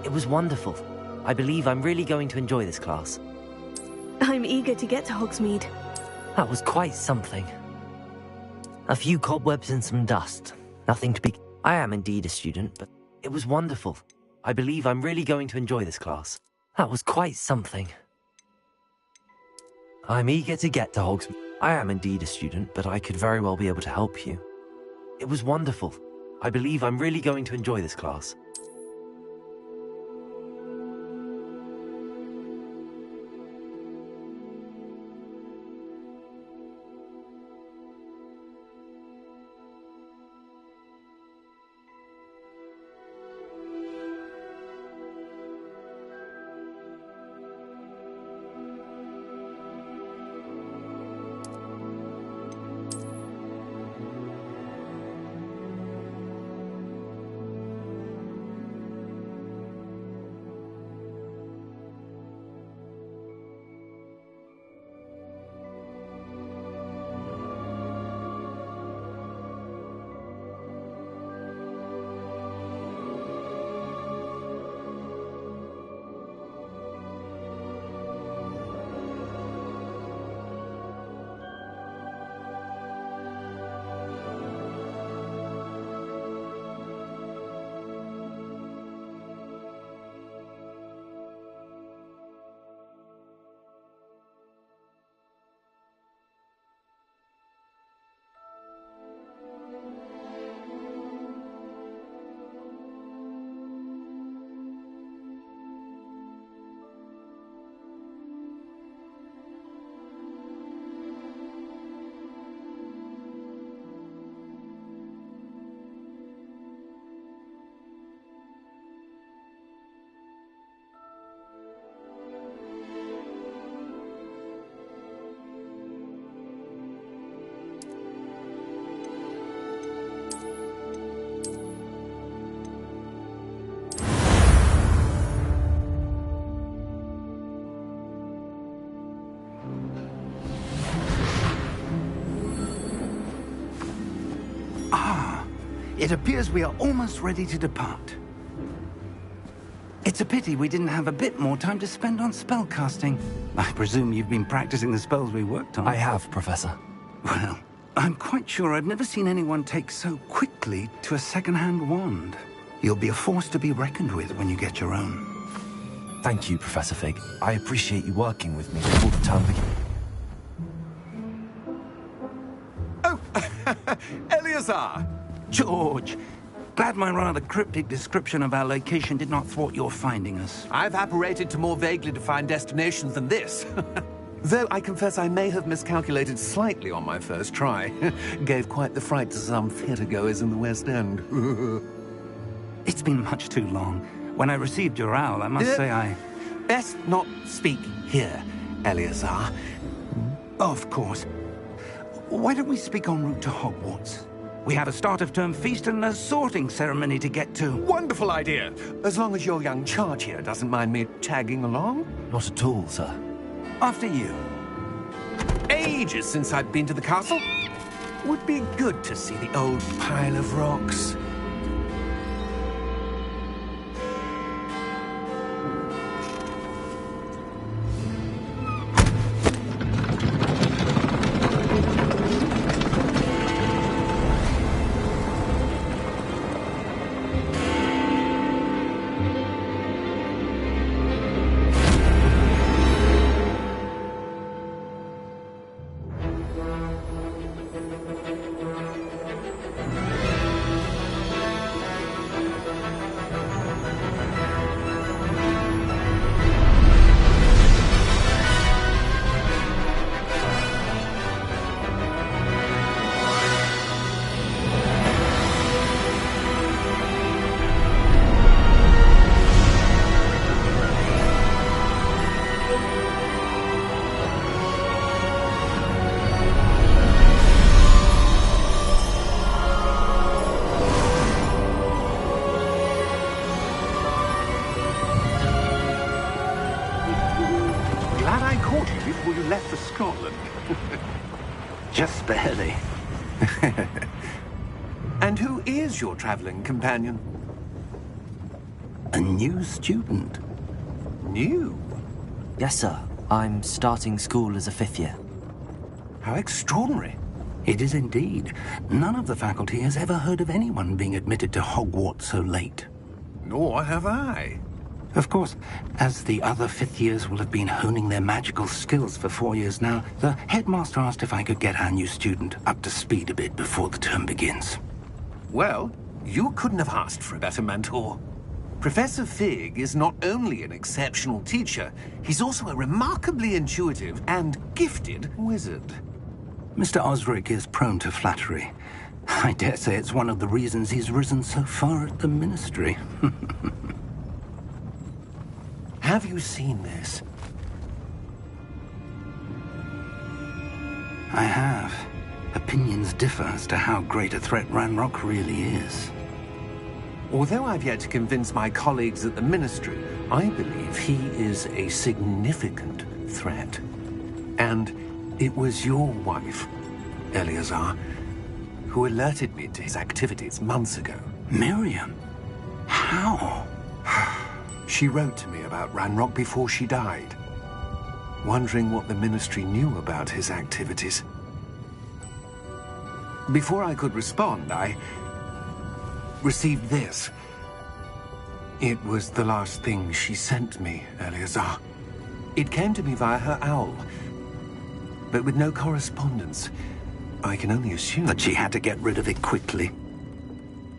It was wonderful. I believe I'm really going to enjoy this class. I'm eager to get to Hogsmeade. That was quite something. A few cobwebs and some dust. Nothing to be... I am indeed a student, but it was wonderful. I believe I'm really going to enjoy this class. That was quite something. I'm eager to get to Hogsmeade. I am indeed a student, but I could very well be able to help you. It was wonderful. I believe I'm really going to enjoy this class. It appears we are almost ready to depart. It's a pity we didn't have a bit more time to spend on spellcasting. I presume you've been practicing the spells we worked on. I have, Professor. Well, I'm quite sure I've never seen anyone take so quickly to a second-hand wand. You'll be a force to be reckoned with when you get your own. Thank you, Professor Fig. I appreciate you working with me before the term begins. Oh, Leviosaaa! George, glad my rather cryptic description of our location did not thwart your finding us. I've apparated to more vaguely defined destinations than this. Though I confess I may have miscalculated slightly on my first try. Gave quite the fright to some theatre-goers in the West End. It's been much too long. When I received your owl, I must say I... Best not speak here, Leviosaaa. Of course. Why don't we speak en route to Hogwarts? We have a start-of-term feast and a sorting ceremony to get to. Wonderful idea! As long as your young charge here doesn't mind me tagging along. Not at all, sir. After you. Ages since I've been to the castle. Would be good to see the old pile of rocks. before you left for Scotland. Just barely. And who is your traveling companion? A new student. New? Yes, sir. I'm starting school as a 5th year. How extraordinary. It is indeed. None of the faculty has ever heard of anyone being admitted to Hogwarts so late. Nor have I. Of course, as the other 5th years will have been honing their magical skills for 4 years now, the headmaster asked if I could get our new student up to speed a bit before the term begins. Well, you couldn't have asked for a better mentor. Professor Fig is not only an exceptional teacher, he's also a remarkably intuitive and gifted wizard. Mr. Osric is prone to flattery. I dare say it's one of the reasons he's risen so far at the Ministry. Have you seen this? I have. Opinions differ as to how great a threat Ranrock really is. Although I've yet to convince my colleagues at the Ministry, I believe he is a significant threat. And it was your wife, Leviosa, who alerted me to his activities months ago. Miriam? How? She wrote to me about Ranrock before she died, wondering what the Ministry knew about his activities. Before I could respond, I received this. It was the last thing she sent me, Leviosa. It came to me via her owl, but with no correspondence. I can only assume That she had to get rid of it quickly,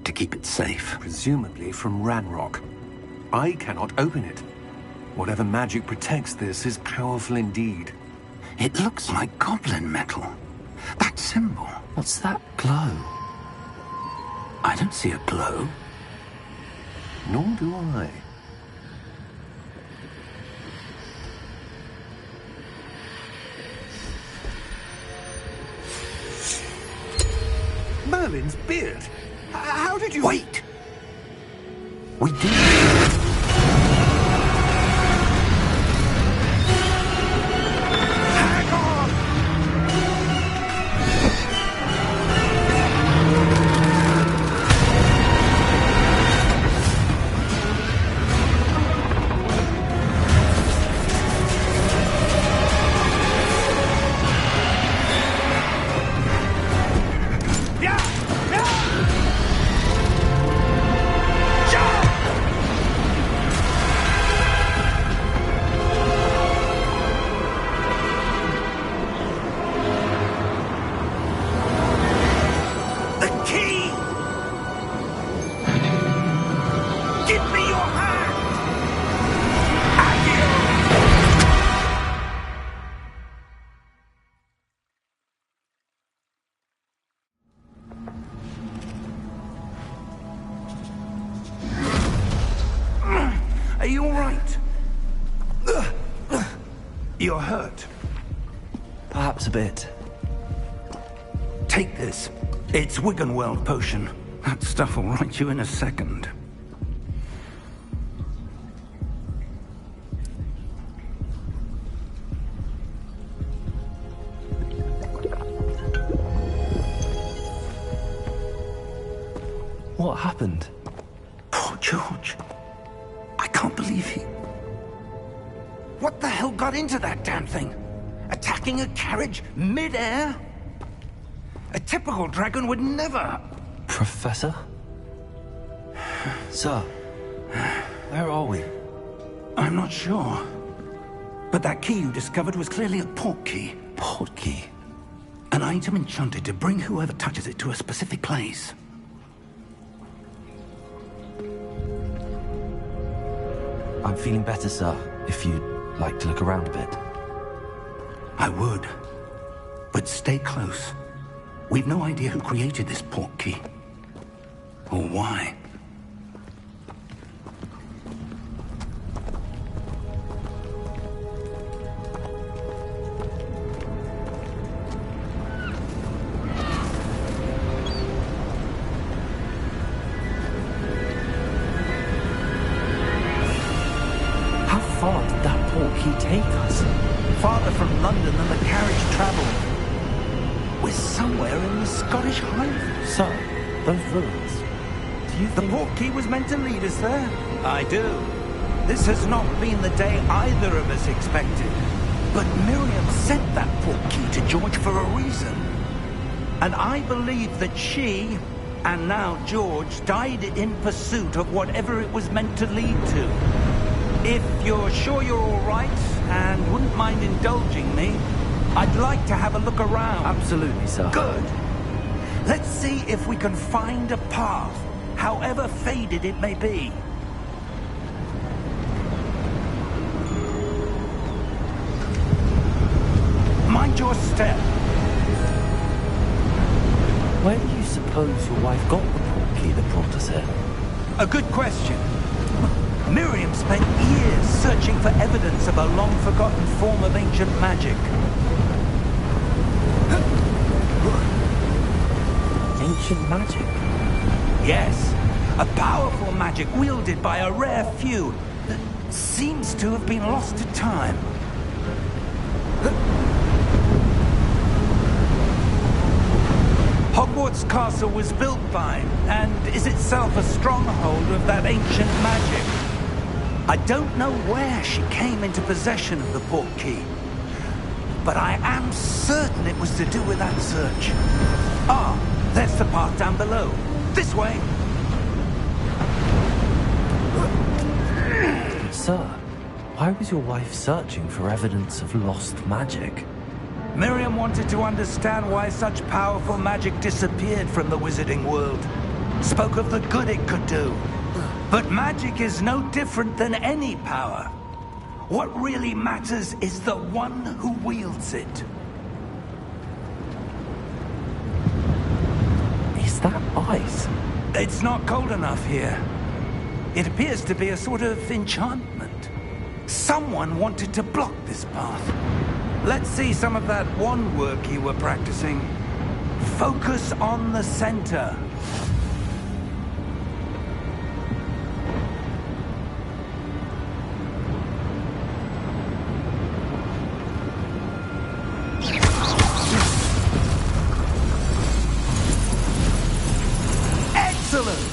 to keep it safe. presumably from Ranrock. I cannot open it. Whatever magic protects this is powerful indeed. It looks like goblin metal. That symbol. What's that glow? I don't see a glow. Nor do I. Merlin's beard? How did you... Wait! We did. Hang on! Are you all right? You're hurt. Perhaps a bit. Take this. It's Wiggenweld potion. That stuff will right you in a second. What happened? Poor George. I can't believe he... What the hell got into that damn thing? Attacking a carriage mid-air? A typical dragon would never... Professor? Sir, where are we? I'm not sure. But that key you discovered was clearly a portkey. Portkey? An item enchanted to bring whoever touches it to a specific place. I'm feeling better, sir, if you'd like to look around a bit. I would. But stay close. We've no idea who created this portkey. Or why. How far did that portkey take us? Farther from London than the carriage traveled. We're somewhere in the Scottish Highlands. Sir, those ruins. do you The think... portkey was meant to lead us there? I do. This has not been the day either of us expected. But Miriam sent that portkey to George for a reason. And I believe that she, and now George, died in pursuit of whatever it was meant to lead to. If you're sure you're all right, and wouldn't mind indulging me, I'd like to have a look around. Absolutely, sir. Good. Let's see if we can find a path, however faded it may be. Mind your step. Where do you suppose your wife got the portkey that brought us here? A good question. Miriam spent years searching for evidence of a long-forgotten form of ancient magic. Ancient magic? Yes, a powerful magic wielded by a rare few that seems to have been lost to time. Hogwarts Castle was built by, and is itself a stronghold of that ancient magic. I don't know where she came into possession of the portkey, but I am certain it was to do with that search. Ah, there's the path down below. This way. Sir, why was your wife searching for evidence of lost magic? Miriam wanted to understand why such powerful magic disappeared from the wizarding world. Spoke of the good it could do. But magic is no different than any power. What really matters is the one who wields it. Is that ice? It's not cold enough here. It appears to be a sort of enchantment. Someone wanted to block this path. Let's see some of that wand work you were practicing. Focus on the center. Excellent!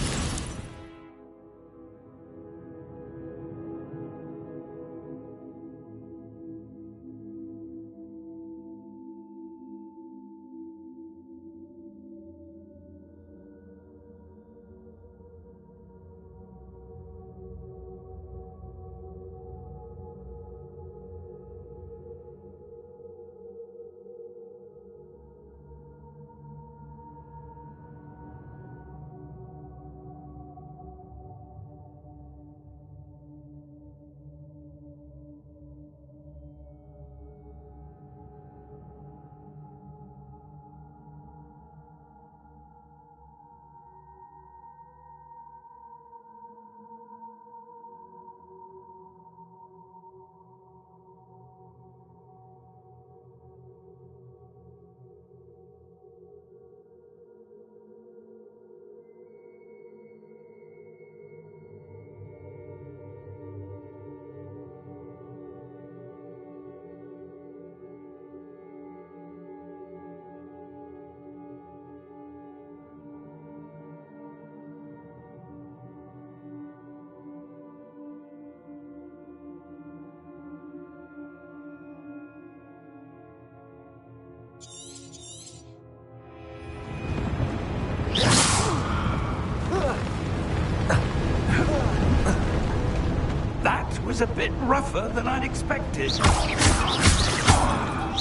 Was a bit rougher than I'd expected.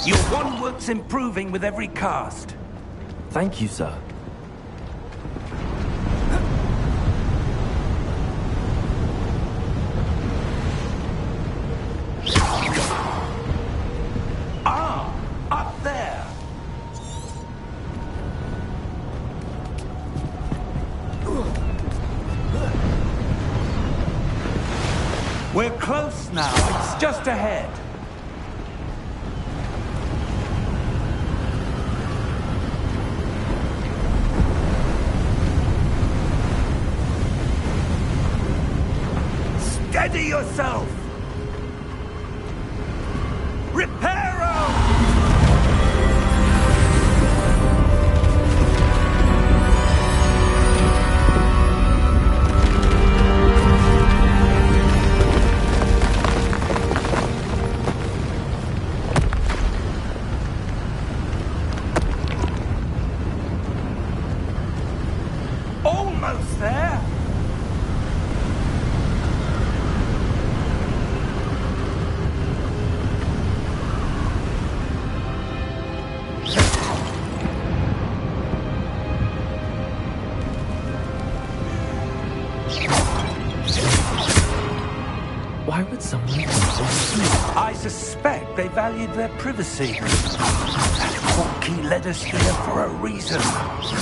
Your wand work's improving with every cast. Thank you, sir. Ah, up there. We're close now. It's just ahead. Steady yourself. Reparo! Almost there. Why would someone do this? I suspect they valued their privacy. That portkey led us here for a reason.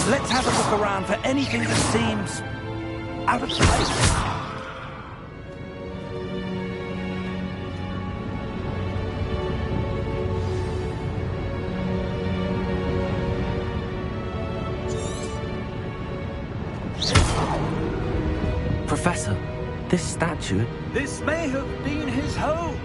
Let's have a look around for anything that seems out of place. Professor, this statue... This may have been his home.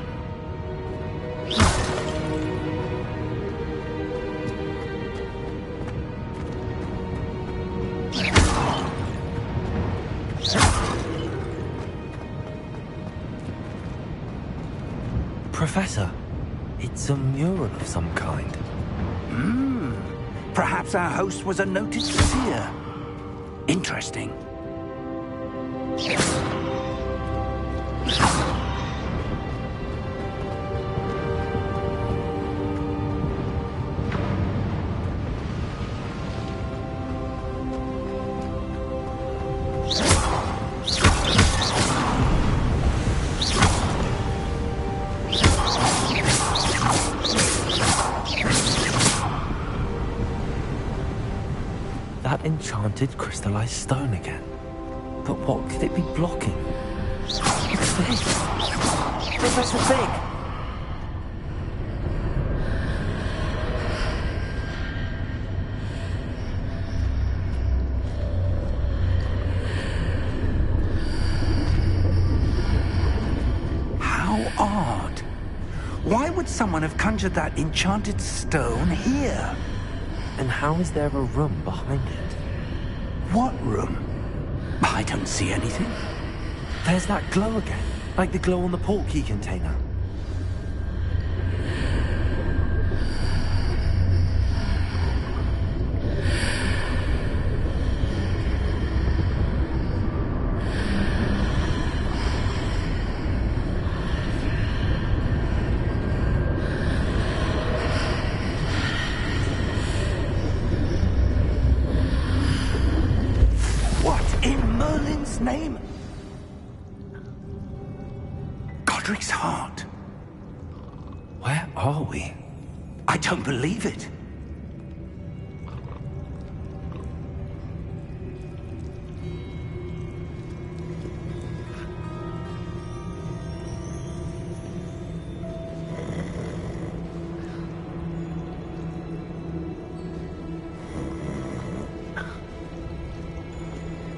Professor, it's a mural of some kind. Perhaps our host was a noted seer. Interesting. That enchanted crystallized stone again. But what could it be blocking? What's this? Professor Fig! How odd. Why would someone have conjured that enchanted stone here? And how is there a room behind it? What room? I don't see anything. There's that glow again, like the glow on the portkey container. Name? Godric's heart. Where are we? I don't believe it.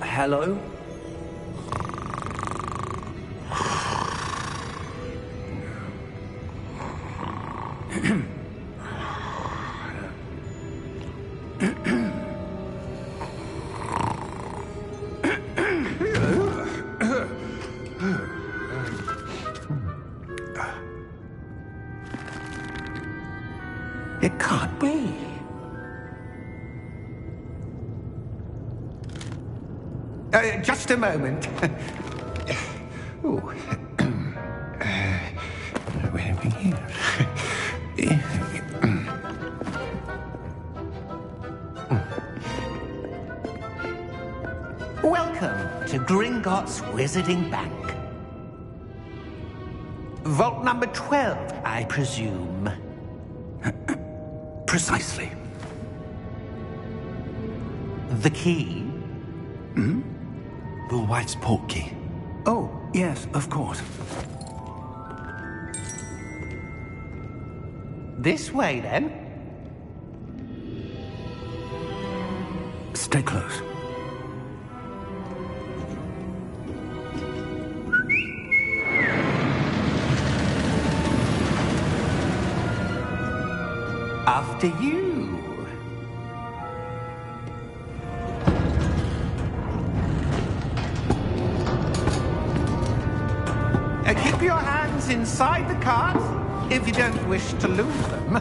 Hello? It can't be. Just a moment. Oh. Where are we here? Welcome to Gringotts Wizarding Bank. Vault number 12, I presume. Precisely. The key? Will White's portkey. Oh, yes, of course. This way, then. Stay close. After you. Keep your hands inside the cart if you don't wish to lose them.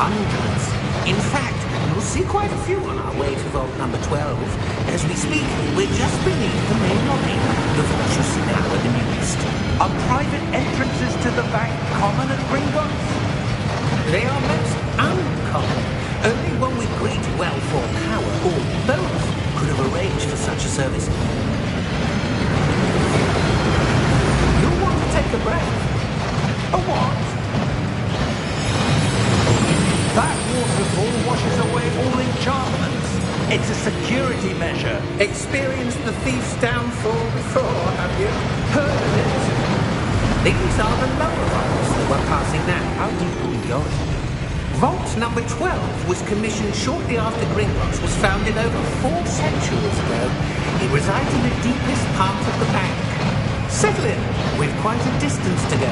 Hundreds. In fact, you'll see quite a few on our way to vault number 12. As we speak, we're just beneath the main lobby. The vault you see now at the New East. Are private entrances to the bank common at Gringotts? They are most uncommon. Only one with great wealth or power, or both, could have arranged for such a service. You'll want to take a breath. A what? That waterfall washes away all enchantments. It's a security measure. Experienced the thief's downfall before, have you? Heard of it? These are the lower vaults that we're passing now. How deep are we going? Vault number 12 was commissioned shortly after Gringotts was founded over 4 centuries ago. It resides in the deepest part of the bank. Settle in. We've quite a distance to go.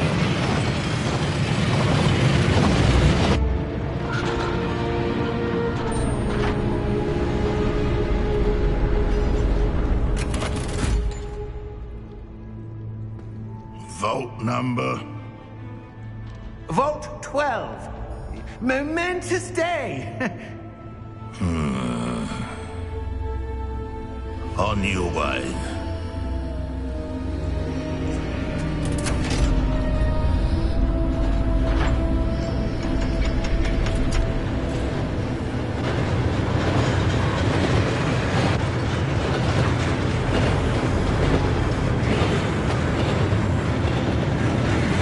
Vault number? Vault 12. Momentous day. On your way.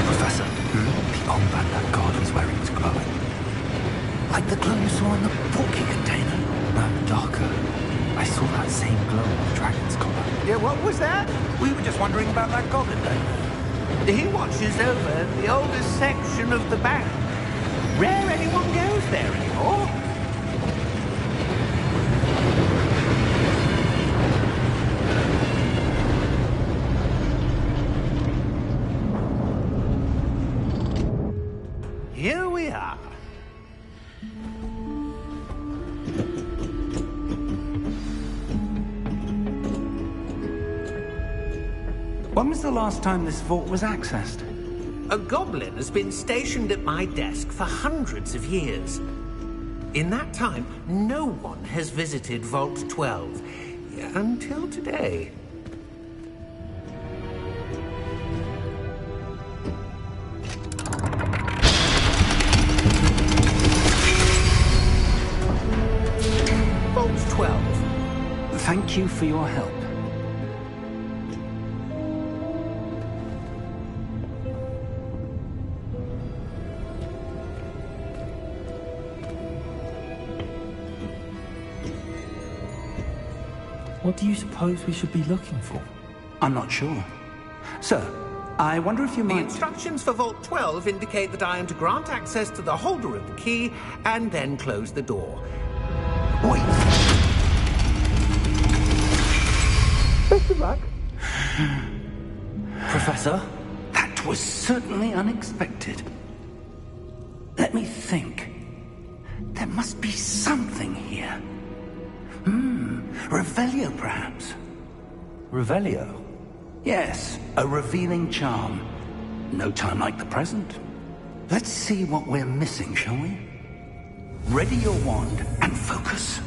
Professor, the armband that guard was wearing is glowing. Like the glow you saw in the porky container. No, darker. I saw that same glow on the dragon's collar. Yeah, what was that? We were just wondering about that goblin thing. He watches over the oldest section of the bank. Rare anyone goes there anymore. Here we are. When was the last time this vault was accessed? A goblin has been stationed at my desk for hundreds of years. In that time, no one has visited Vault 12. Until today. Vault 12. Thank you for your help. What do you suppose we should be looking for? I'm not sure. Sir, I wonder if you The might... instructions for Vault 12 indicate that I am to grant access to the holder of the key and then close the door. Wait. Best of luck. Professor? That was certainly unexpected. Let me think. There must be something here. Revelio, perhaps? Revelio? Yes, a revealing charm. No time like the present. Let's see what we're missing, shall we? Ready your wand and focus.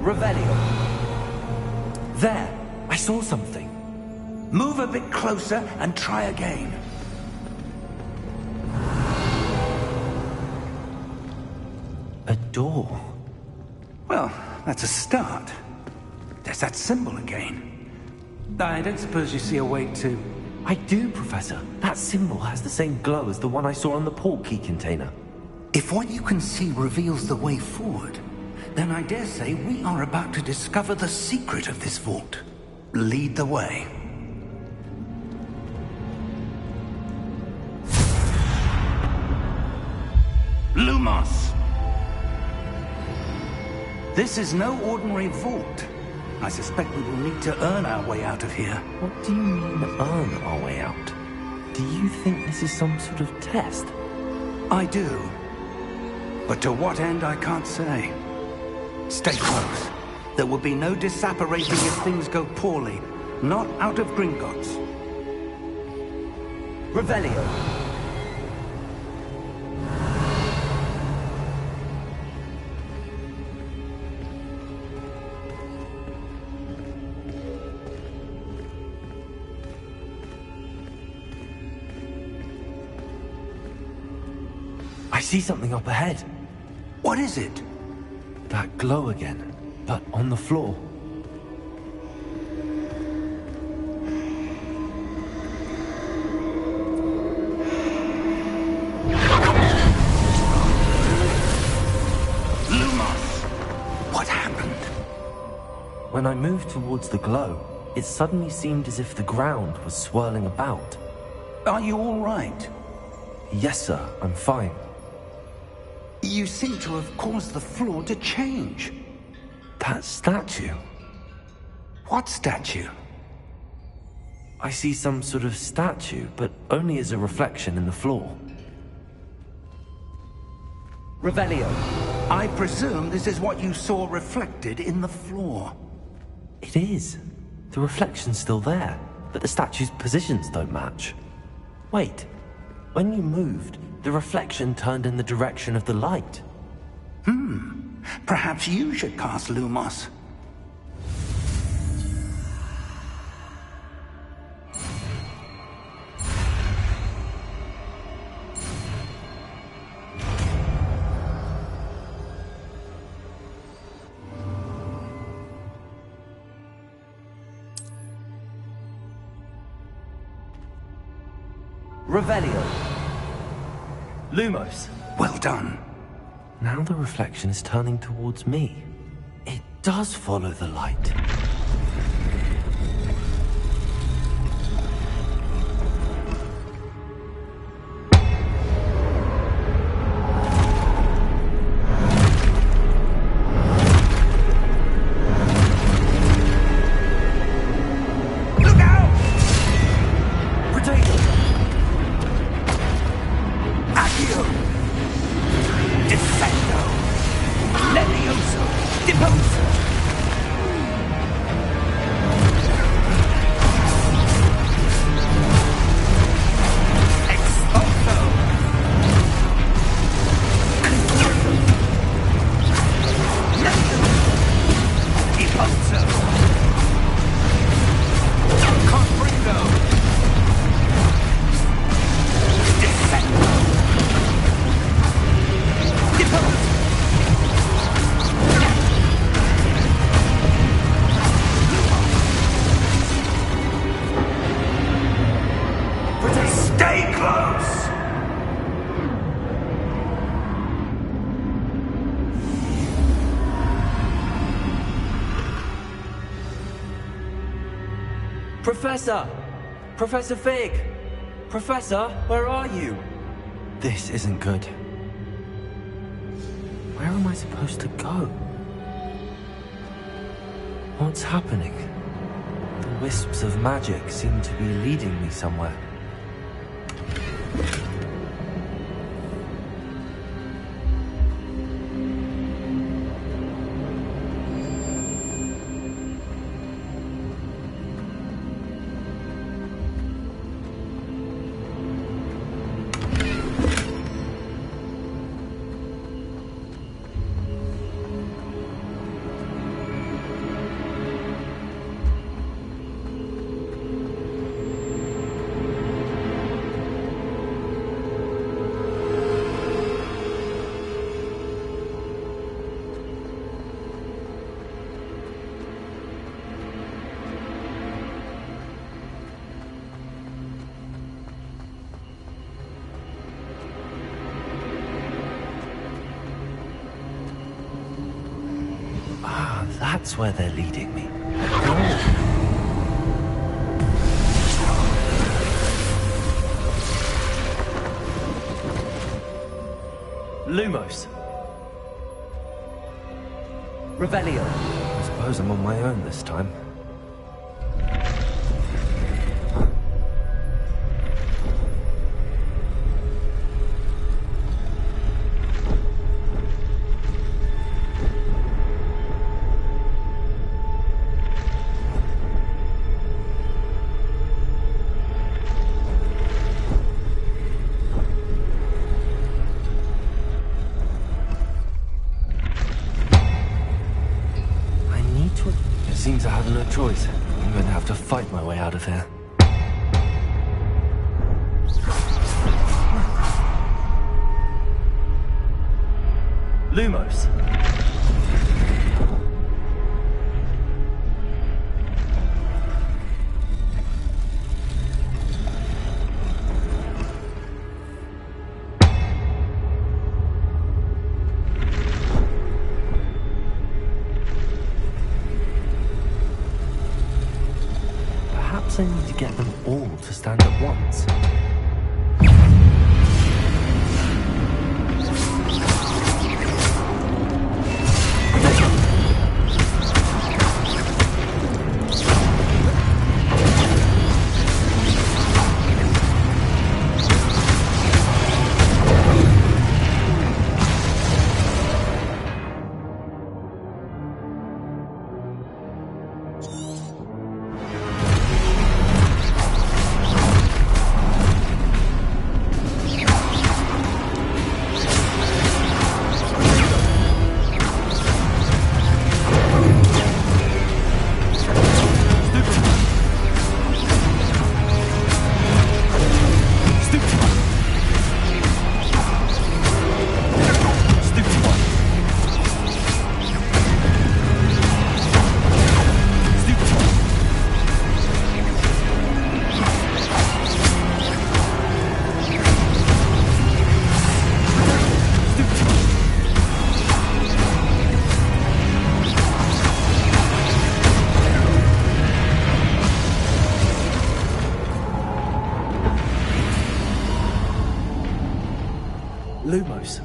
Revelio. There, I saw something. Move a bit closer and try again. A door. Well, that's a start. There's that symbol again. I don't suppose you see a way to... I do, Professor. That symbol has the same glow as the one I saw on the port key container. If what you can see reveals the way forward, then I dare say we are about to discover the secret of this vault. Lead the way. Lumos! This is no ordinary vault. I suspect we will need to earn our way out of here. What do you mean, earn our way out? Do you think this is some sort of test? I do. But to what end, I can't say. Stay close. There will be no disapparating if things go poorly. Not out of Gringotts. Revelio. I see something up ahead. What is it? That glow again, but on the floor. What happened? When I moved towards the glow, it suddenly seemed as if the ground was swirling about. Are you all right? Yes, sir, I'm fine. You seem to have caused the floor to change. That statue. What statue? I see some sort of statue, but only as a reflection in the floor. Revelio. I presume this is what you saw reflected in the floor. It is. The reflection's still there, but the statue's positions don't match. Wait. When you moved, the reflection turned in the direction of the light. Perhaps you should cast Lumos. Revelio. Lumos. Well done. Now the reflection is turning towards me. It does follow the light. Look out! Potato! Accio! Defendo! Leviosa! Deposa! Expulso! Deposa! Confringo! Defendo! Deposa! Stay close! Professor! Professor Fig! Professor, where are you? This isn't good. Where am I supposed to go? What's happening? The wisps of magic seem to be leading me somewhere. That's where they're leading me. Lumos. Revelio. I suppose suppose I'm on my own this time. Seems I have no choice. I'm going to have to fight my way out of here. Lumos. I need to get them all to stand at once. Lumos.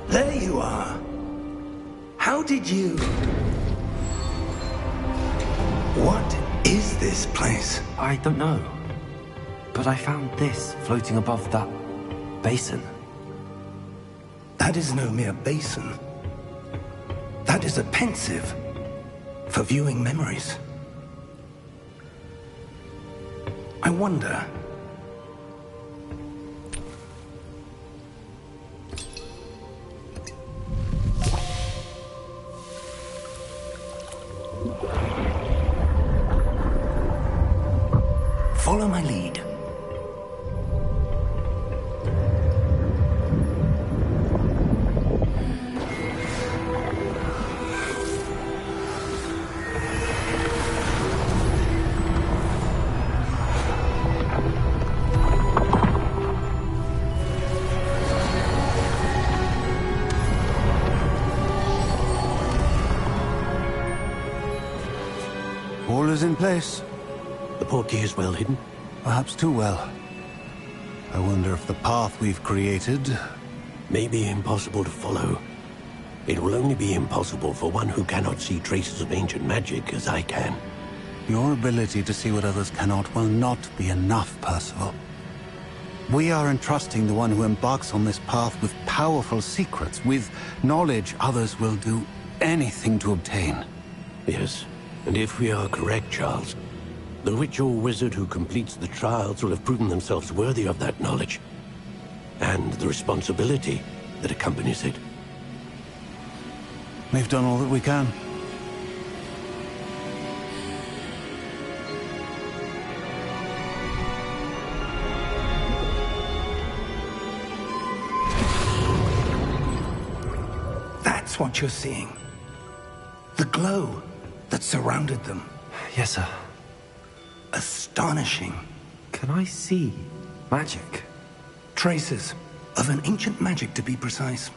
There you are. How did you... What is this place? I don't know. But I found this floating above that basin. That is no mere basin. That is a pensive for viewing memories. I wonder... Follow my lead. All is in place. The portkey is well hidden. Perhaps too well. I wonder if the path we've created... May be impossible to follow. It will only be impossible for one who cannot see traces of ancient magic as I can. Your ability to see what others cannot will not be enough, Percival. We are entrusting the one who embarks on this path with powerful secrets, with knowledge others will do anything to obtain. Yes, and if we are correct, Charles, the witch or wizard who completes the trials will have proven themselves worthy of that knowledge, and the responsibility that accompanies it. We've done all that we can. That's what you're seeing. The glow that surrounded them. Yes, sir. Astonishing. Can I see magic? Traces of an ancient magic, to be precise.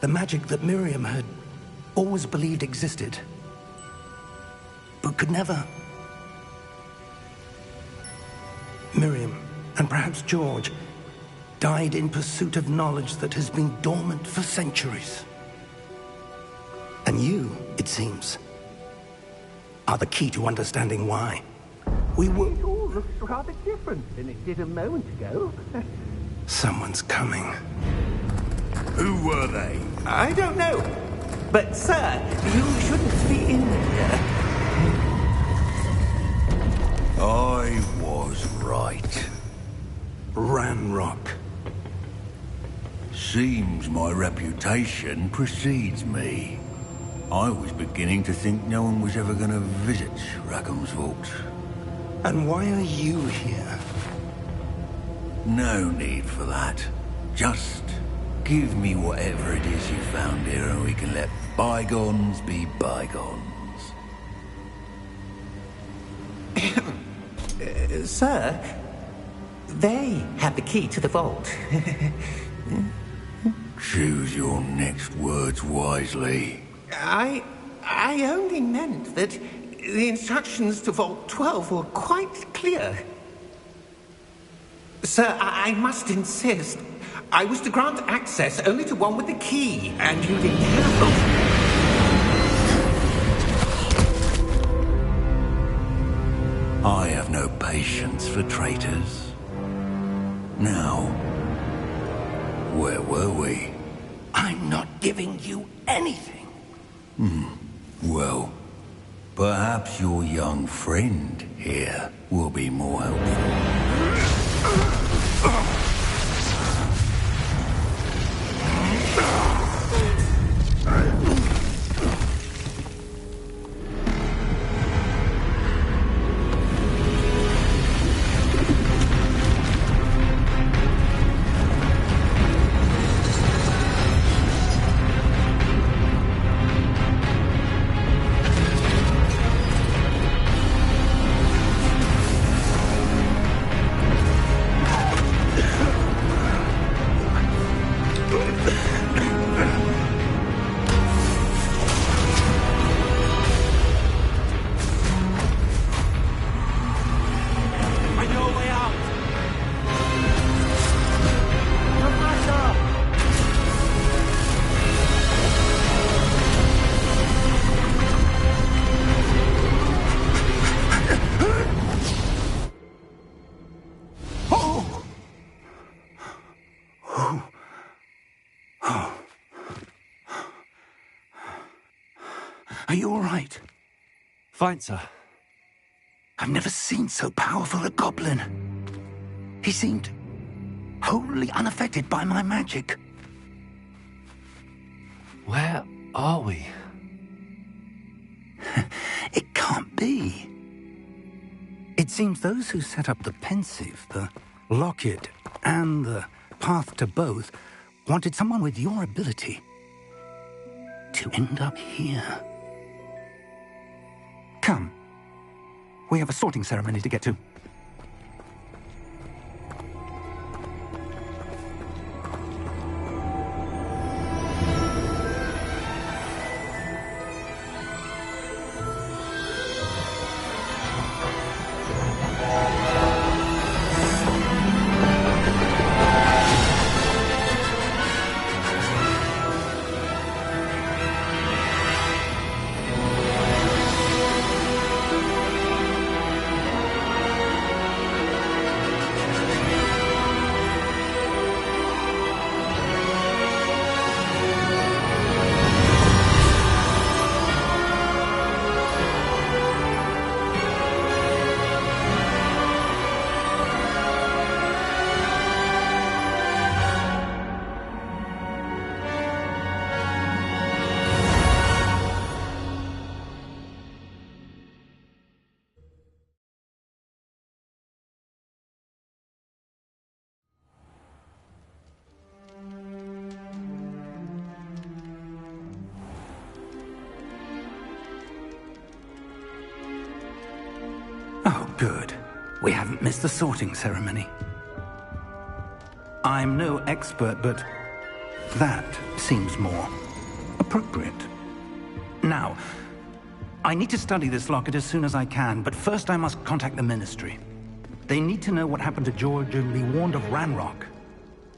The magic that Miriam had always believed existed, but could never. Miriam, and perhaps George, died in pursuit of knowledge that has been dormant for centuries. And you, it seems, are the key to understanding why. We were... It all looks rather different than it did a moment ago. Someone's coming. Who were they? I don't know. But, sir, you shouldn't be in here. I was right. Ranrock. Seems my reputation precedes me. I was beginning to think no one was ever going to visit Rackham's vault. And why are you here? No need for that. Just give me whatever it is you found here and we can let bygones be bygones. Sir, they have the key to the vault. Choose your next words wisely. I only meant that the instructions to Vault 12 were quite clear. Sir, I must insist. I was to grant access only to one with the key, and you didn't have I have no patience for traitors. Now, where were we? I'm not giving you anything. Well, perhaps your young friend here will be more helpful. Are you all right? Fine, sir. I've never seen so powerful a goblin. He seemed wholly unaffected by my magic. Where are we? It can't be. It seems those who set up the pensive, the locket, and the path to both wanted someone with your ability to end up here. Come. We have a sorting ceremony to get to. Good. We haven't missed the sorting ceremony. I'm no expert, but that seems more appropriate. Now, I need to study this locket as soon as I can, but first I must contact the Ministry. They need to know what happened to George and be warned of Ranrock.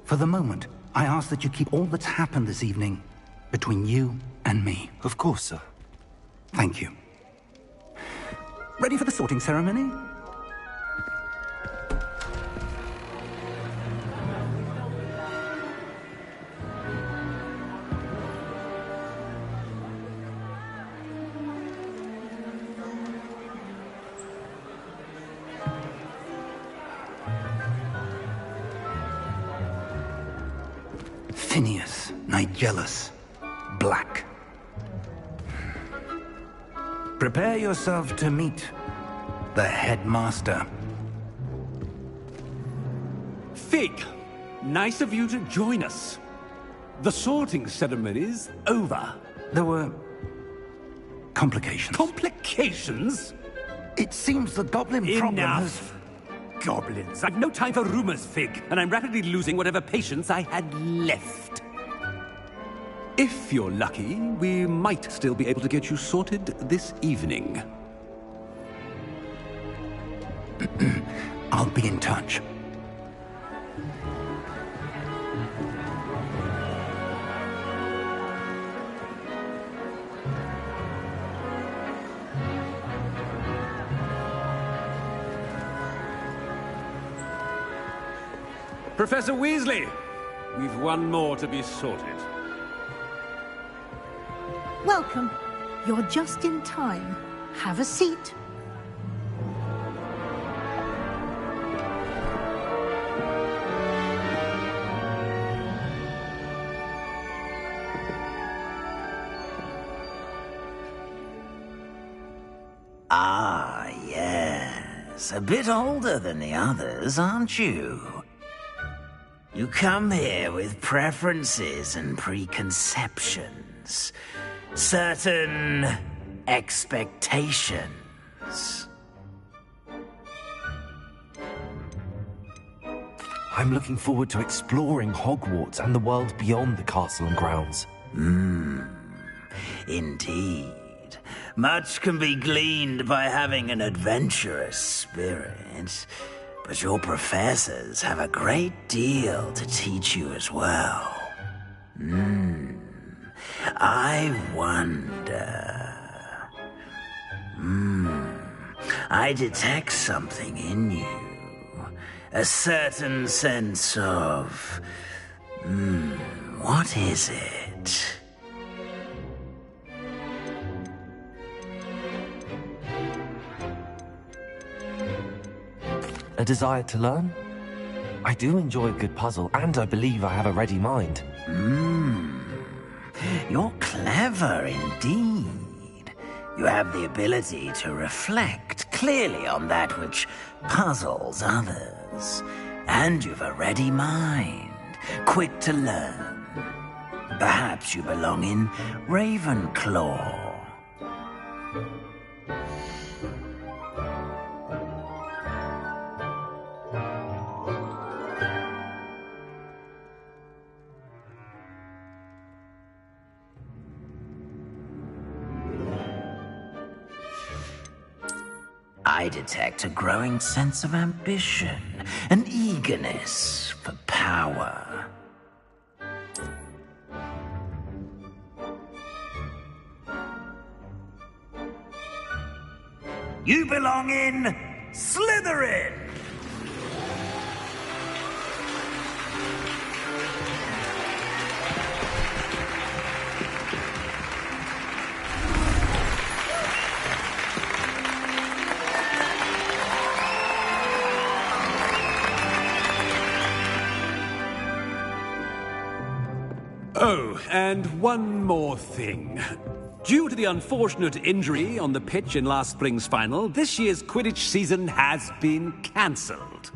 For the moment, I ask that you keep all that's happened this evening between you and me. Of course, sir. Thank you. Ready for the sorting ceremony? Phineas, Nigellus, Black. Prepare yourself to meet the headmaster. Fig, nice of you to join us. The sorting ceremony's over. There were complications. Complications? It seems the goblin problem has... Enough! Goblins. I've no time for rumors, Fig, and I'm rapidly losing whatever patience I had left. If you're lucky, we might still be able to get you sorted this evening. I'll be in touch. Professor Weasley, we've one more to be sorted. Welcome. You're just in time. Have a seat. Ah, yes. A bit older than the others, aren't you? You come here with preferences and preconceptions. Certain expectations. I'm looking forward to exploring Hogwarts and the world beyond the castle and grounds. Indeed. Much can be gleaned by having an adventurous spirit, but your professors have a great deal to teach you as well. I wonder... I detect something in you. A certain sense of... what is it? A desire to learn? I do enjoy a good puzzle, and I believe I have a ready mind. You're clever indeed. You have the ability to reflect clearly on that which puzzles others. And you've a ready mind, quick to learn. Perhaps you belong in Ravenclaw. I detect a growing sense of ambition, an eagerness for power. You belong in Slytherin! Oh, and one more thing. Due to the unfortunate injury on the pitch in last spring's final, this year's Quidditch season has been cancelled.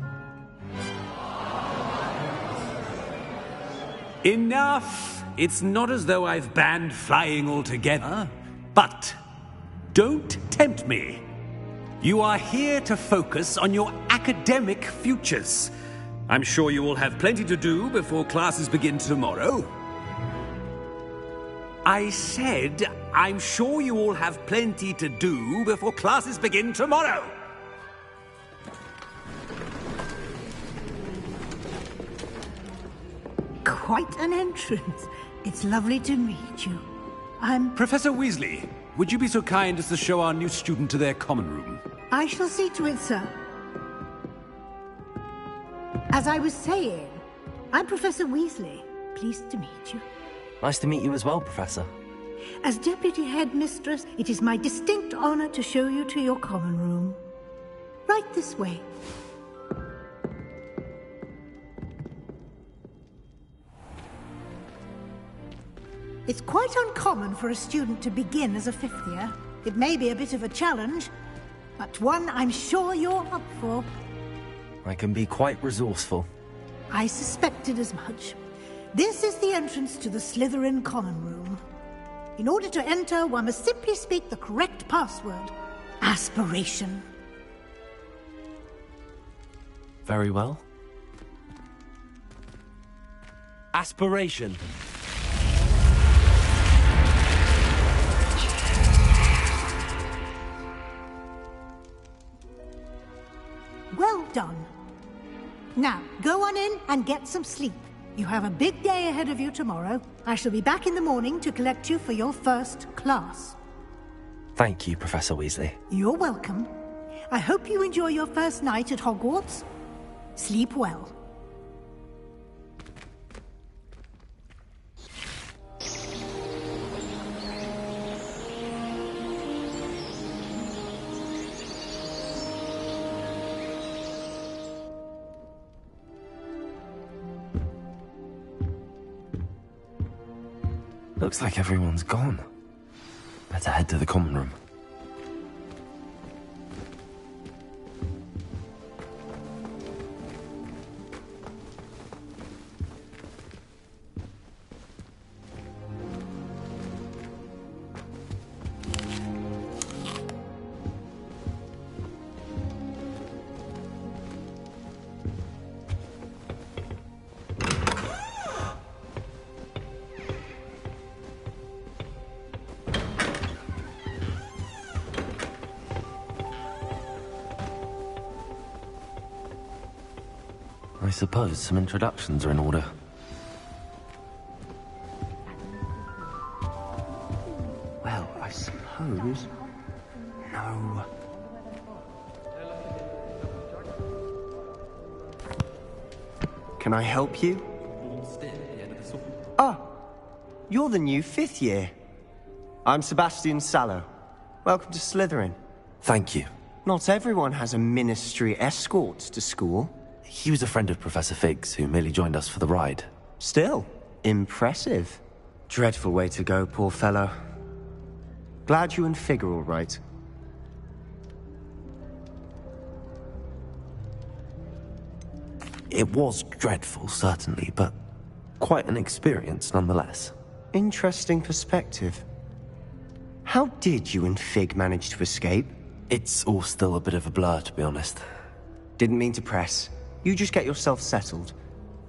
Enough! It's not as though I've banned flying altogether, but don't tempt me. You are here to focus on your academic futures. I'm sure you will have plenty to do before classes begin tomorrow. I said, I'm sure you all have plenty to do before classes begin tomorrow. Quite an entrance. It's lovely to meet you. I'm... Professor Weasley, would you be so kind as to show our new student to their common room? I shall see to it, sir. As I was saying, I'm Professor Weasley. Pleased to meet you. Nice to meet you as well, Professor. As Deputy Headmistress, it is my distinct honor to show you to your common room. Right this way. It's quite uncommon for a student to begin as a fifth year. It may be a bit of a challenge, but one I'm sure you're up for. I can be quite resourceful. I suspected as much. This is the entrance to the Slytherin common room. In order to enter, one must simply speak the correct password. Aspiration. Very well. Aspiration. Well done. Now, go on in and get some sleep. You have a big day ahead of you tomorrow. I shall be back in the morning to collect you for your first class. Thank you, Professor Weasley. You're welcome. I hope you enjoy your first night at Hogwarts. Sleep well. Looks like everyone's gone. Better head to the common room. I suppose some introductions are in order. Well, I suppose... No. Can I help you? Ah, you're the new fifth year. I'm Sebastian Sallow. Welcome to Slytherin. Thank you. Not everyone has a ministry escort to school. He was a friend of Professor Fig's, who merely joined us for the ride. Still, impressive. Dreadful way to go, poor fellow. Glad you and Fig are all right. It was dreadful, certainly, but quite an experience nonetheless. Interesting perspective. How did you and Fig manage to escape? It's all still a bit of a blur, to be honest. Didn't mean to press. You just get yourself settled.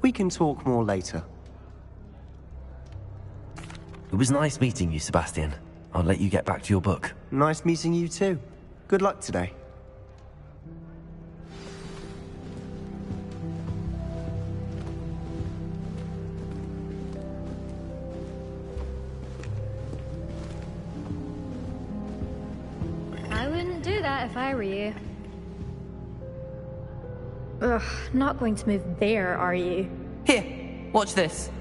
We can talk more later. It was nice meeting you, Sebastian. I'll let you get back to your book. Nice meeting you too. Good luck today. I wouldn't do that if I were you. Ugh, not going to move there, are you? Here, watch this.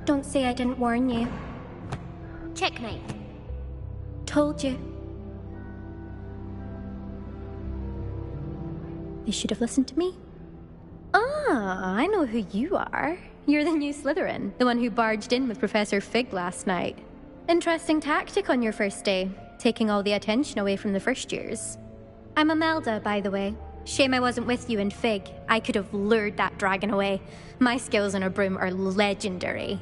Don't say I didn't warn you. Checkmate. Told you. You should have listened to me. Ah, I know who you are. You're the new Slytherin, the one who barged in with Professor Fig last night. Interesting tactic on your first day, taking all the attention away from the first years. I'm Imelda, by the way. Shame I wasn't with you in Fig. I could have lured that dragon away. My skills on a broom are legendary.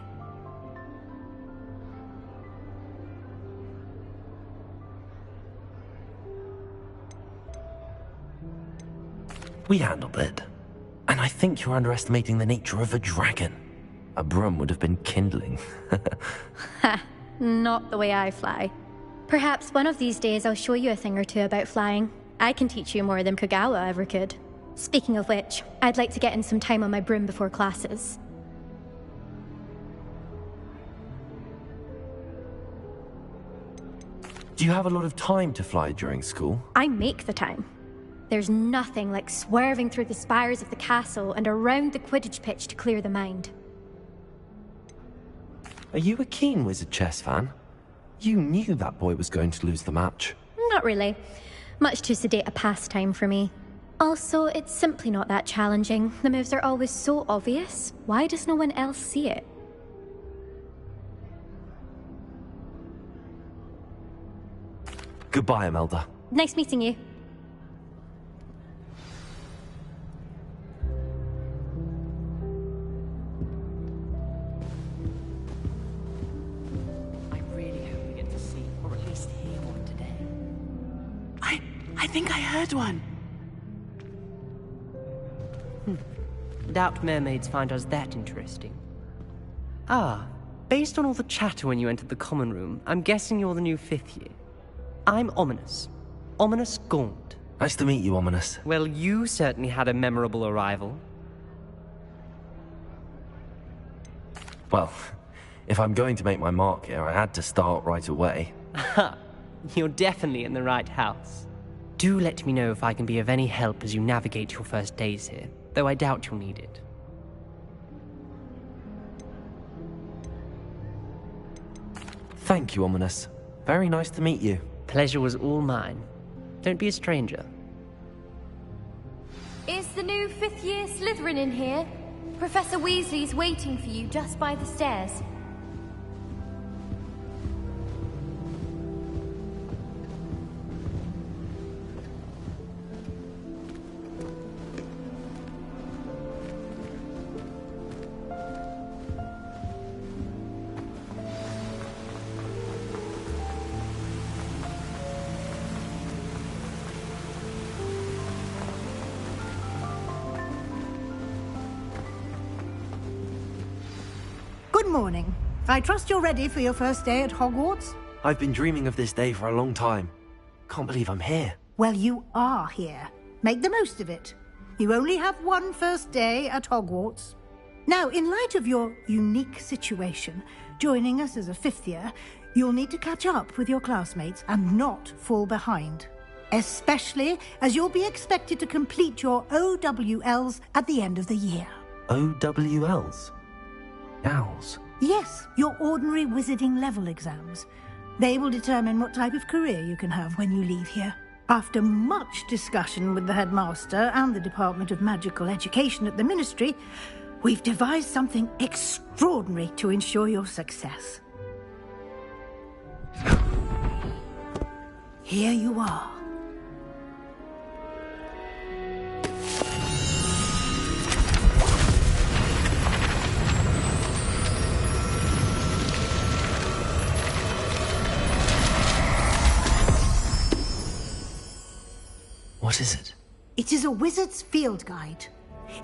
We handled it. And I think you're underestimating the nature of a dragon. A broom would have been kindling. Ha, not the way I fly. Perhaps one of these days I'll show you a thing or two about flying. I can teach you more than Kagawa ever could. Speaking of which, I'd like to get in some time on my broom before classes. Do you have a lot of time to fly during school? I make the time. There's nothing like swerving through the spires of the castle and around the Quidditch pitch to clear the mind. Are you a keen Wizard chess fan? You knew that boy was going to lose the match. Not really. Much too sedate a pastime for me. Also, it's simply not that challenging. The moves are always so obvious. Why does no one else see it? Goodbye, Imelda. Nice meeting you. I really hope we get to see, or at least hear one today. I think I heard one. Doubt mermaids find us that interesting. Ah, based on all the chatter when you entered the common room, I'm guessing you're the new 5th year. I'm Ominous. Ominous Gaunt. Nice to meet you, Ominous. Well, you certainly had a memorable arrival. Well, if I'm going to make my mark here, I had to start right away. Aha, you're definitely in the right house. Do let me know if I can be of any help as you navigate your first days here, though I doubt you'll need it. Thank you, Ominous. Very nice to meet you. Pleasure was all mine. Don't be a stranger. Is the new 5th year Slytherin in here? Professor Weasley's waiting for you just by the stairs. Good morning. I trust you're ready for your first day at Hogwarts? I've been dreaming of this day for a long time. Can't believe I'm here. Well, you are here. Make the most of it. You only have one first day at Hogwarts. Now, in light of your unique situation, joining us as a 5th year, you'll need to catch up with your classmates and not fall behind. Especially as you'll be expected to complete your OWLs at the end of the year. OWLs? Owls? Yes, your ordinary wizarding level exams. They will determine what type of career you can have when you leave here. After much discussion with the headmaster and the Department of Magical Education at the Ministry, we've devised something extraordinary to ensure your success. Here you are. What is it? It is a wizard's field guide.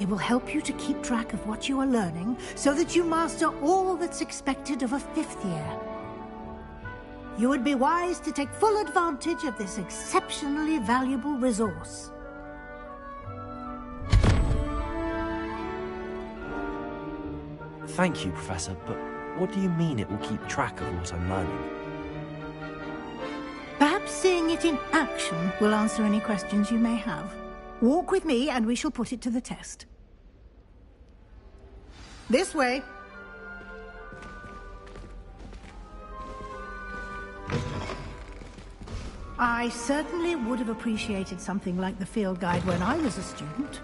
It will help you to keep track of what you are learning so that you master all that's expected of a 5th year. You would be wise to take full advantage of this exceptionally valuable resource. Thank you, Professor, but what do you mean it will keep track of what I'm learning? Perhaps seeing it in action will answer any questions you may have. Walk with me and we shall put it to the test. This way. I certainly would have appreciated something like the field guide when I was a student.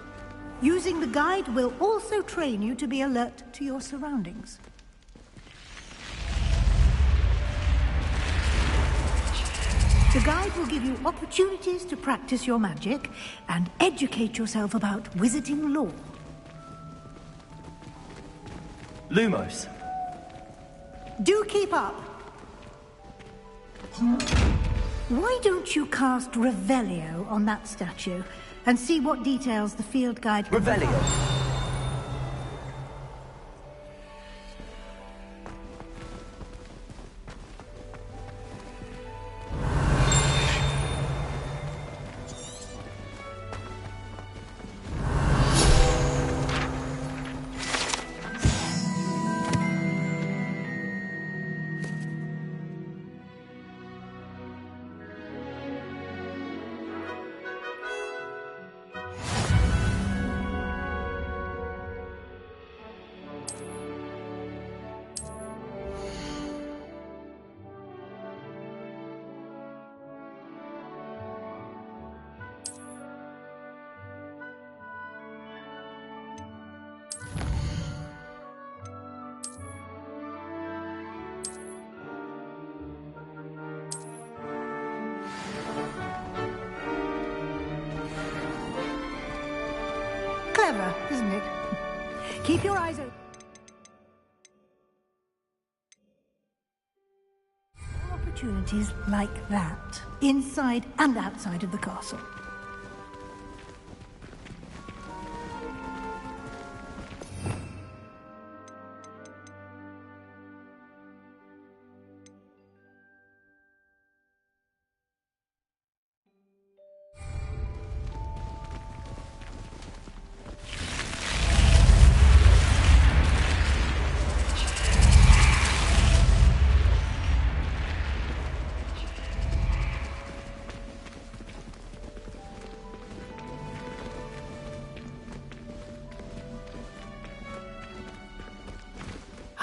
Using the guide will also train you to be alert to your surroundings. The guide will give you opportunities to practice your magic and educate yourself about wizarding lore. Lumos. Do keep up. Why don't you cast Revelio on that statue? and see what details the field guide can provide. Clever, isn't it? Keep your eyes open. Opportunities like that, inside and outside of the castle.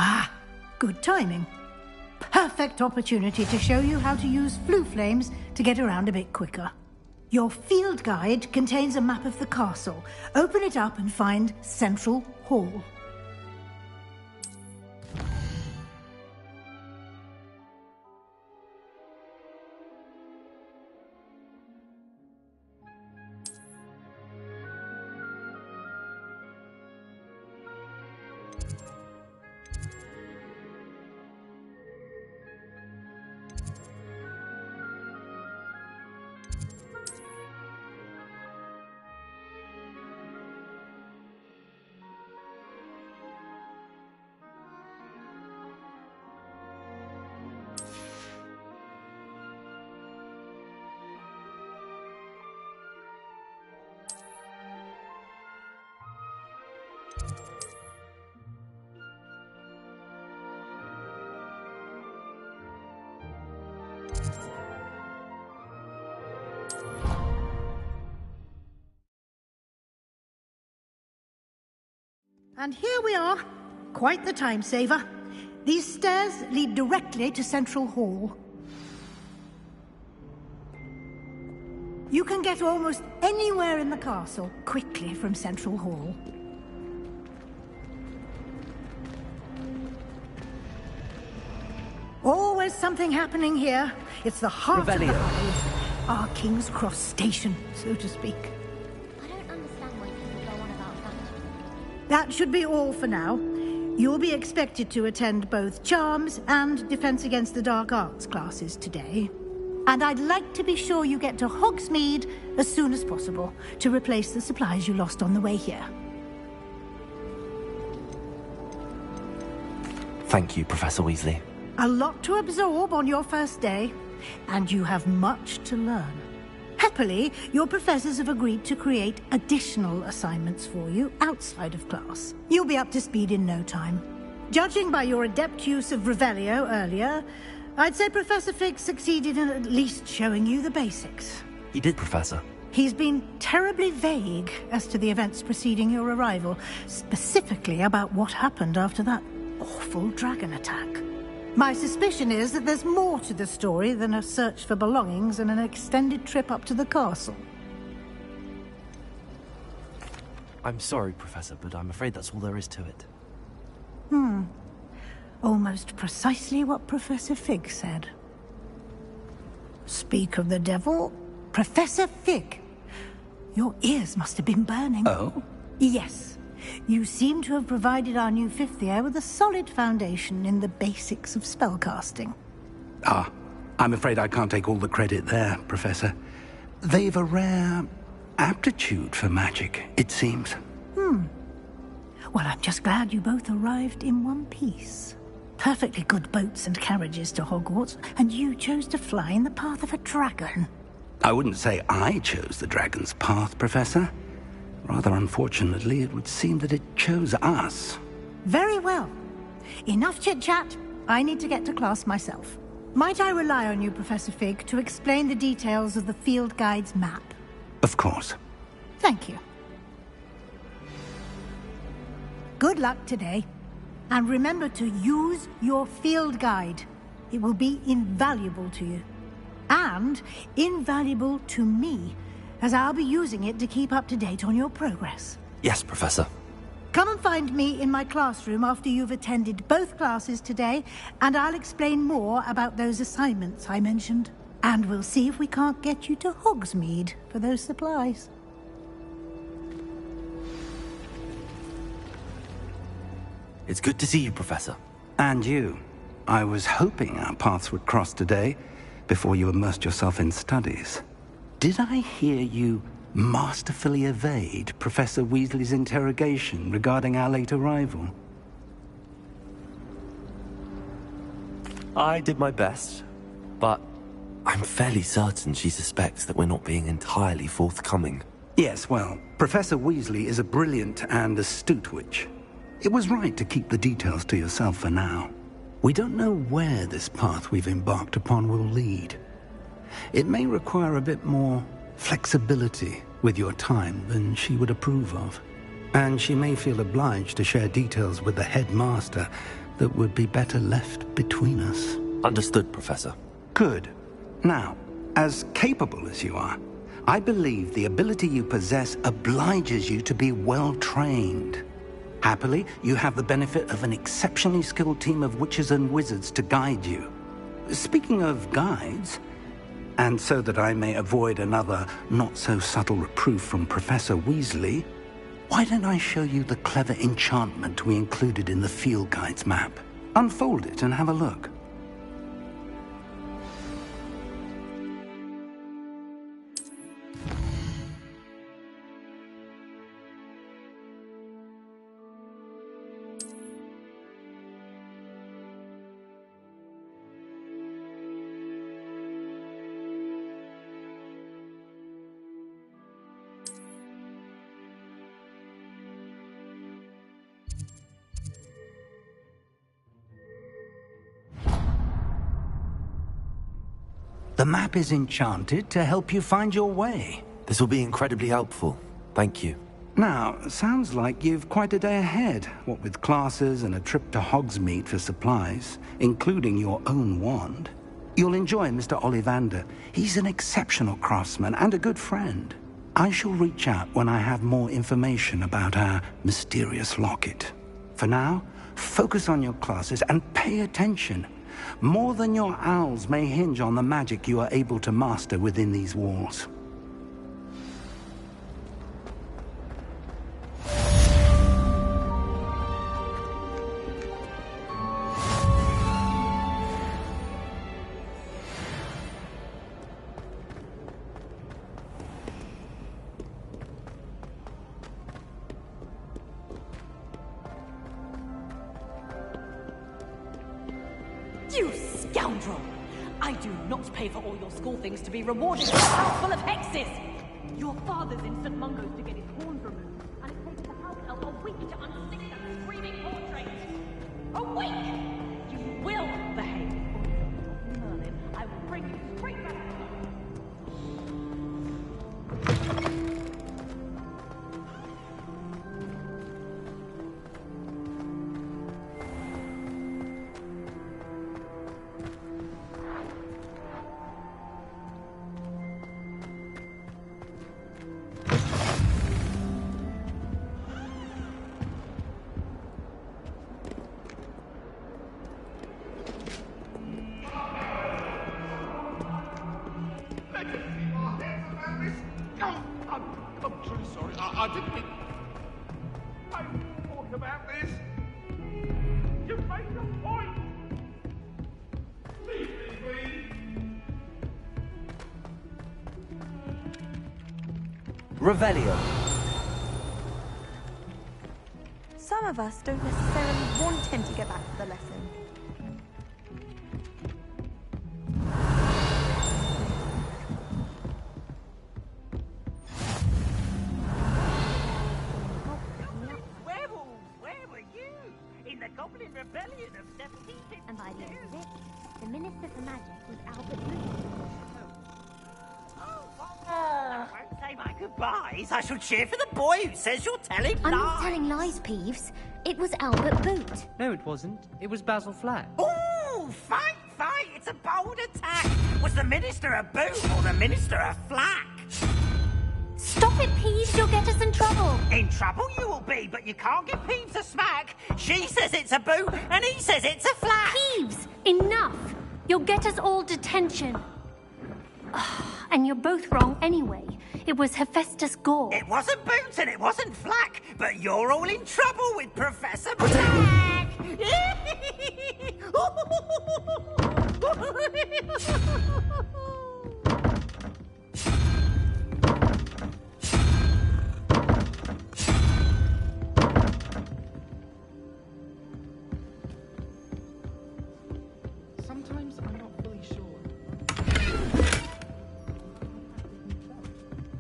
Ah, good timing. Perfect opportunity to show you how to use flue flames to get around a bit quicker. Your field guide contains a map of the castle. Open it up and find Central Hall. And here we are. Quite the time saver. These stairs lead directly to Central Hall. You can get almost anywhere in the castle quickly from Central Hall. Always something happening here. It's the heart of the hive. Our King's Cross station, so to speak. That should be all for now. You'll be expected to attend both Charms and Defense Against the Dark Arts classes today. And I'd like to be sure you get to Hogsmeade as soon as possible to replace the supplies you lost on the way here. Thank you, Professor Weasley. A lot to absorb on your first day, and you have much to learn. Happily, your professors have agreed to create additional assignments for you outside of class. You'll be up to speed in no time. Judging by your adept use of Revelio earlier, I'd say Professor Fig succeeded in at least showing you the basics. He did, Professor. He's been terribly vague as to the events preceding your arrival, specifically about what happened after that awful dragon attack. My suspicion is that there's more to the story than a search for belongings and an extended trip up to the castle. I'm sorry, Professor, but I'm afraid that's all there is to it. Almost precisely what Professor Fig said. Speak of the devil, Professor Fig. Your ears must have been burning. Oh? Yes. You seem to have provided our new fifth year with a solid foundation in the basics of spellcasting. Ah, I'm afraid I can't take all the credit there, Professor. They've a rare aptitude for magic, it seems. Well, I'm just glad you both arrived in one piece. Perfectly good boats and carriages to Hogwarts, and you chose to fly in the path of a dragon. I wouldn't say I chose the dragon's path, Professor. Rather unfortunately, it would seem that it chose us. Very well. Enough chit-chat. I need to get to class myself. Might I rely on you, Professor Fig, to explain the details of the field guide's map? Of course. Thank you. Good luck today. And remember to use your field guide. It will be invaluable to you. And invaluable to me, as I'll be using it to keep up to date on your progress. Yes, Professor. Come and find me in my classroom after you've attended both classes today, and I'll explain more about those assignments I mentioned. And we'll see if we can't get you to Hogsmeade for those supplies. It's good to see you, Professor. And you. I was hoping our paths would cross today, before you immersed yourself in studies. Did I hear you masterfully evade Professor Weasley's interrogation regarding our late arrival? I did my best, but I'm fairly certain she suspects that we're not being entirely forthcoming. Yes, well, Professor Weasley is a brilliant and astute witch. It was right to keep the details to yourself for now. We don't know where this path we've embarked upon will lead. It may require a bit more flexibility with your time than she would approve of. And she may feel obliged to share details with the headmaster that would be better left between us. Understood, Professor. Good. Now, as capable as you are, I believe the ability you possess obliges you to be well trained. Happily, you have the benefit of an exceptionally skilled team of witches and wizards to guide you. Speaking of guides, and so that I may avoid another not-so-subtle reproof from Professor Weasley, why don't I show you the clever enchantment we included in the field guide's map? Unfold it and have a look. The map is enchanted to help you find your way. This will be incredibly helpful. Thank you. Now, sounds like you've quite a day ahead, what with classes and a trip to Hogsmeade for supplies, including your own wand. You'll enjoy Mr. Ollivander. He's an exceptional craftsman and a good friend. I shall reach out when I have more information about our mysterious locket. For now, focus on your classes and pay attention. More than your owls may hinge on the magic you are able to master within these walls. You scoundrel! I do not pay for all your school things to be rewarded with a house full of hexes! Your father's in St. Mungo's to get his horns removed, and it's taken the house elf a week to unstick that screaming portrait! A week! You will behave, or Merlin, I will bring you straight back to I'm truly sorry. I didn't mean... I won't talk about this. You made a point. Leave me, please. Revelio. Some of us don't necessarily want him to get back to the lesson. The Goblin Rebellion of 1752. And by the end of it, the Minister for Magic was Albert Booth. I won't say my goodbyes. I shall cheer for the boy who says you're telling lies. I'm not telling lies, Peeves. It was Albert Boot. No, it wasn't. It was Basil Flack. Ooh, fight! It's a bold attack. Was the Minister a boot or the Minister a flack? Stop it, Peeves. You'll get us in trouble. In trouble you will be, but you can't give Peeves a smack. She says it's a boot, and he says it's a flack. Peeves, enough. You'll get us all detention. And you're both wrong anyway. It was Hephaestus Gore. It wasn't boot and it wasn't flack, but you're all in trouble with Professor Black. Sometimes I'm not fully sure.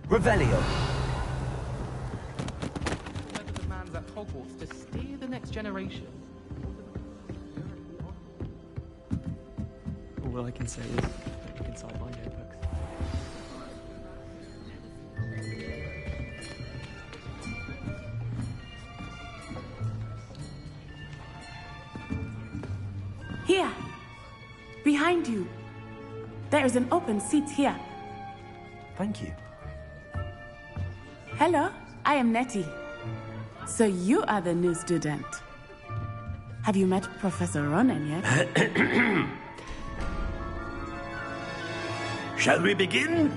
Revelio. Whether the man's at Hogwarts to steer the next generation. All I can say is reconcile my notebooks. Here! Behind you. There is an open seat here. Thank you. Hello, I am Nettie. So you are the new student. Have you met Professor Ronan yet? Shall we begin?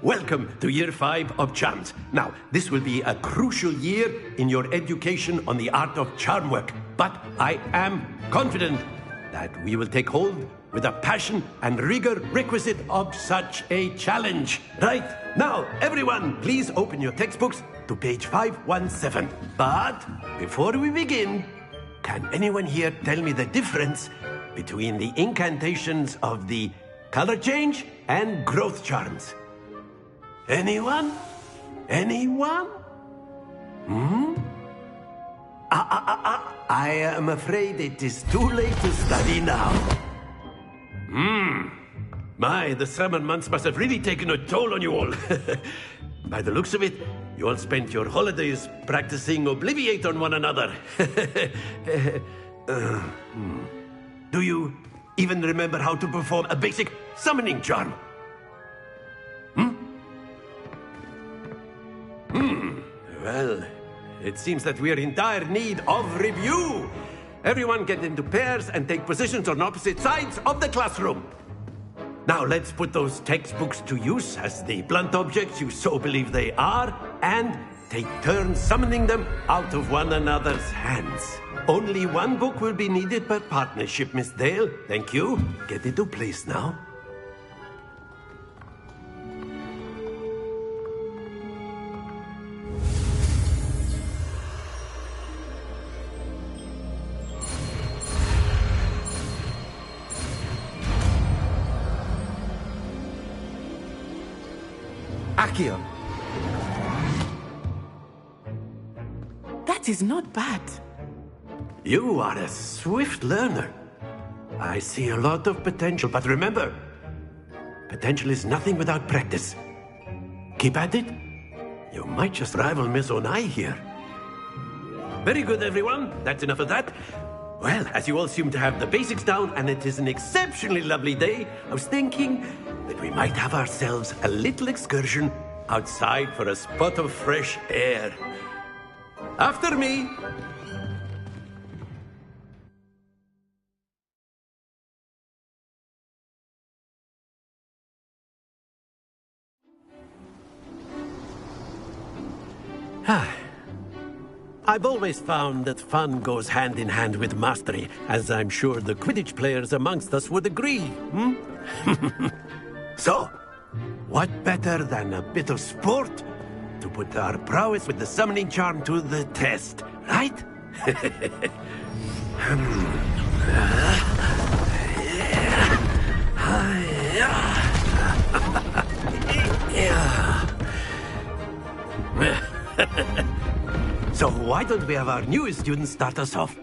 Welcome to Year 5 of Charms. Now, this will be a crucial year in your education on the art of charm work. But I am confident that we will take hold with the passion and rigor requisite of such a challenge. Right, now, everyone, please open your textbooks to page 517. But before we begin, can anyone here tell me the difference between the incantations of the color change and growth charms? Anyone? Anyone? I am afraid it is too late to study now. My, the summer months must have really taken a toll on you all. By the looks of it, you all spent your holidays practicing Obliviate on one another. Do you even remember how to perform a basic summoning charm? Well, it seems that we are in dire need of review. Everyone get into pairs and take positions on opposite sides of the classroom. Now let's put those textbooks to use as the blunt objects you so believe they are, and take turns summoning them out of one another's hands. Only one book will be needed per partnership, Miss Dale. Thank you. Get into place now. Accio. That is not bad. You are a swift learner. I see a lot of potential, but remember, potential is nothing without practice. Keep at it. You might just rival Miss Onai here. Very good, everyone. That's enough of that. Well, as you all seem to have the basics down, and it is an exceptionally lovely day, I was thinking that we might have ourselves a little excursion outside for a spot of fresh air. After me. I've always found that fun goes hand in hand with mastery, as I'm sure the Quidditch players amongst us would agree. So, what better than a bit of sport to put our prowess with the summoning charm to the test, right? So why don't we have our newest student start us off?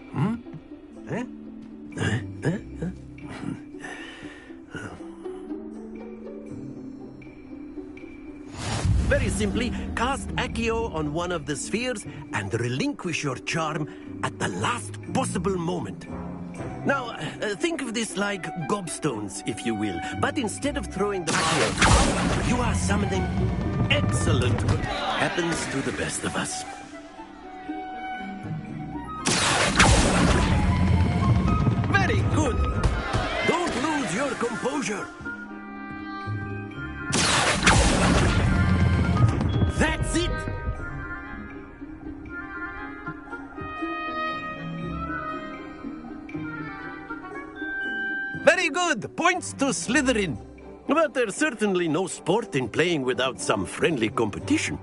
Very simply, cast Accio on one of the spheres and relinquish your charm at the last possible moment. Now, think of this like gobstones, if you will. But instead of throwing the Accio out, you are summoning excellent. Happens to the best of us. Very good. Don't lose your composure. That's it! Very good! Points to Slytherin. But there's certainly no sport in playing without some friendly competition.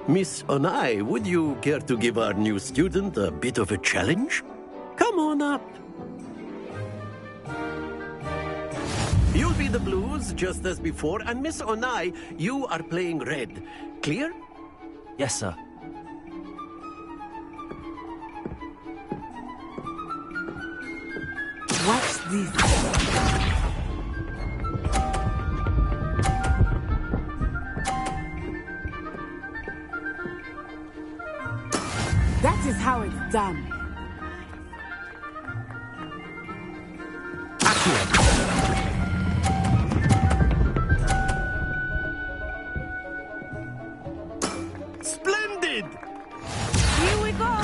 Miss Onai, would you care to give our new student a bit of a challenge? Come on up. You'll be the blues, just as before, and Miss Onai, you are playing red. Clear? Yes, sir. Watch this. That is how it's done. Splendid! Here we go!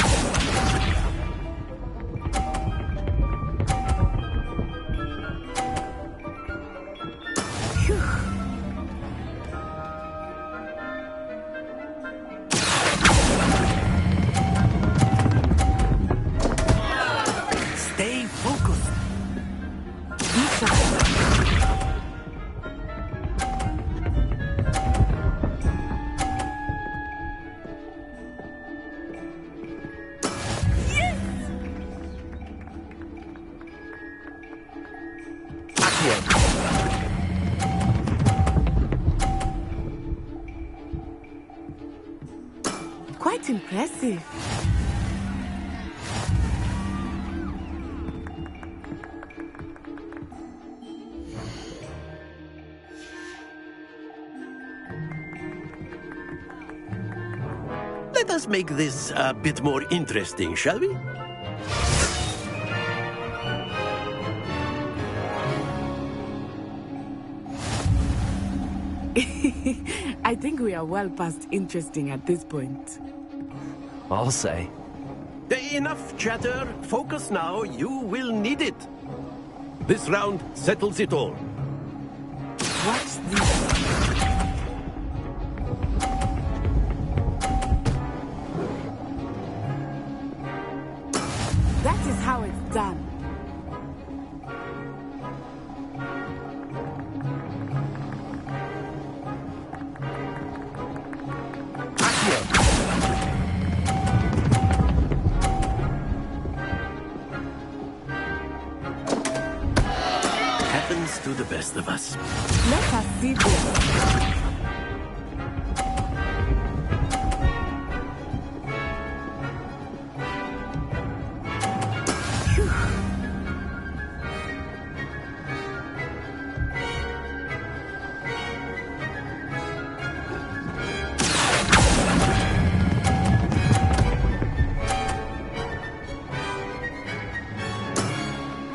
Stay focused. Quite impressive. Let us make this a bit more interesting, shall we? I think we are well past interesting at this point. I'll say. Enough chatter. Focus now. You will need it. This round settles it all. Watch this. That is how it's done. Happens to the best of us. Let us see this.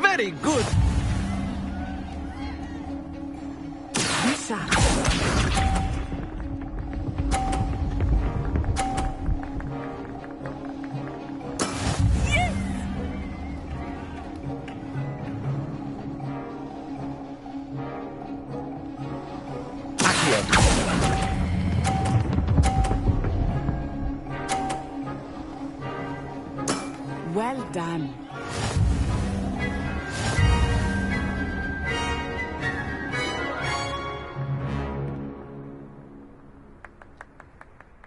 Very good. Well done.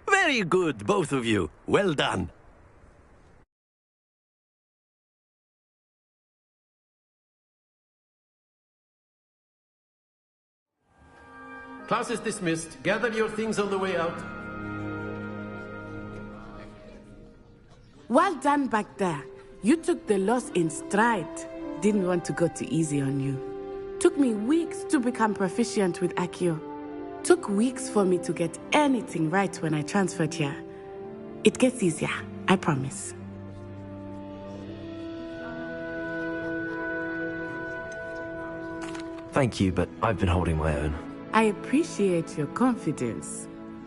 Very Very good, both of you. Well done. Class is dismissed. Gather your things on the way out. Well done back there. You took the loss in stride. Didn't want to go too easy on you. Took me weeks to become proficient with Accio. Took weeks for me to get anything right when I transferred here. It gets easier, I promise. Thank you, but I've been holding my own. I appreciate your confidence.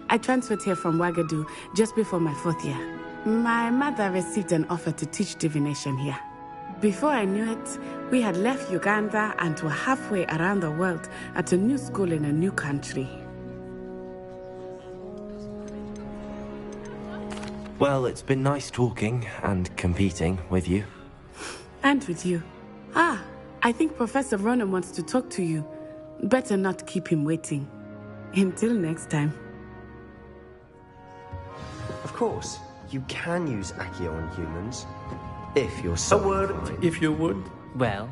I transferred here from Wagadu just before my 4th year. My mother received an offer to teach divination here. Before I knew it, we had left Uganda and were halfway around the world at a new school in a new country. Well, it's been nice talking and competing with you. And with you. I think Professor Ronan wants to talk to you. Better not keep him waiting. Until next time. Of course, you can use Accio on humans. If you're so A word, if you would. Well,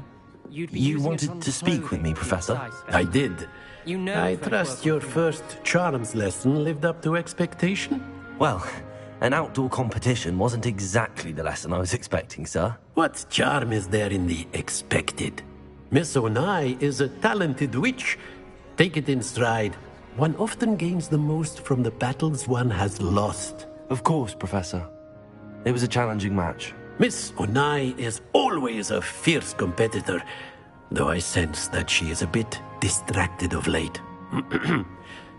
you'd be You using it wanted on to speak with clothing me, to Professor? apply special- I did. You know I French trust work your on humans. first charms lesson lived up to expectation? Well, an outdoor competition wasn't exactly the lesson I was expecting, sir. What charm is there in the expected? Miss Onai is a talented witch. Take it in stride. One often gains the most from the battles one has lost. Of course, Professor. It was a challenging match. Miss Onai is always a fierce competitor, though I sense that she is a bit distracted of late.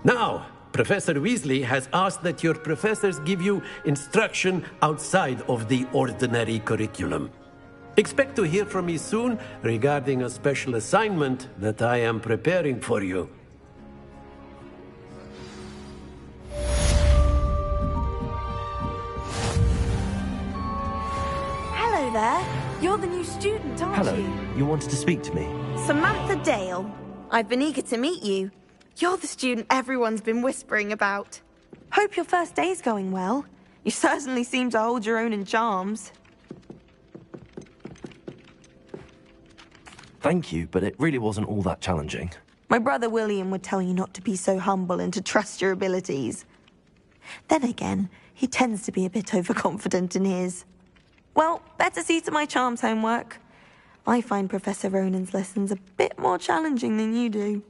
Now, Professor Weasley has asked that your professors give you instruction outside of the ordinary curriculum. Expect to hear from me soon regarding a special assignment that I am preparing for you. Hello there. You're the new student, aren't Hello. you? You wanted to speak to me? Samantha Dale. I've been eager to meet you. You're the student everyone's been whispering about. Hope your first day's going well. You certainly seem to hold your own in charms. Thank you, but it really wasn't all that challenging. My brother William would tell you not to be so humble and to trust your abilities. Then again, he tends to be a bit overconfident in his. Well, better see to my charms homework. I find Professor Ronan's lessons a bit more challenging than you do.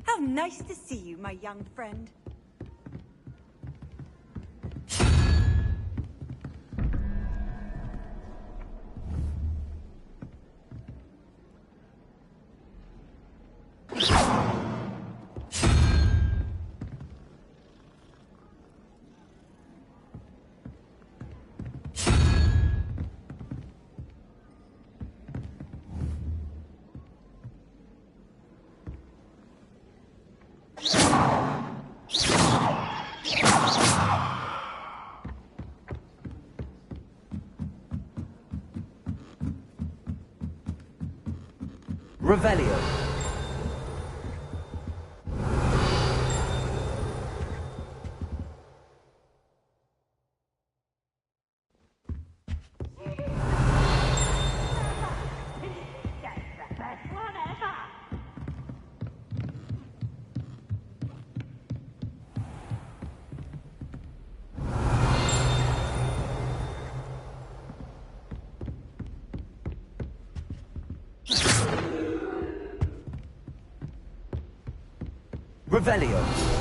How nice to see you, my young friend. Revelio. Revelio.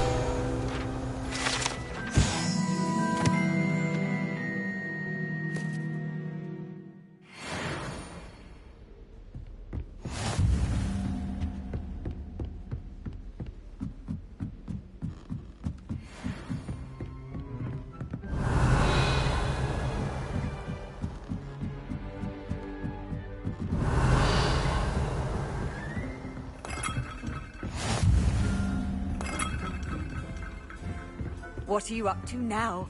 What are you up to now?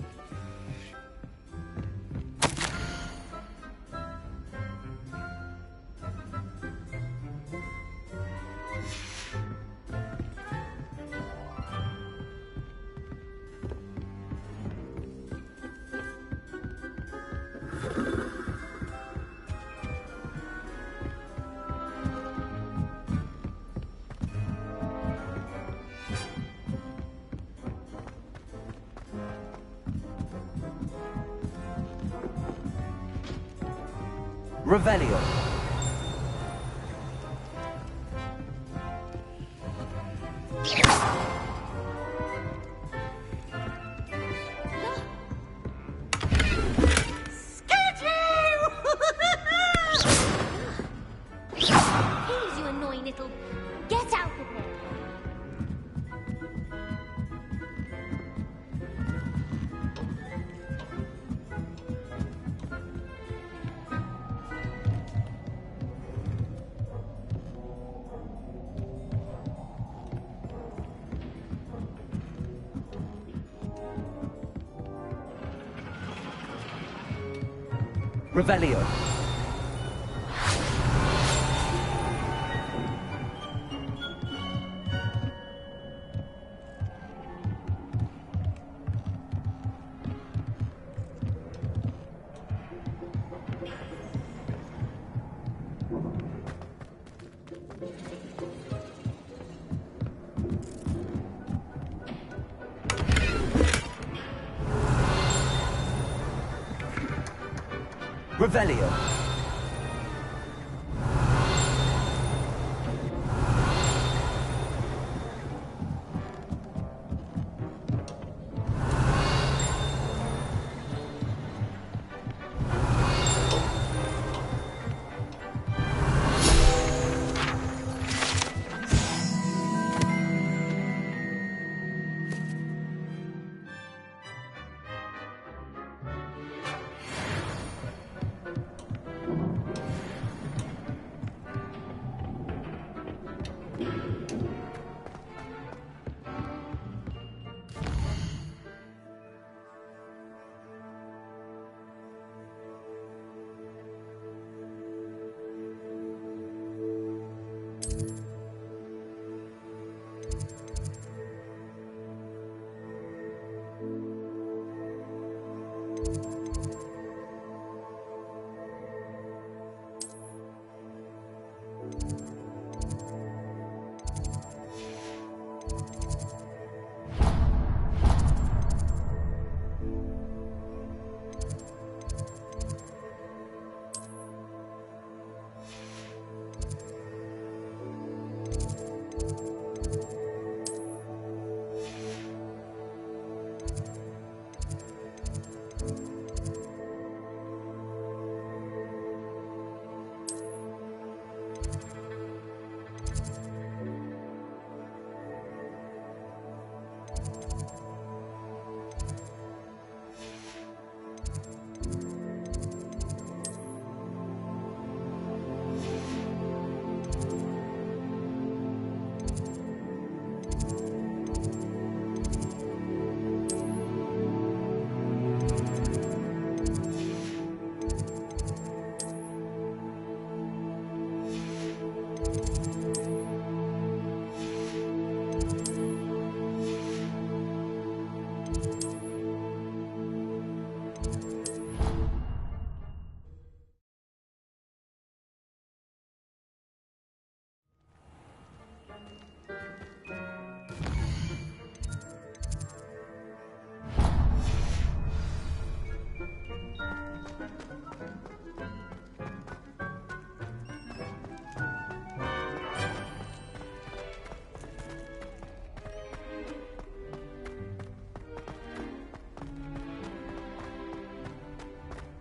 Revelio. Please, you annoying little... Get out of here! Revelio. Revelio.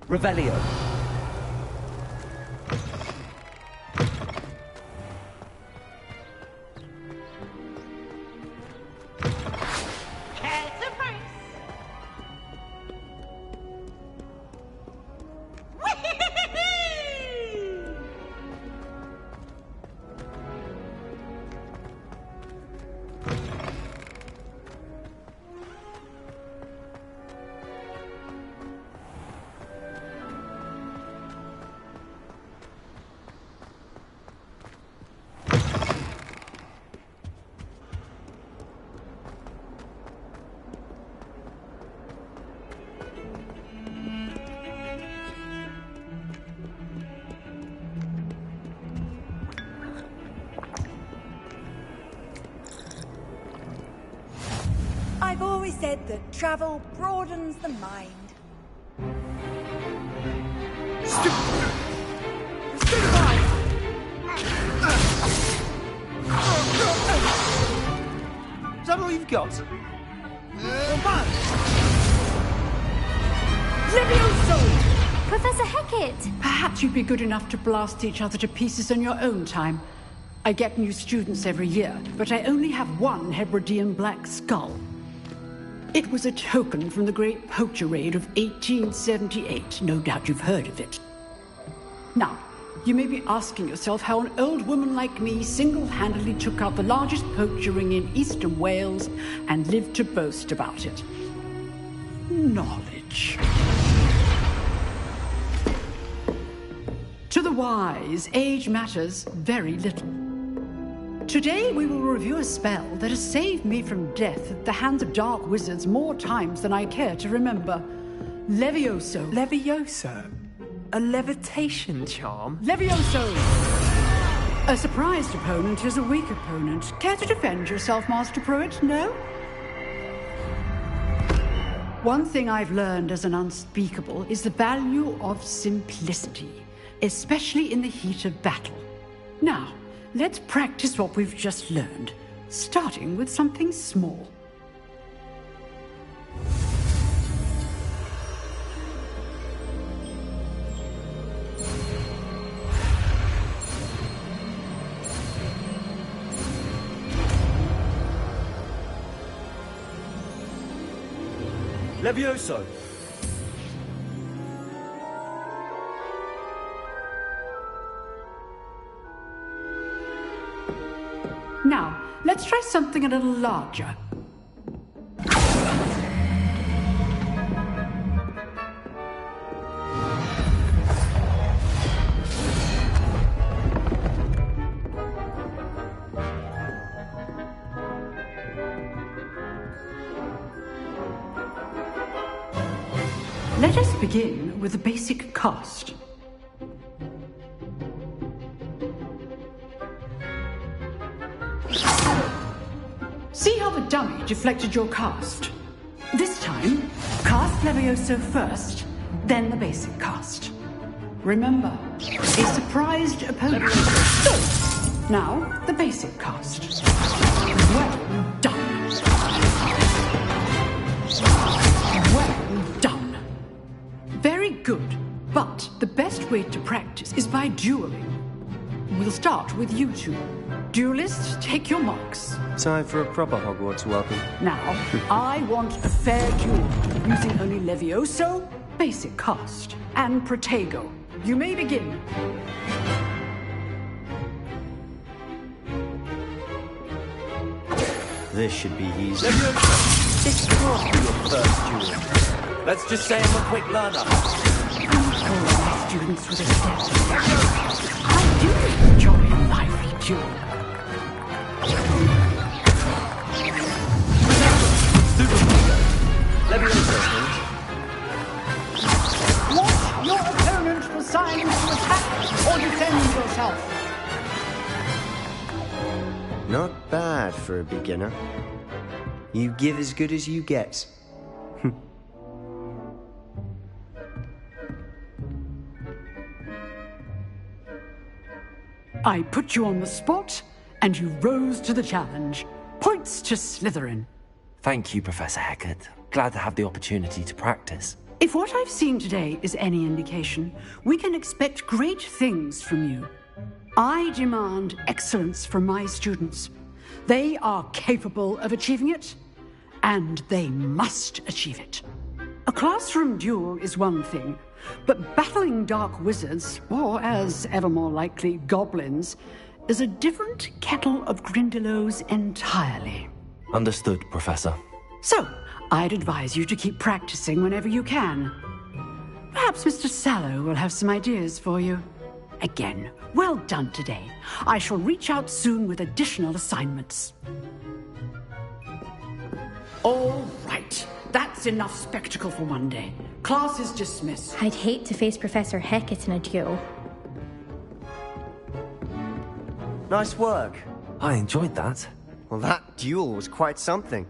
Revelio. I've always said that travel broadens the mind. Is that all you've got? Leviosa! Professor Hecat! Perhaps you'd be good enough to blast each other to pieces in your own time. I get new students every year, but I only have one Hebridean black skull. It was a token from the Great Poacher Raid of 1878. No doubt you've heard of it. Now, you may be asking yourself how an old woman like me single-handedly took out the largest poacher ring in eastern Wales and lived to boast about it. Knowledge. To the wise, age matters very little. Today we will review a spell that has saved me from death at the hands of dark wizards more times than I care to remember. Leviosa. Leviosa? A levitation charm? Leviosa! A surprised opponent is a weak opponent. Care to defend yourself, Master Pruitt? No? One thing I've learned as an unspeakable is the value of simplicity, especially in the heat of battle. Now, let's practice what we've just learned, starting with something small. Leviosa! Now, let's try something a little larger. Let us begin with the basic cast. See how the dummy deflected your cast? This time, cast Leviosa first, then the basic cast. Remember, a surprised opponent. So, now the basic cast. Well done. Well done. Very good, but the best way to practice is by dueling. We'll start with you two. Duelists, take your marks. Time for a proper Hogwarts welcome. Now, I want a fair duel, using only Levioso, basic cast, and Protego. You may begin. This should be easy. Leviosa! This can't be your first duel. Let's just say I'm a quick learner. All my students with a step. I do enjoy a lively duel. Want your opponent for signs to attack or defend yourself? Not bad for a beginner. You give as good as you get. I put you on the spot, and you rose to the challenge. Points to Slytherin. Thank you, Professor Hecat. Glad to have the opportunity to practice. If what I've seen today is any indication, we can expect great things from you. I demand excellence from my students. They are capable of achieving it, and they must achieve it. A classroom duel is one thing, but battling dark wizards, or as ever more likely, goblins, is a different kettle of Grindylows entirely. Understood, Professor. So, I'd advise you to keep practicing whenever you can. Perhaps Mr. Sallow will have some ideas for you. Again, well done today. I shall reach out soon with additional assignments. All right. That's enough spectacle for one day. Class is dismissed. I'd hate to face Professor Hecat in a duel. Nice work. I enjoyed that. Well, that duel was quite something.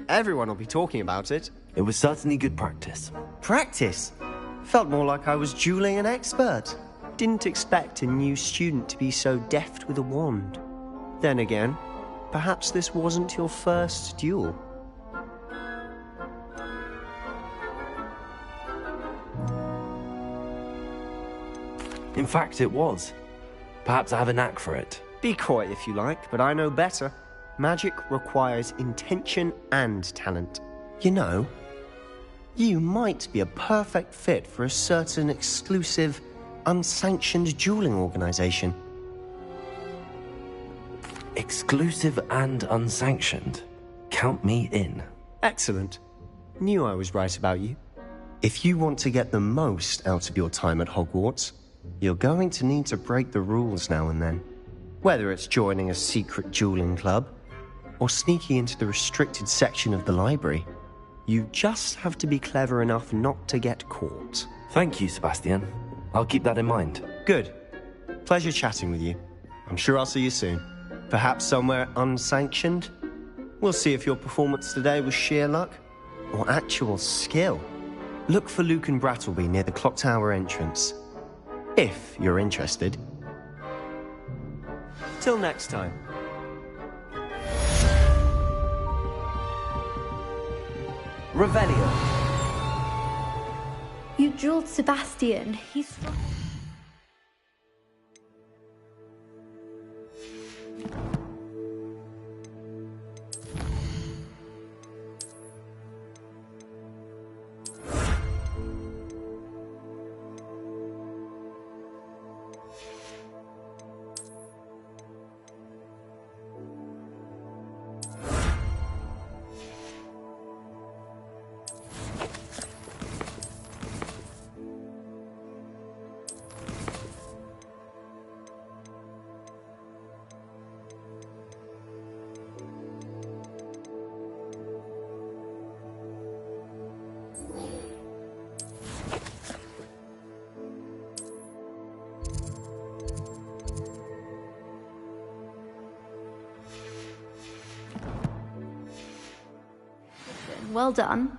Everyone will be talking about it. It was certainly good practice. Practice? Felt more like I was dueling an expert. Didn't expect a new student to be so deft with a wand. Then again, perhaps this wasn't your first duel. In fact, it was. Perhaps I have a knack for it. Be coy if you like, but I know better. Magic requires intention and talent. You know, you might be a perfect fit for a certain exclusive, unsanctioned dueling organization. Exclusive and unsanctioned? Count me in. Excellent. Knew I was right about you. If you want to get the most out of your time at Hogwarts, you're going to need to break the rules now and then. Whether it's joining a secret dueling club, or sneaking into the restricted section of the library, you just have to be clever enough not to get caught. Thank you, Sebastian. I'll keep that in mind. Good. Pleasure chatting with you. I'm sure I'll see you soon. Perhaps somewhere unsanctioned? We'll see if your performance today was sheer luck, or actual skill. Look for Luke and Brattleby near the clock tower entrance. If you're interested. Till next time. Revelio. You dueled Sebastian. He's strong. Well done.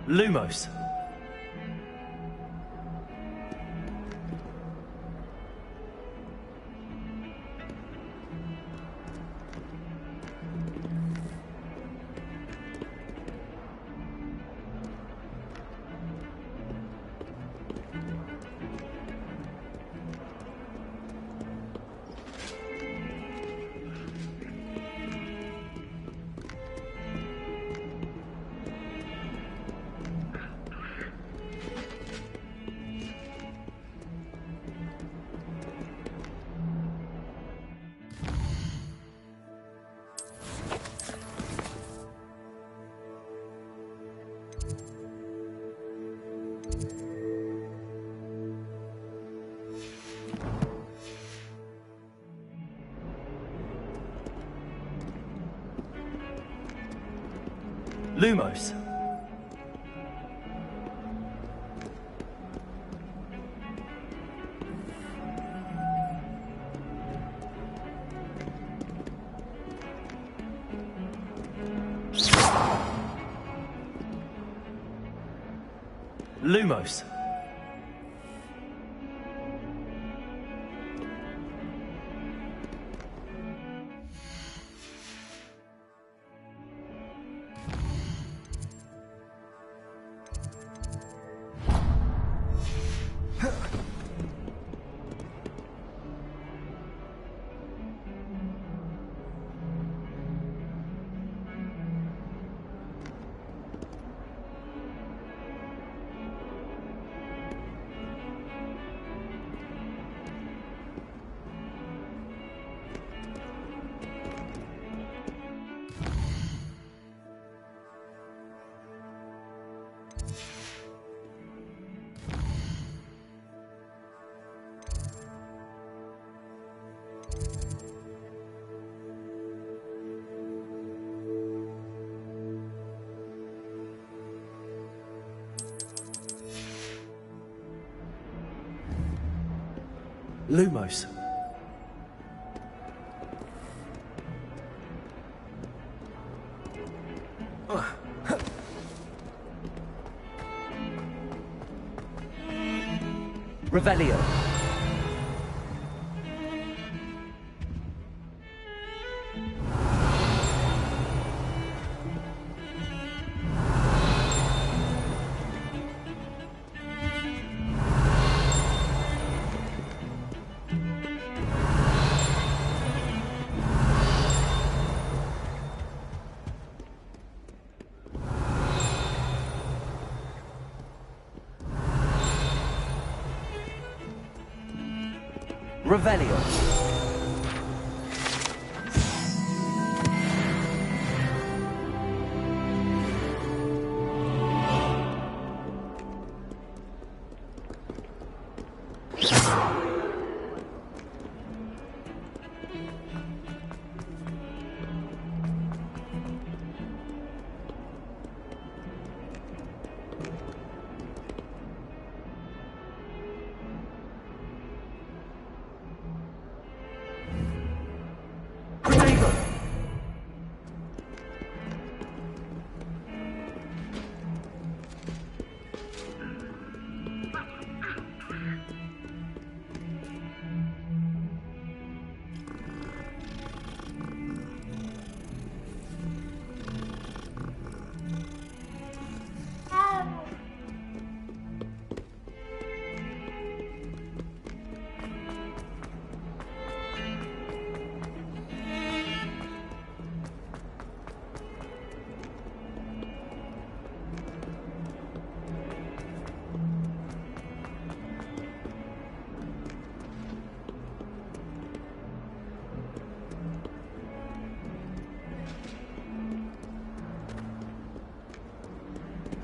Lumos. Lumos. Lumos. Lumos. Revelio. Revelio.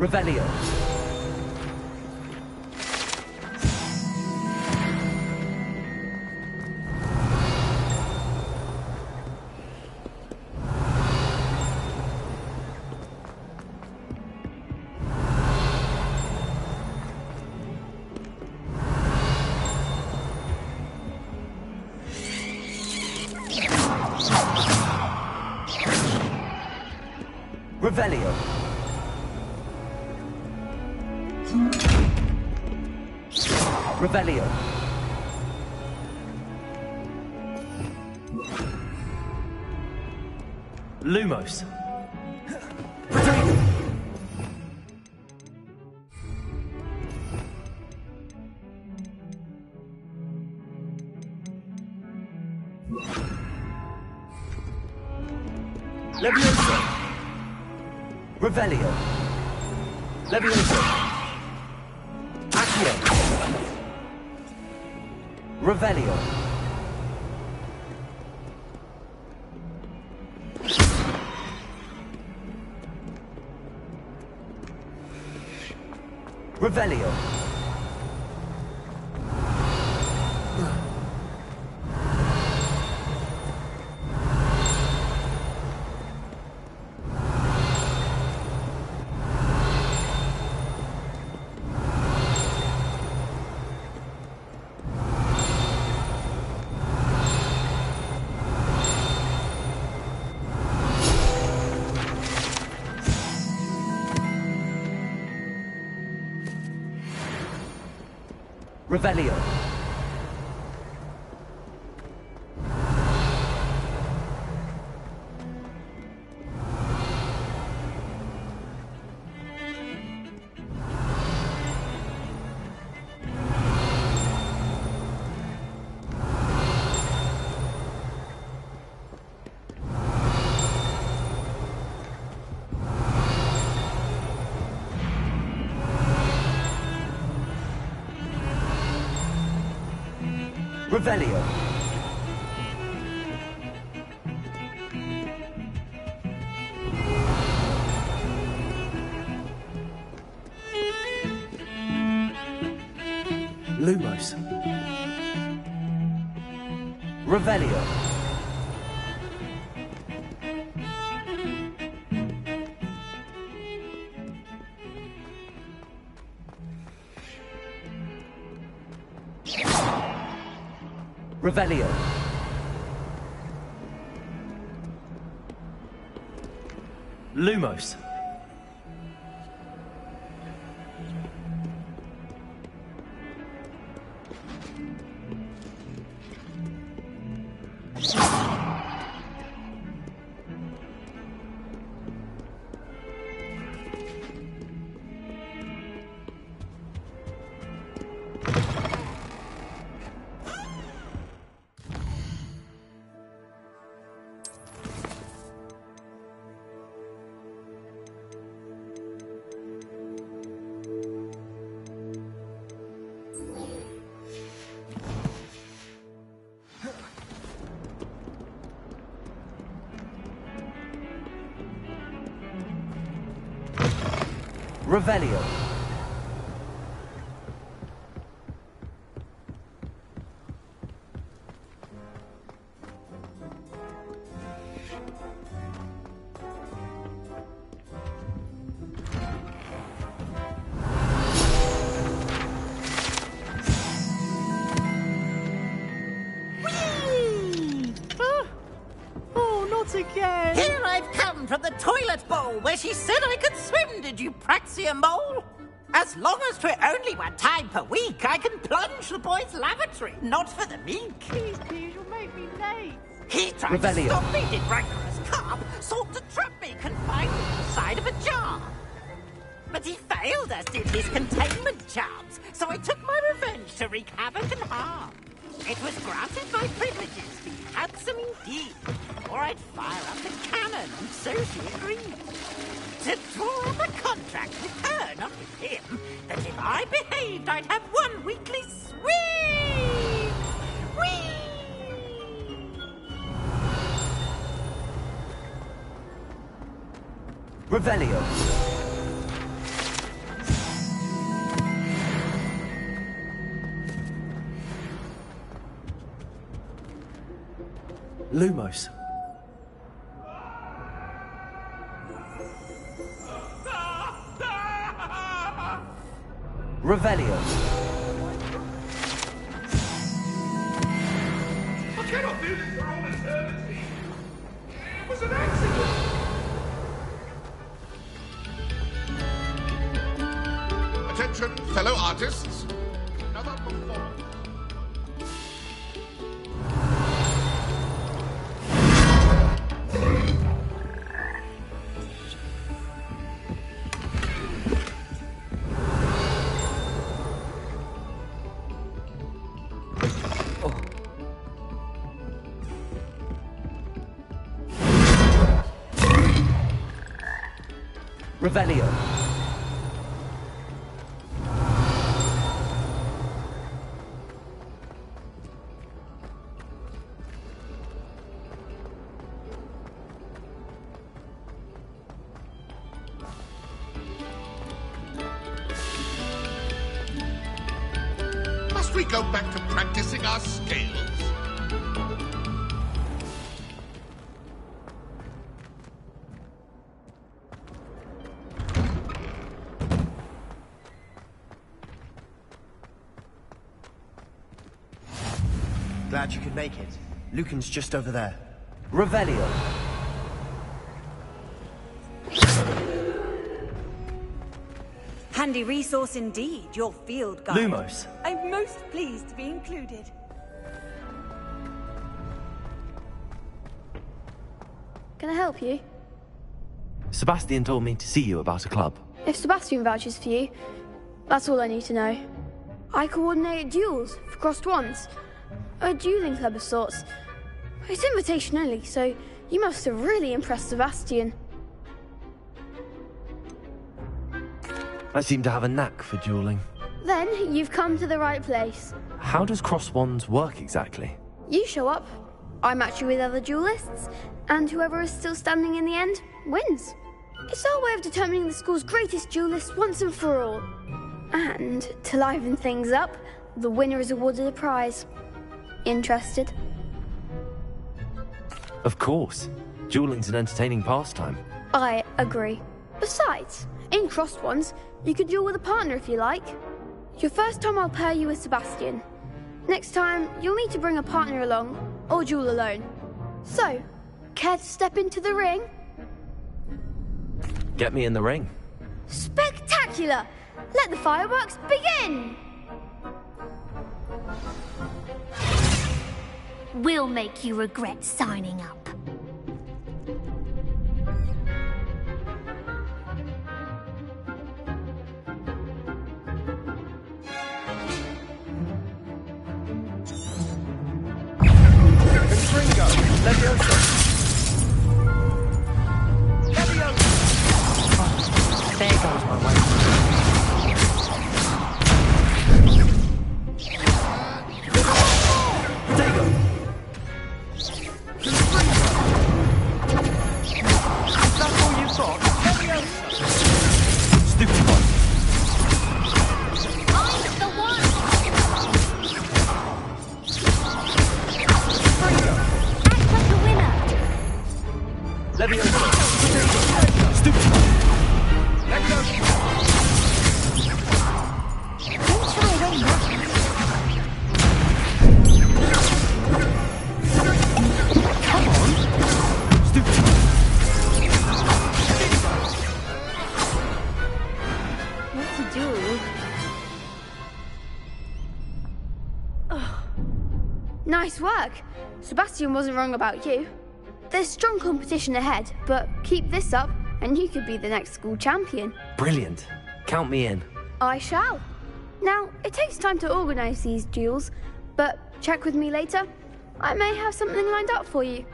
Revelio. Revelio. Revelio. Lumos. Leviosa. Revelio. Leviosa. Accio. Revelio. Revelio. Revelio. Revelio. Lumos. Revelio. Revelio. Lumos. Revelio. Oh, not again! Here I've come from the toilet bowl where she said I could swim, did you praxia mole? As long as 'twere only one time per week, I can plunge the boys' lavatory, not for the meek. Please, you'll make me late. He tried Revelio. to stop me, did rancorous carp, sought to trap me, confined me to the side of a jar. But he failed us, did his containment charms, so I took my revenge to wreak havoc and harm. It was granted my privileges, be handsome indeed, or I'd fire up the cannon, and so she agreed. To draw up a contract with her, not with him, that if I behaved, I'd have one weekly swim! Whee! Revelio. Lumos. Revelio. I cannot do this for all eternity. It was an accident. Attention, fellow artists. Another performance. Revelio. Must we go back to practicing our scales? Glad you could make it. Lucan's just over there. Revelio. handy resource indeed, your field guide. Lumos. I'm most pleased to be included. Can I help you? Sebastian told me to see you about a club. If Sebastian vouches for you, that's all I need to know. I coordinate duels for crossed wands. A dueling club of sorts. It's invitation only, so you must have really impressed Sebastian. I seem to have a knack for dueling. Then you've come to the right place. How does cross wands work exactly? You show up, I match you with other duelists, and whoever is still standing in the end wins. It's our way of determining the school's greatest duelist once and for all. And to liven things up, the winner is awarded a prize. Interested? Of course. Dueling's an entertaining pastime. I agree. Besides, in crossed ones, you could duel with a partner if you like. Your first time I'll pair you with Sebastian. Next time, you'll need to bring a partner along, or duel alone. So, care to step into the ring? Get me in the ring. Spectacular! Let the fireworks begin! We'll make you regret signing up. Leviosa! Leviosa! Oh, there goes my way. Potato! That's all you've got? Leviosa! Stupid one. I'm the one! Act like a winner! Leviosa! Potato! Stupid one. Let go! Don't shy away now. Come on! Stupid one. What to do? Nice work. Sebastian wasn't wrong about you. There's strong competition ahead, but keep this up and you could be the next school champion. Brilliant. Count me in. I shall. Now, it takes time to organise these duels, but check with me later. I may have something lined up for you.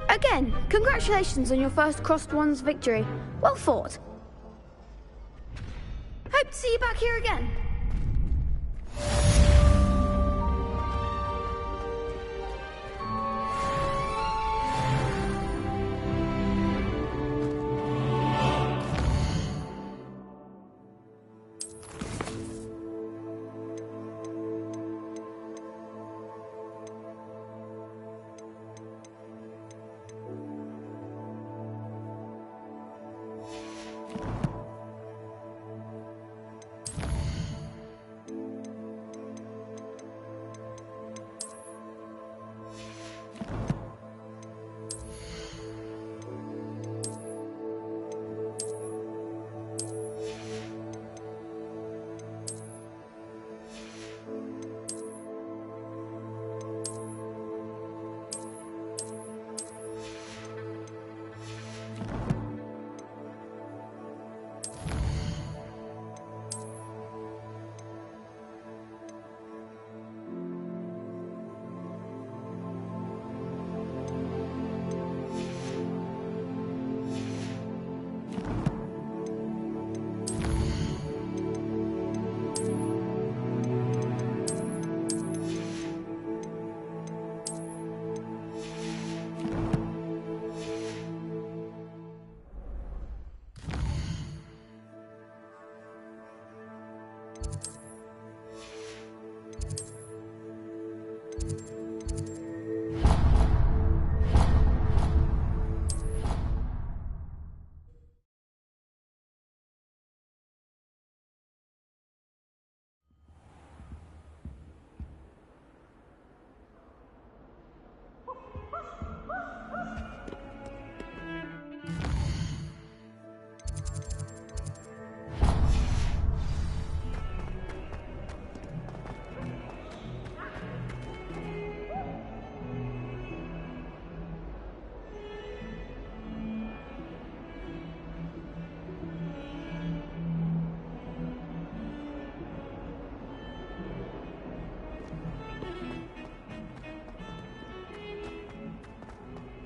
Again, congratulations on your first crossed wands victory. Well fought. Hope to see you back here again.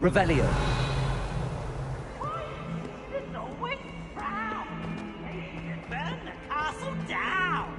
Revelio. It's always proud. Burn the castle down.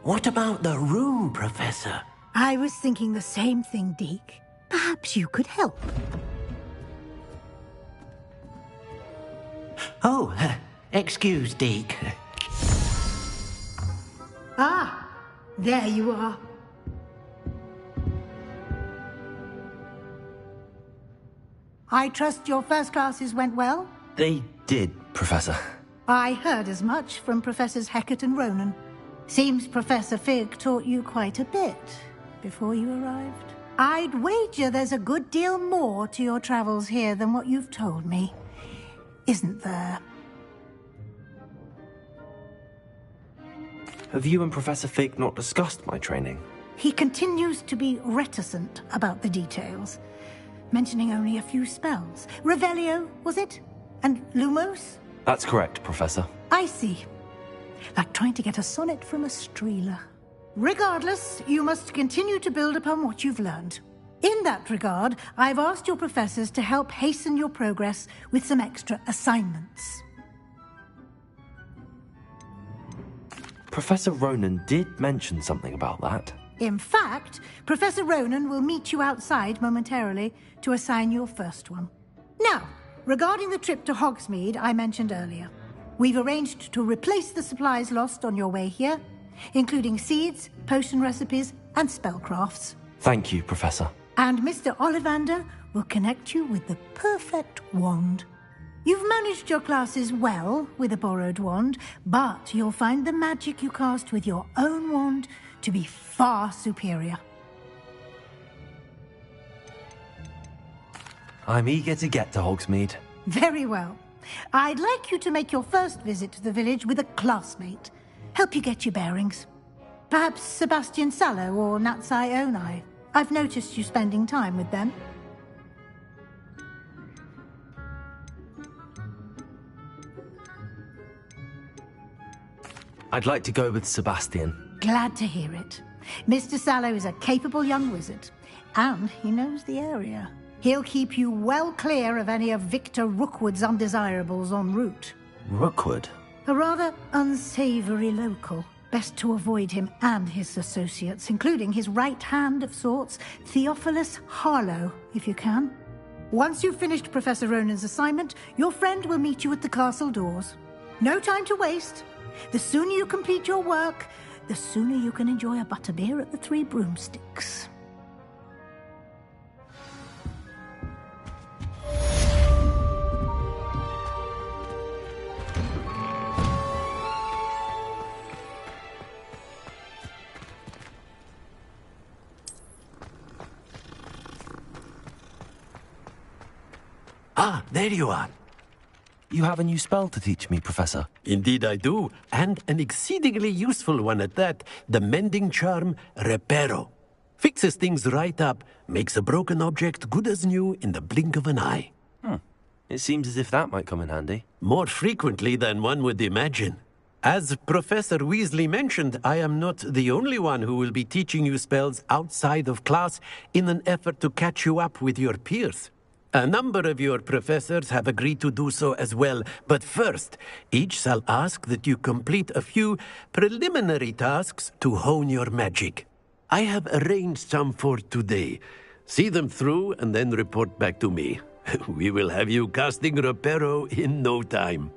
What about the room, Professor? I was thinking the same thing, Deke. Perhaps you could help. Oh, excuse, Deke. Ah, there you are. I trust your first classes went well? They did, Professor. I heard as much from Professors Hecat and Ronan. Seems Professor Fig taught you quite a bit before you arrived. I'd wager there's a good deal more to your travels here than what you've told me. Isn't there? Have you and Professor Fig not discussed my training? He continues to be reticent about the details, mentioning only a few spells. Revelio, was it? And Lumos? That's correct, Professor. I see. Like trying to get a sonnet from a streeler. Regardless, you must continue to build upon what you've learned. In that regard, I've asked your professors to help hasten your progress with some extra assignments. Professor Ronan did mention something about that. In fact, Professor Ronan will meet you outside momentarily to assign your first one. Now, regarding the trip to Hogsmeade I mentioned earlier, we've arranged to replace the supplies lost on your way here, including seeds, potion recipes, and spellcrafts. Thank you, Professor. And Mr. Ollivander will connect you with the perfect wand. You've managed your classes well with a borrowed wand, but you'll find the magic you cast with your own wand to be far superior. I'm eager to get to Hogsmeade. Very well. I'd like you to make your first visit to the village with a classmate. Help you get your bearings. Perhaps Sebastian Sallow or Natsai Onai. I've noticed you spending time with them. I'd like to go with Sebastian. Glad to hear it. Mr. Sallow is a capable young wizard, and he knows the area. He'll keep you well clear of any of Victor Rookwood's undesirables en route. Rookwood? A rather unsavory local. Best to avoid him and his associates, including his right hand of sorts, Theophilus Harlow, if you can. Once you've finished Professor Ronan's assignment, your friend will meet you at the castle doors. No time to waste. The sooner you complete your work, the sooner you can enjoy a butterbeer at the Three Broomsticks. Ah, there you are. You have a new spell to teach me, Professor. Indeed I do, and an exceedingly useful one at that. The mending charm, Reparo. Fixes things right up, makes a broken object good as new in the blink of an eye. It seems as if that might come in handy. More frequently than one would imagine. As Professor Weasley mentioned, I am not the only one who will be teaching you spells outside of class in an effort to catch you up with your peers. A number of your professors have agreed to do so as well, but first, each shall ask that you complete a few preliminary tasks to hone your magic. I have arranged some for today. See them through and then report back to me. We will have you casting Reparo in no time.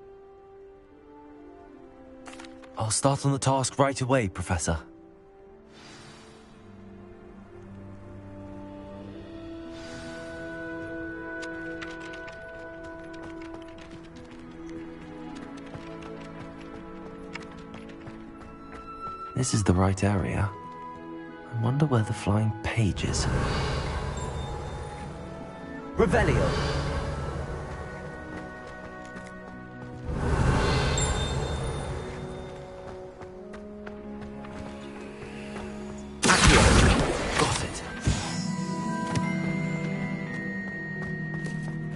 I'll start on the task right away, Professor. This is the right area. I wonder where the flying page is. Revelio! Got it.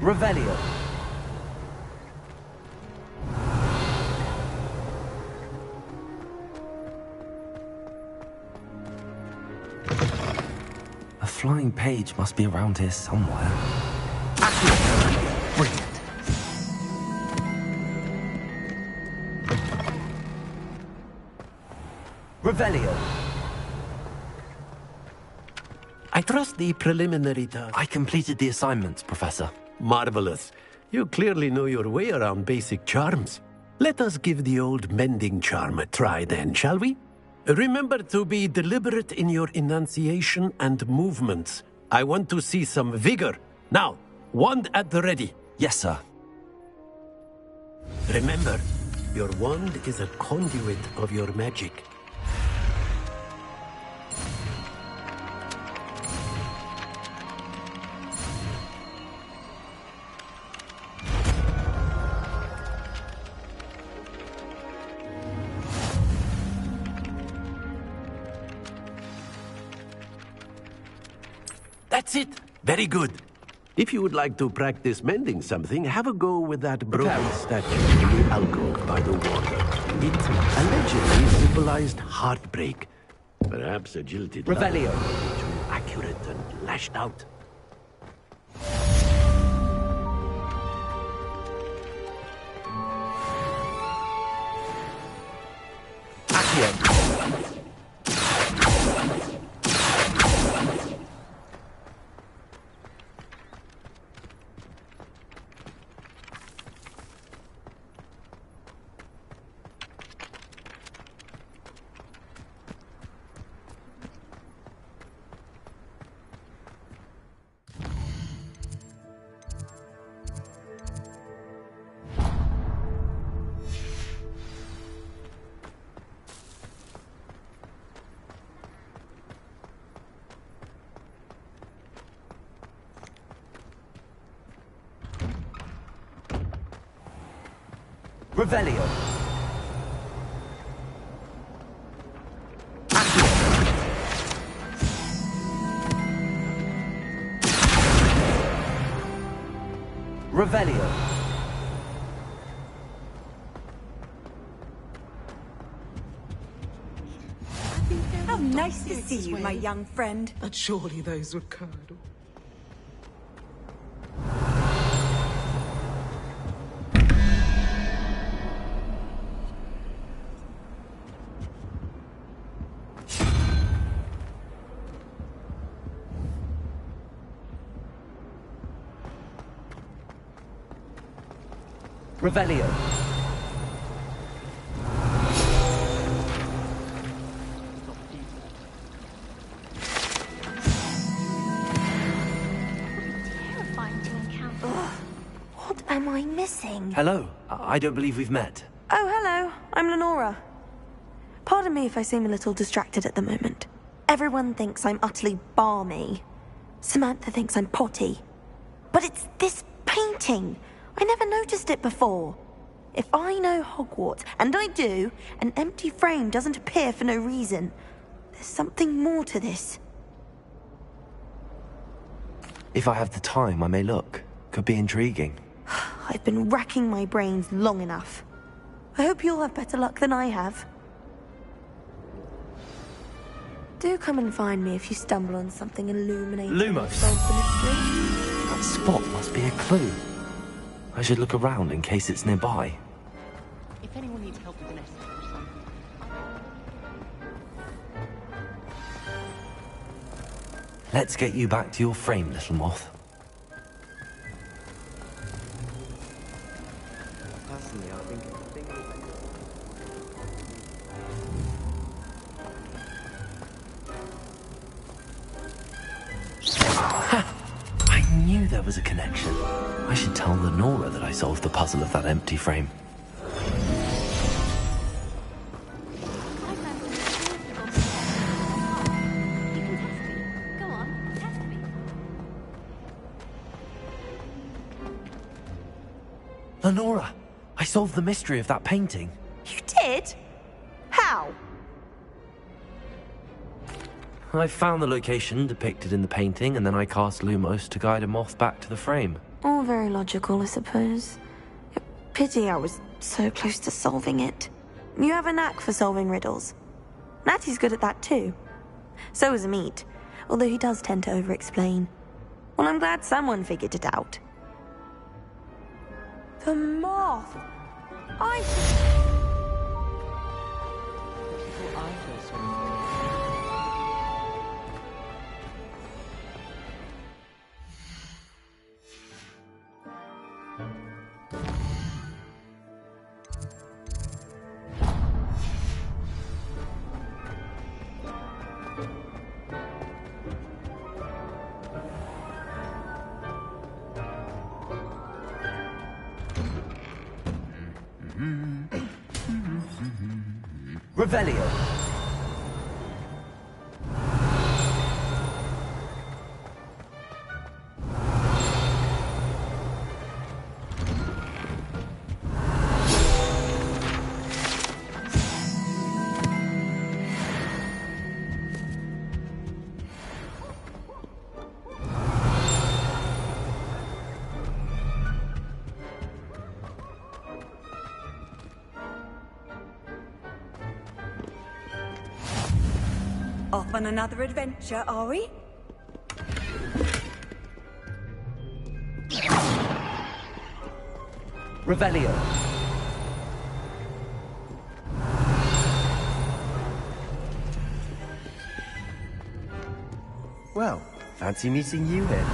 Revelio. A flying page must be around here somewhere. Brilliant. Revelio. I trust the preliminary task. I completed the assignments, Professor. Marvelous. You clearly know your way around basic charms. Let us give the old mending charm a try then, shall we? Remember to be deliberate in your enunciation and movements. I want to see some vigor. Now, wand at the ready. Yes, sir. Remember, your wand is a conduit of your magic. That's it. Very good. If you would like to practice mending something, have a go with that broken statue in the alcove by the water. It allegedly symbolized heartbreak. Perhaps a jilted Revelio. lover, too accurate and lashed out. Revelio. Revelio. How nice to see you, my young friend. But surely those would curdle. Revelio. What am I missing? Hello. I don't believe we've met. Oh, hello. I'm Lenora. Pardon me if I seem a little distracted at the moment. Everyone thinks I'm utterly balmy. Samantha thinks I'm potty. But it's this painting. I never noticed it before. If I know Hogwarts, and I do, an empty frame doesn't appear for no reason. There's something more to this. If I have the time, I may look. Could be intriguing. I've been racking my brains long enough. I hope you'll have better luck than I have. Do come and find me if you stumble on something illuminating. Lumos. That spot must be a clue. I should look around in case it's nearby. If anyone needs help with an essay or something. Let's get you back to your frame, little moth. Personally, I think I knew there was a connection. I should tell Lenora that I solved the puzzle of that empty frame. Lenora, I solved the mystery of that painting. You did? How? I found the location depicted in the painting, and then I cast Lumos to guide a moth back to the frame. All very logical, I suppose. Pity I was so close to solving it. You have a knack for solving riddles. Natty's good at that too. So is Amit, although he does tend to over-explain. Well, I'm glad someone figured it out. The moth! Revelio. Off on another adventure, are we? Revelio. Well, fancy meeting you here.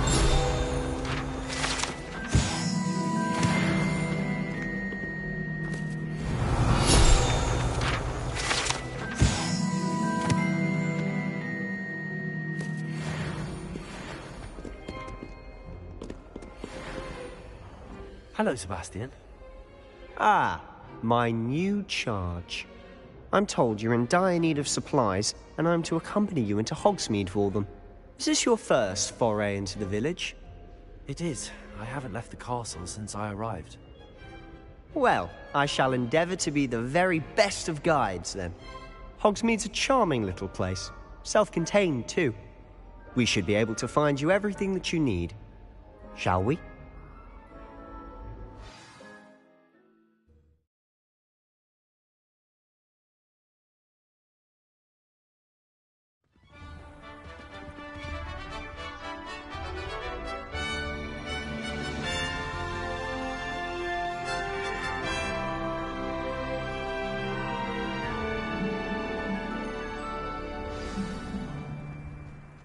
Hello, Sebastian. Ah, my new charge. I'm told you're in dire need of supplies, and I'm to accompany you into Hogsmeade for them. Is this your first foray into the village? It is. I haven't left the castle since I arrived. Well, I shall endeavour to be the very best of guides, then. Hogsmeade's a charming little place. Self-contained, too. We should be able to find you everything that you need. Shall we?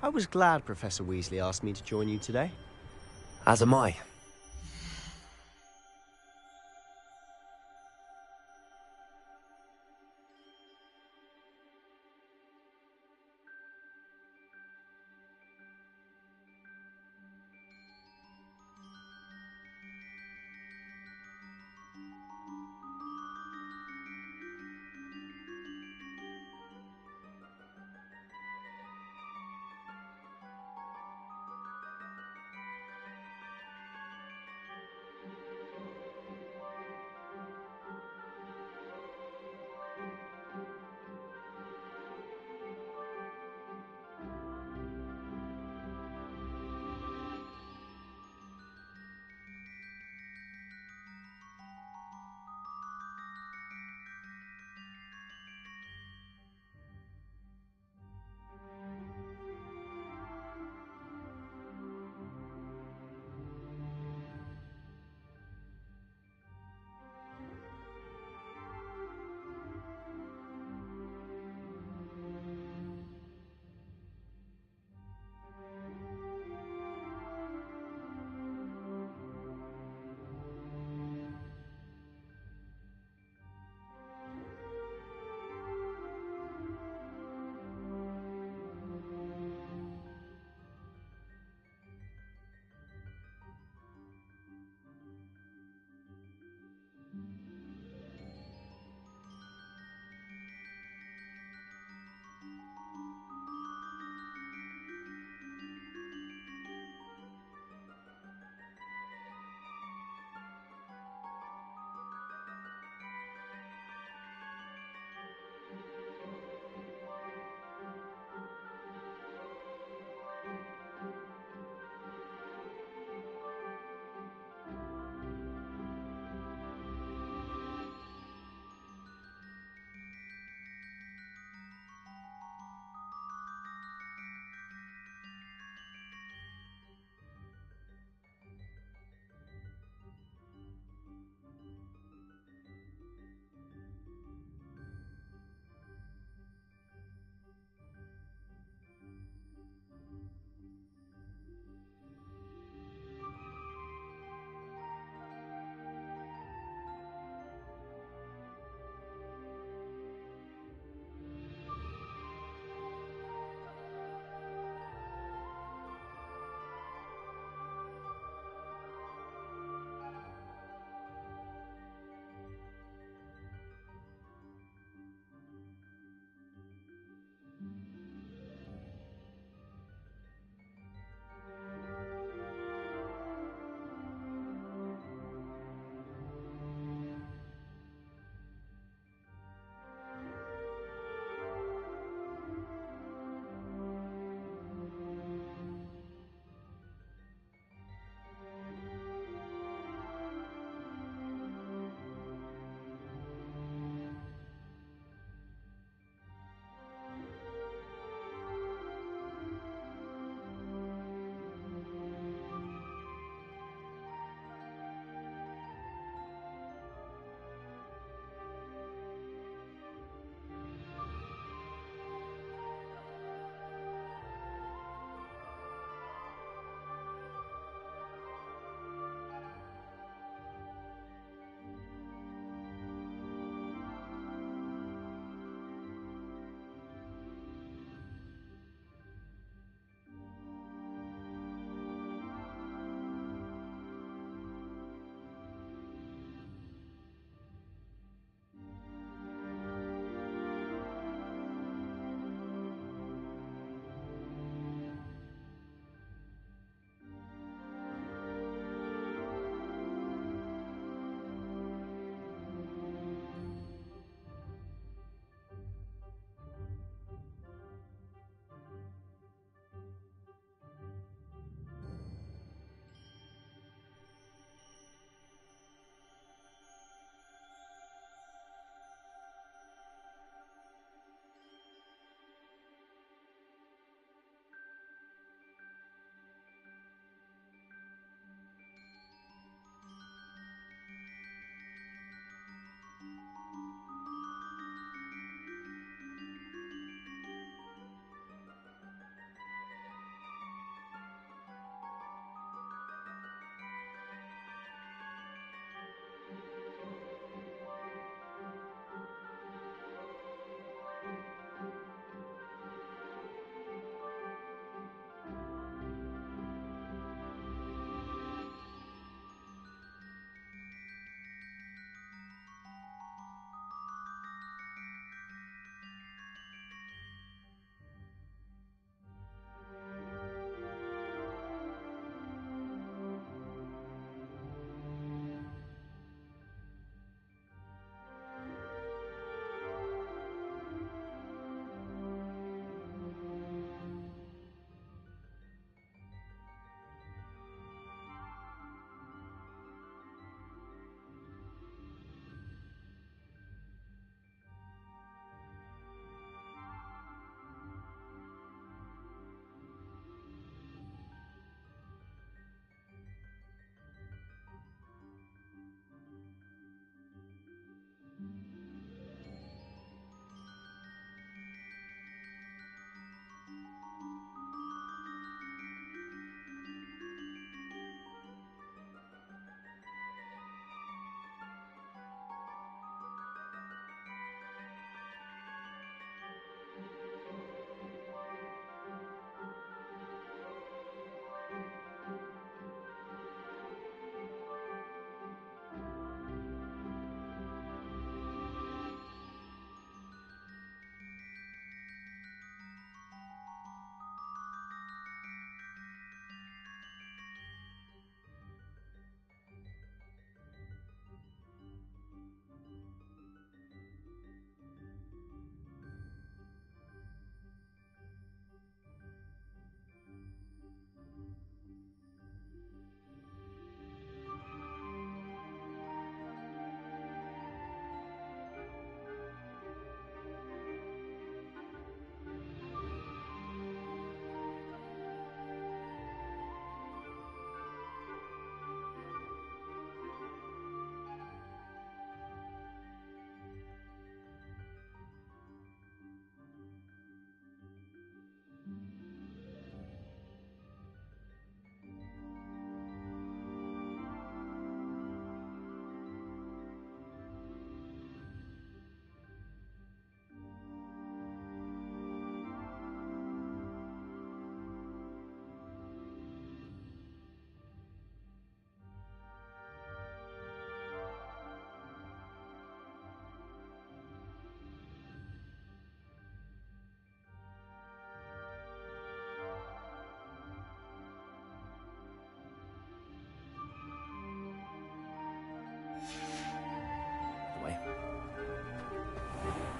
I was glad Professor Weasley asked me to join you today. As am I.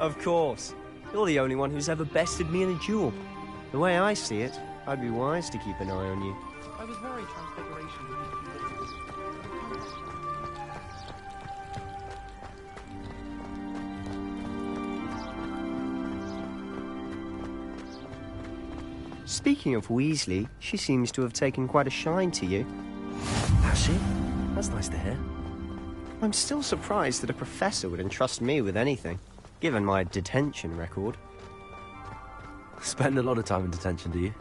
Of course. You're the only one who's ever bested me in a duel. The way I see it, I'd be wise to keep an eye on you. I was worried Transfiguration would be too difficult. Speaking of Weasley, she seems to have taken quite a shine to you. Has she? That's nice to hear. I'm still surprised that a professor would entrust me with anything, given my detention record. Spend a lot of time in detention, do you?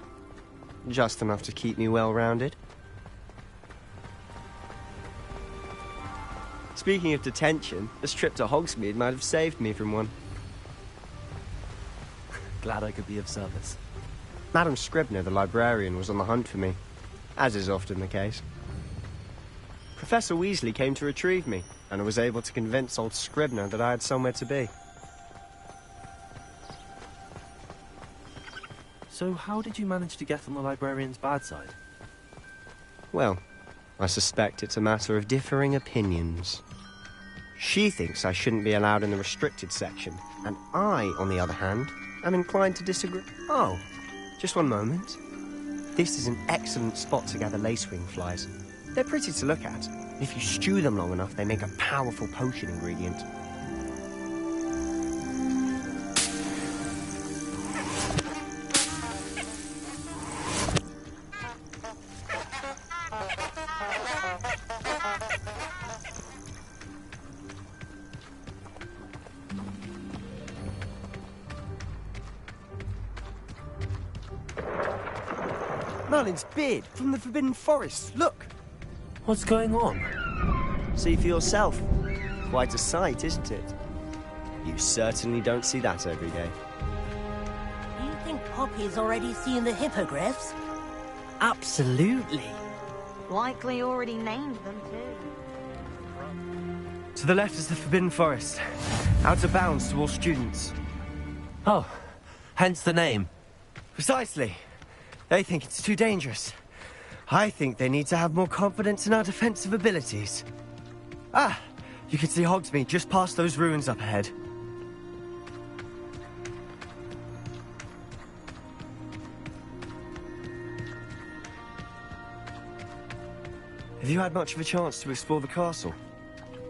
Just enough to keep me well-rounded. Speaking of detention, this trip to Hogsmeade might have saved me from one. Glad I could be of service. Madam Scribner, the librarian, was on the hunt for me, as is often the case. Professor Weasley came to retrieve me, and I was able to convince old Scribner that I had somewhere to be. So how did you manage to get on the librarian's bad side? Well, I suspect it's a matter of differing opinions. She thinks I shouldn't be allowed in the restricted section, and I, on the other hand, am inclined to disagree. Oh, just one moment. This is an excellent spot to gather lacewing flies. They're pretty to look at. If you stew them long enough, they make a powerful potion ingredient. Merlin's beard from the Forbidden Forest. Look! What's going on? See for yourself. Quite a sight, isn't it? You certainly don't see that every day. Do you think Poppy's already seen the hippogriffs? Absolutely. Likely already named them, too. To the left is the Forbidden Forest. Out of bounds to all students. Oh, hence the name. Precisely. They think it's too dangerous. I think they need to have more confidence in our defensive abilities. Ah, you can see Hogsmeade just past those ruins up ahead. Have you had much of a chance to explore the castle?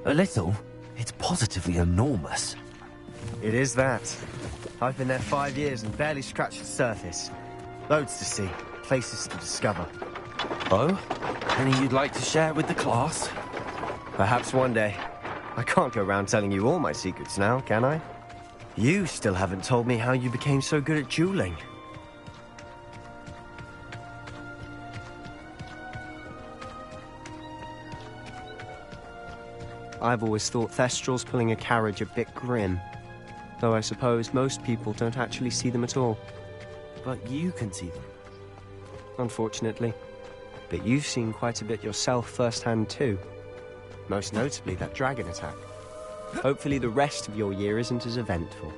A little. It's positively enormous. It is that. I've been there 5 years and barely scratched the surface. Loads to see, places to discover. Oh? Any you'd like to share with the class? Perhaps one day. I can't go around telling you all my secrets now, can I? You still haven't told me how you became so good at dueling. I've always thought Thestrals pulling a carriage a bit grim. Though I suppose most people don't actually see them at all. But you can see them. Unfortunately. But you've seen quite a bit yourself firsthand too. Most notably that dragon attack. Hopefully the rest of your year isn't as eventful.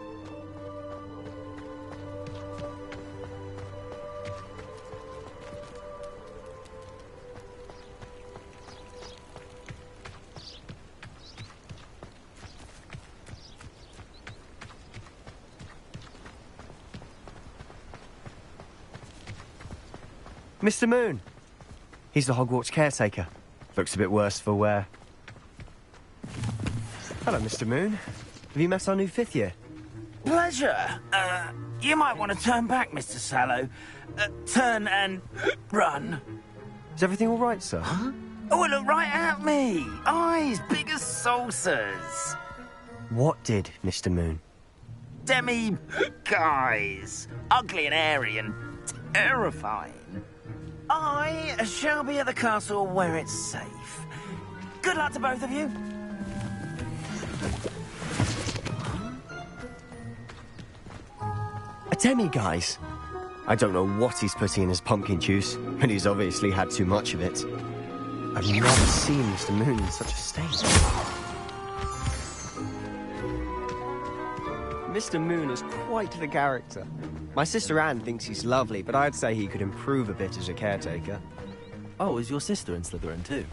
Mr. Moon! He's the Hogwarts caretaker. Looks a bit worse for wear. Hello, Mr. Moon. Have you met our new 5th year? Pleasure. You might want to turn back, Mr. Sallow. Turn and run. Is everything all right, sir? Huh? Oh, look right at me. Eyes big as saucers. What did, Mr. Moon? Guys. Ugly and hairy and terrifying. I shall be at the castle where it's safe. Good luck to both of you. A demi-guise? I don't know what he's putting in his pumpkin juice, but he's obviously had too much of it. I've never seen Mr. Moon in such a state. Mr. Moon is quite the character. My sister Anne thinks he's lovely, but I'd say he could improve a bit as a caretaker. Oh, is your sister in Slytherin too?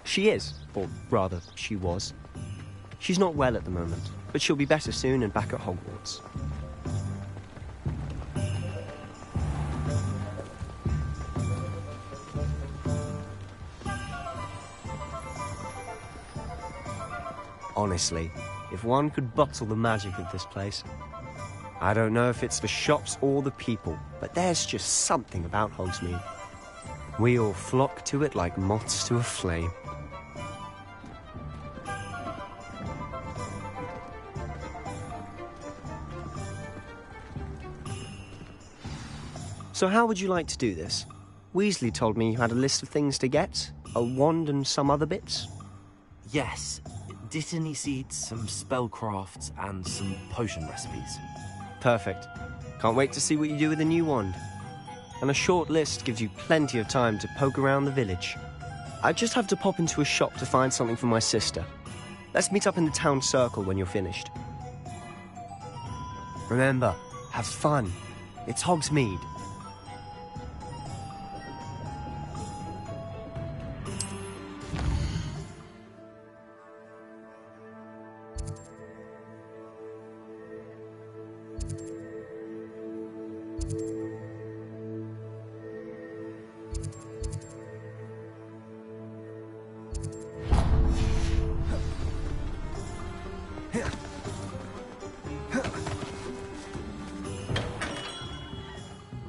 She is, or rather, she was. She's not well at the moment, but she'll be better soon and back at Hogwarts. Honestly, if one could bottle the magic of this place. I don't know if it's the shops or the people, but there's just something about Hogsmeade. We all flock to it like moths to a flame. So how would you like to do this? Weasley told me you had a list of things to get, a wand and some other bits. Yes, Dittany seeds, some spellcrafts, and some potion recipes. Perfect. Can't wait to see what you do with the new wand. And a short list gives you plenty of time to poke around the village. I just have to pop into a shop to find something for my sister. Let's meet up in the town circle when you're finished. Remember, have fun. It's Hogsmeade.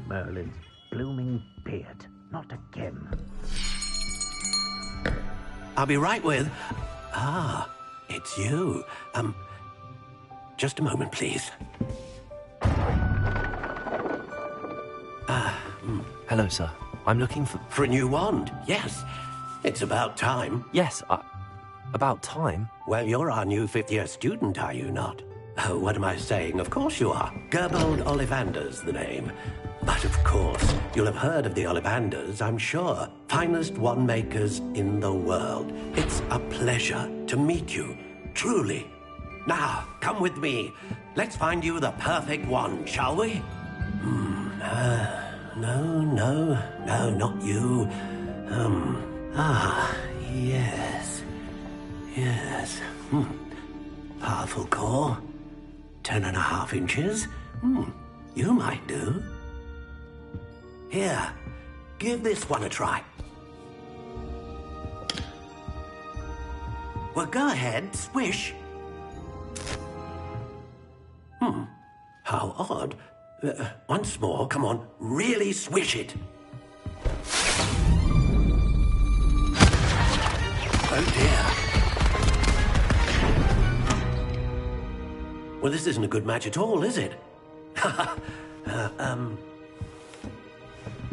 Merlin's blooming beard. Not again. I'll be right with... Ah, it's you. Just a moment, please. Hello, sir. I'm looking for... For a new wand, yes. It's about time. Yes, about time? Well, you're our new fifth-year student, are you not? Oh, what am I saying? Of course you are. Gerbold Ollivander's the name. But of course, you'll have heard of the Ollivanders, I'm sure. Finest wand makers in the world. It's a pleasure to meet you, truly. Now, come with me. Let's find you the perfect wand, shall we? No, not you. Yes. Powerful core. 10.5 inches. You might do. Here, give this one a try. Well, go ahead, swish. How odd. Once more, come on, really swish it. Oh dear. Well, this isn't a good match at all, is it?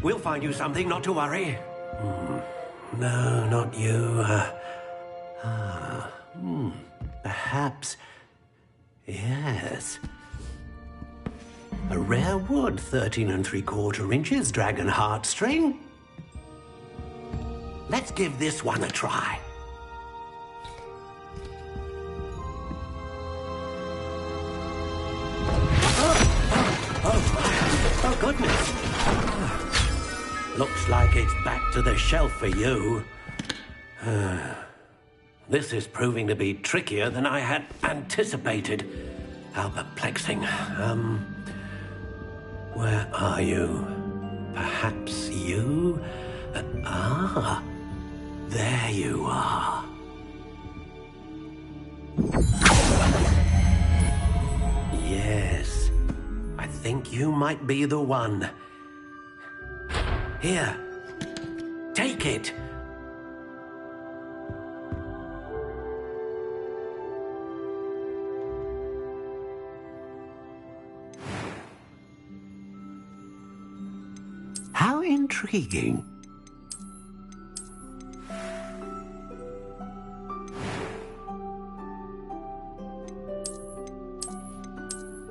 We'll find you something, not to worry. No, not you. Perhaps. Yes. A rare wood, 13 3/4 inches, dragon heartstring. Let's give this one a try. Oh, goodness. Looks like it's back to the shelf for you. This is proving to be trickier than I had anticipated. How perplexing. Where are you? Perhaps you? There you are. Yes, I think you might be the one. Here, take it. How intriguing.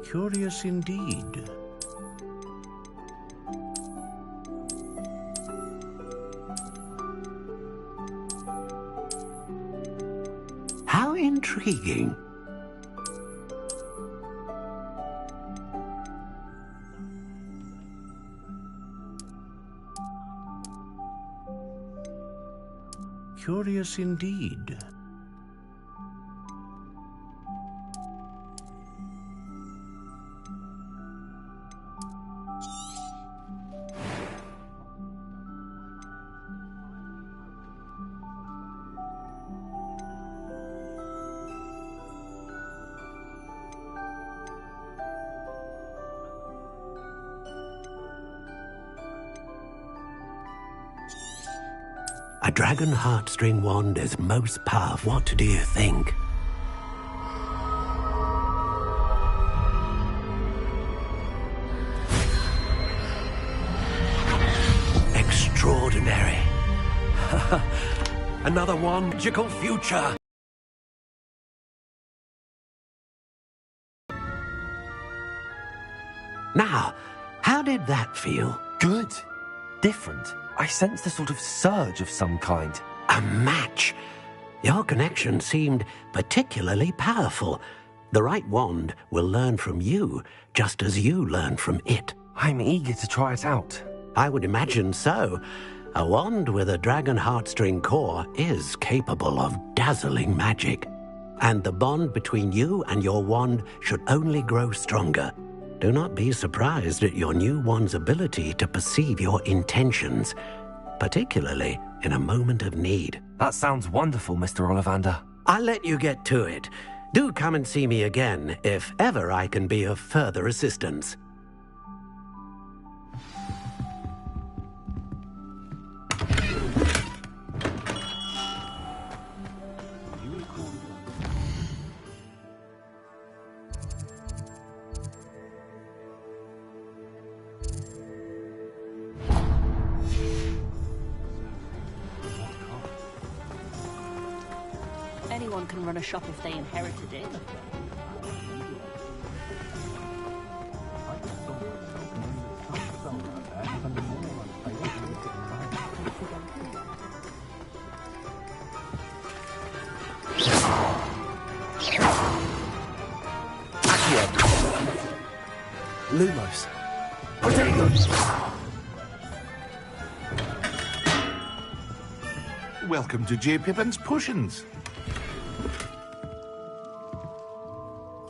Curious indeed. How intriguing. Curious indeed. A dragon heartstring wand is most powerful. What do you think? Extraordinary. Another wand, magical future. Now, how did that feel? Good. Different. I sensed a sort of surge of some kind. A match. Your connection seemed particularly powerful. The right wand will learn from you, just as you learn from it. I'm eager to try it out. I would imagine so. A wand with a dragon heartstring core is capable of dazzling magic. And the bond between you and your wand should only grow stronger. Do not be surprised at your new wand's ability to perceive your intentions, particularly in a moment of need. That sounds wonderful, Mr. Ollivander. I'll let you get to it. Do come and see me again if ever I can be of further assistance. Anyone can run a shop if they inherited it. Lumos. Welcome to J. Pippin's Potions.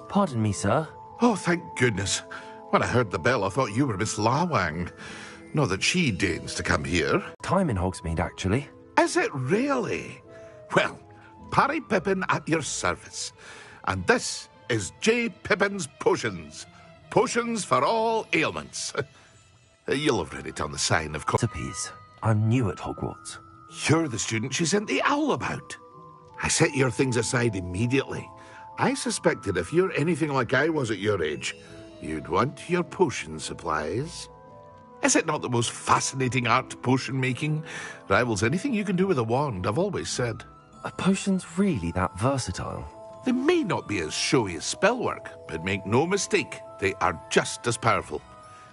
Pardon me, sir. Oh, thank goodness. When I heard the bell, I thought you were Miss Lawang. Not that she deigns to come here. Time in Hogsmeade, actually. Is it really? Well, Parry Pippin at your service. And this is J. Pippin's Potions. Potions for all ailments. You'll have read it on the sign, of course. Recipes. I'm new at Hogwarts. You're the student she sent the owl about. I set your things aside immediately. I suspected if you're anything like I was at your age, you'd want your potion supplies. Is it not the most fascinating art, potion making? Rivals anything you can do with a wand, I've always said. Are potions really that versatile? They may not be as showy as spellwork, but make no mistake, they are just as powerful.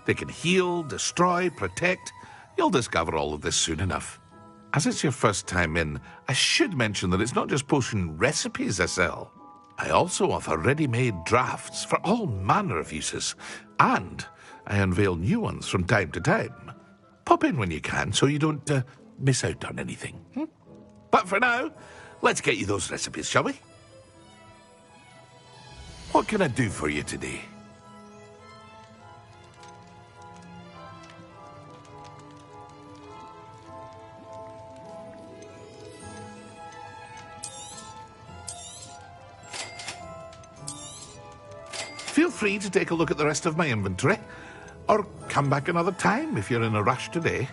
They can heal, destroy, protect. You'll discover all of this soon enough. As it's your first time in, I should mention that it's not just potion recipes I sell. I also offer ready-made drafts for all manner of uses, and I unveil new ones from time to time. Pop in when you can so you don't miss out on anything. But for now, let's get you those recipes, shall we? What can I do for you today? Feel free to take a look at the rest of my inventory, or come back another time if you're in a rush today.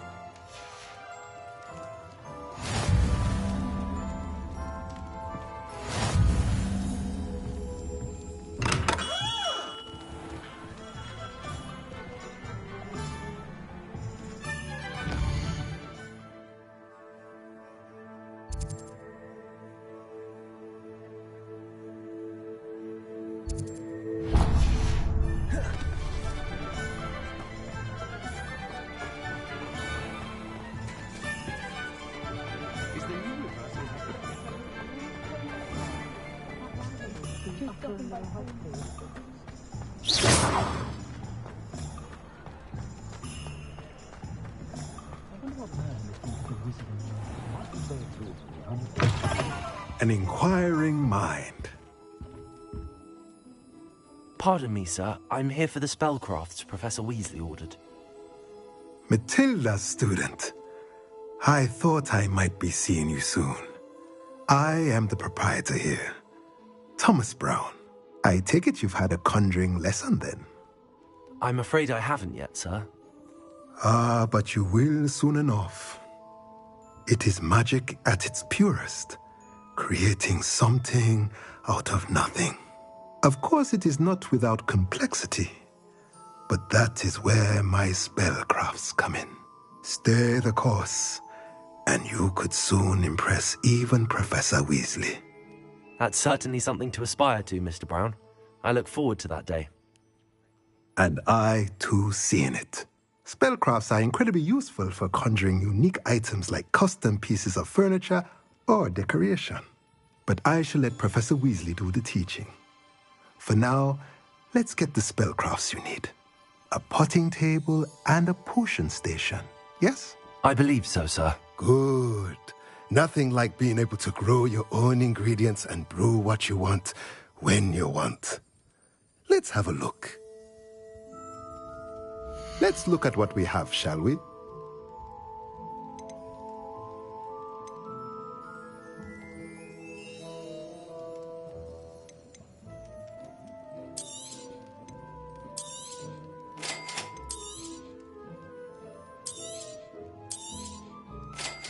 An inquiring mind. Pardon me, sir. I'm here for the spellcrafts Professor Weasley ordered. Matilda's student. I thought I might be seeing you soon. I am the proprietor here. Thomas Brown. I take it you've had a conjuring lesson then? I'm afraid I haven't yet, sir. Ah, but you will soon enough. It is magic at its purest, creating something out of nothing. Of course, it is not without complexity, but that is where my spellcrafts come in. Stay the course, and you could soon impress even Professor Weasley. That's certainly something to aspire to, Mr. Brown. I look forward to that day. And I, too, see in it. Spellcrafts are incredibly useful for conjuring unique items like custom pieces of furniture or decoration. But I shall let Professor Weasley do the teaching. For now, let's get the spellcrafts you need. A potting table and a potion station, yes? I believe so, sir. Good. Nothing like being able to grow your own ingredients and brew what you want when you want. Let's have a look. Let's look at what we have, shall we?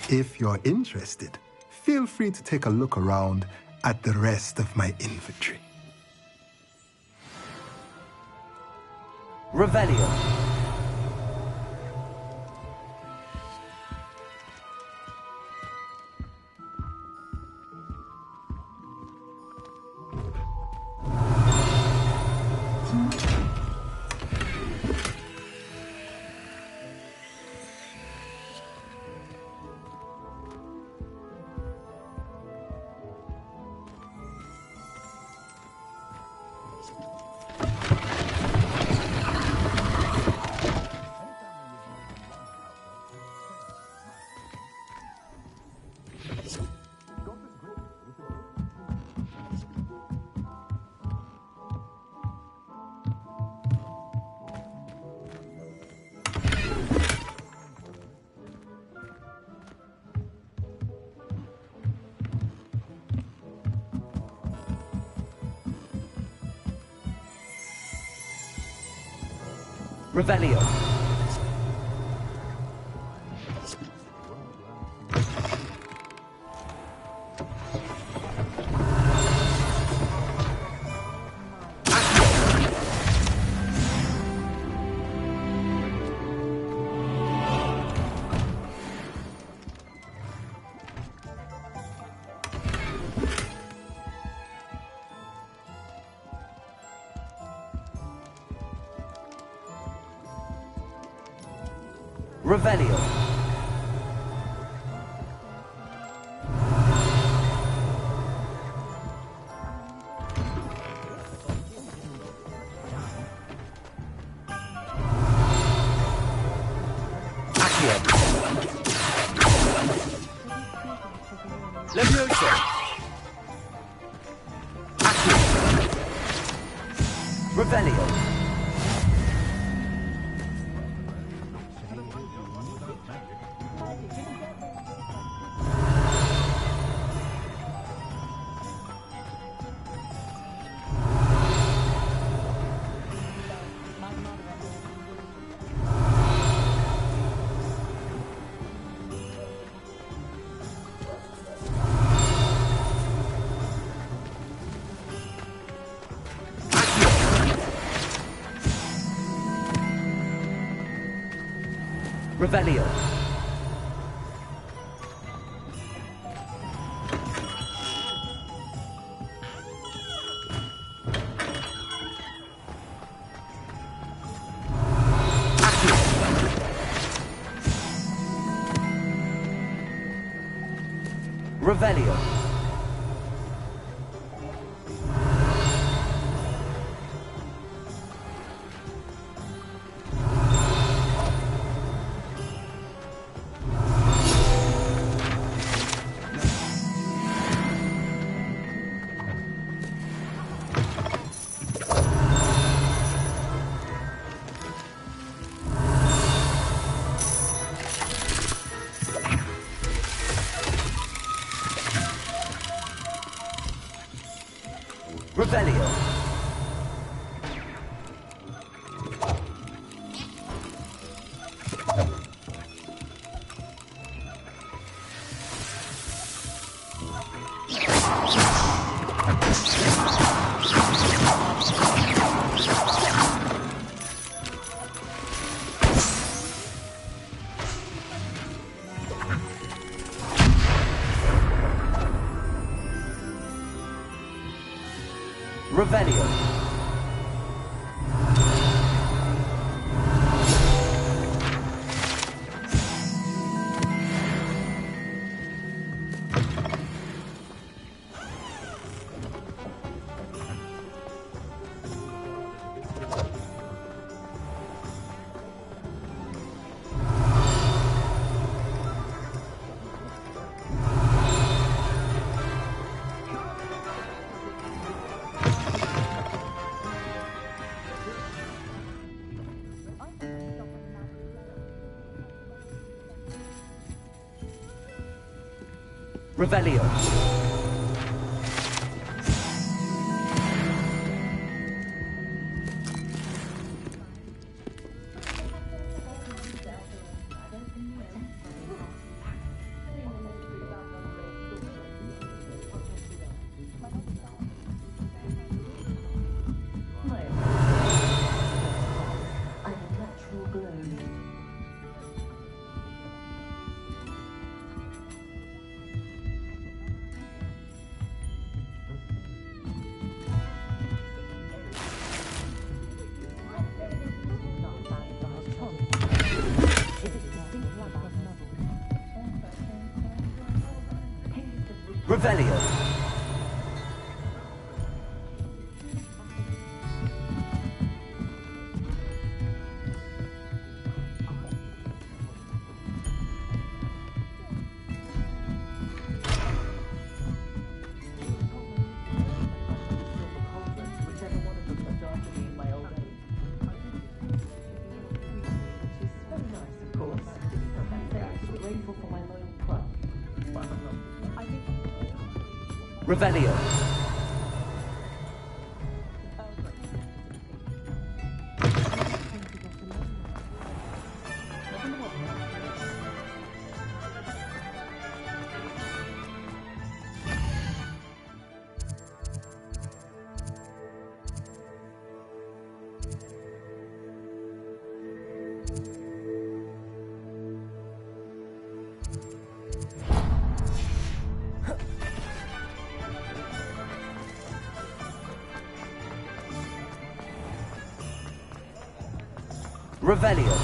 If you're interested, feel free to take a look around at the rest of my inventory. Revelio. Revelio. Revelio. Leviosa. Revelio. Revelio. Revelio. Revelio. Revelio. Revelio. Revelio. Revelio. Revelio.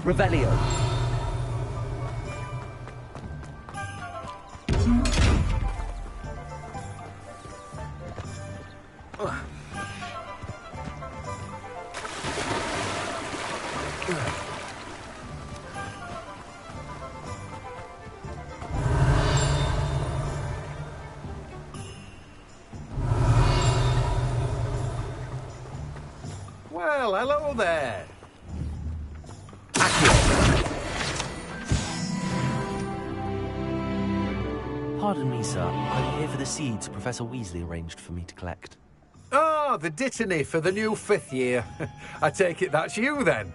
Revelio. Well, hello there. Pardon me, sir. I'm here for the seeds Professor Weasley arranged for me to collect. Ah, the dittany for the new 5th year. I take it that's you, then.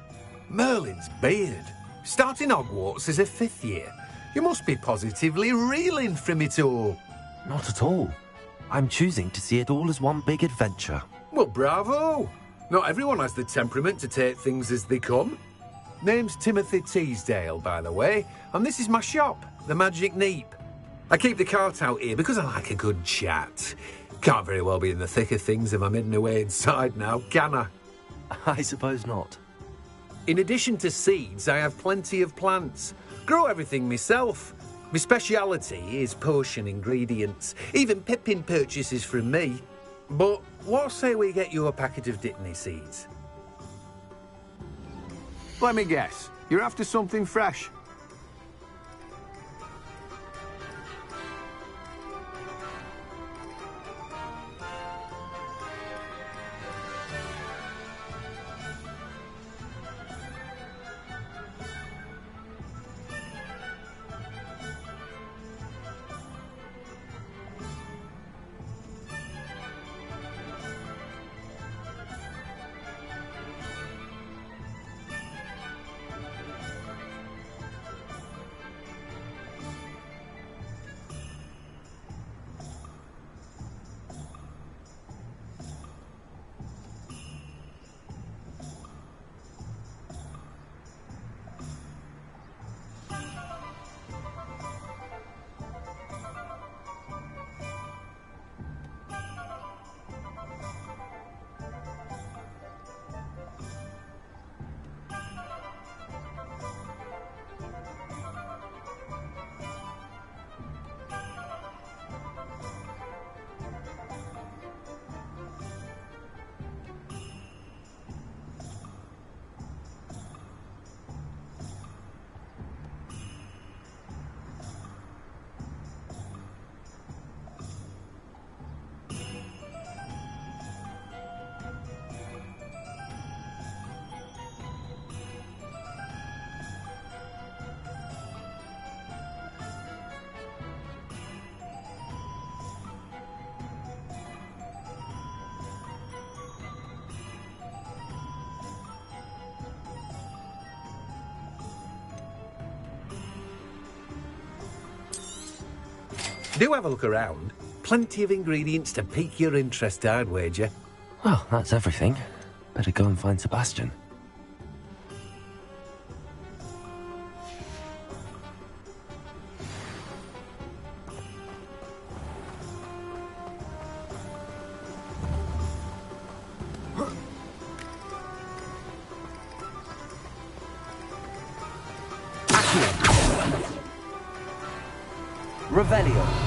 Merlin's beard. Starting Hogwarts as a 5th year. You must be positively reeling from it all. Not at all. I'm choosing to see it all as one big adventure. Well, bravo. Not everyone has the temperament to take things as they come. Name's Timothy Teasdale, by the way, and this is my shop, the Magic Neep. I keep the cart out here because I like a good chat. Can't very well be in the thick of things if I'm hidden away inside now, can I? I suppose not. In addition to seeds, I have plenty of plants. Grow everything myself. My speciality is potion ingredients. Even Pippin purchases from me. But what say we get you a packet of Dittany seeds? Let me guess. You're after something fresh. Do have a look around. Plenty of ingredients to pique your interest, I'd wager. Well, that's everything. Better go and find Sebastian. Revelio.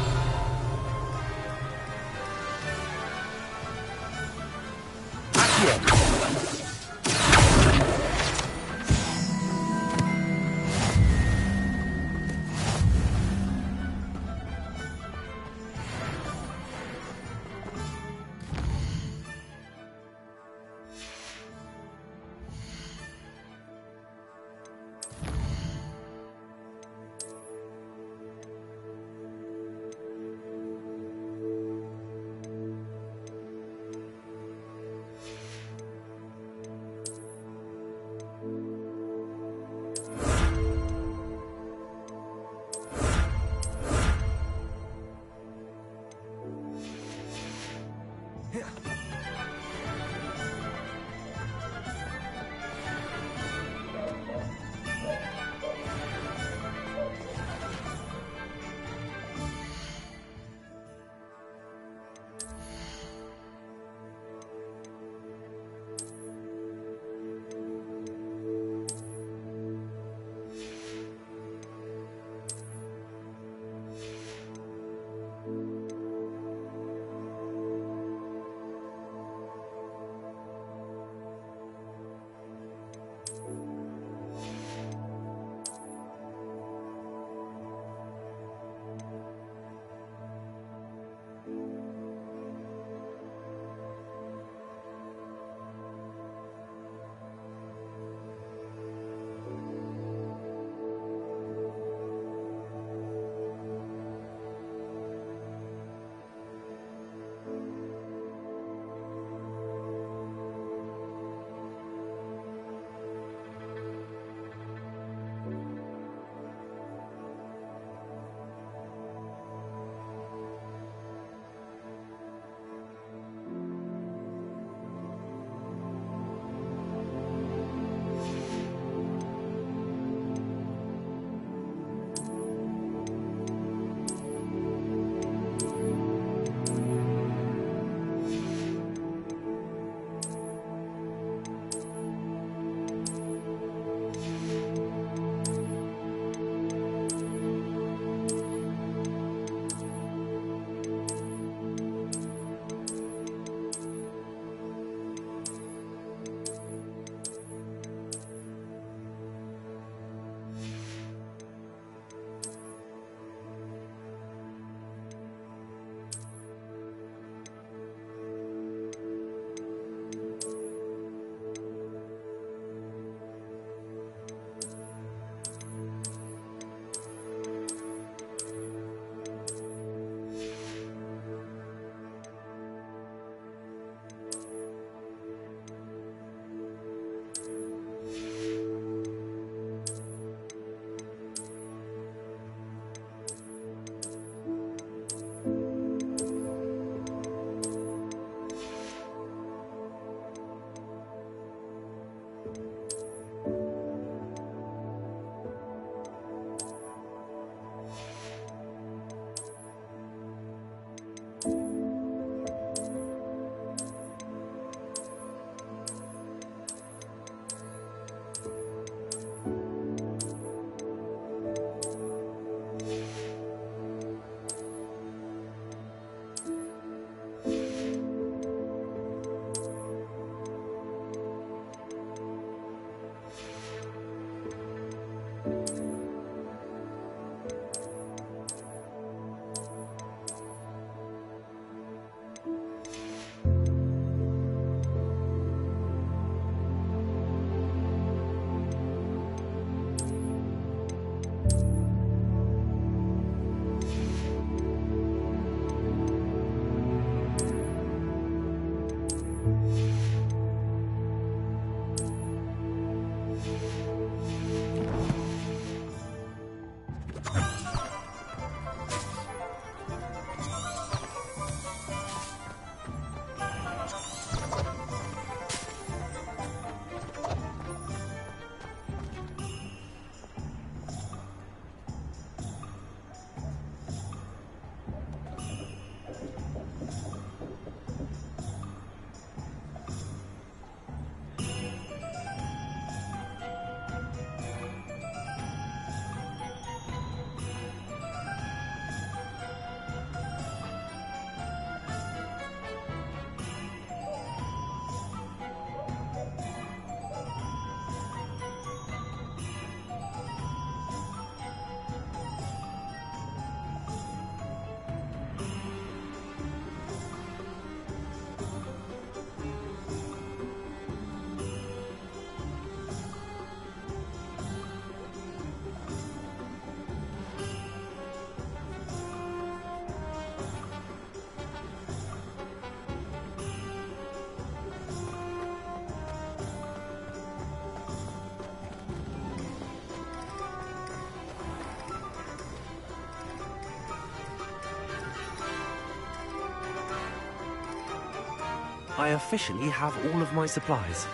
I officially have all of my supplies.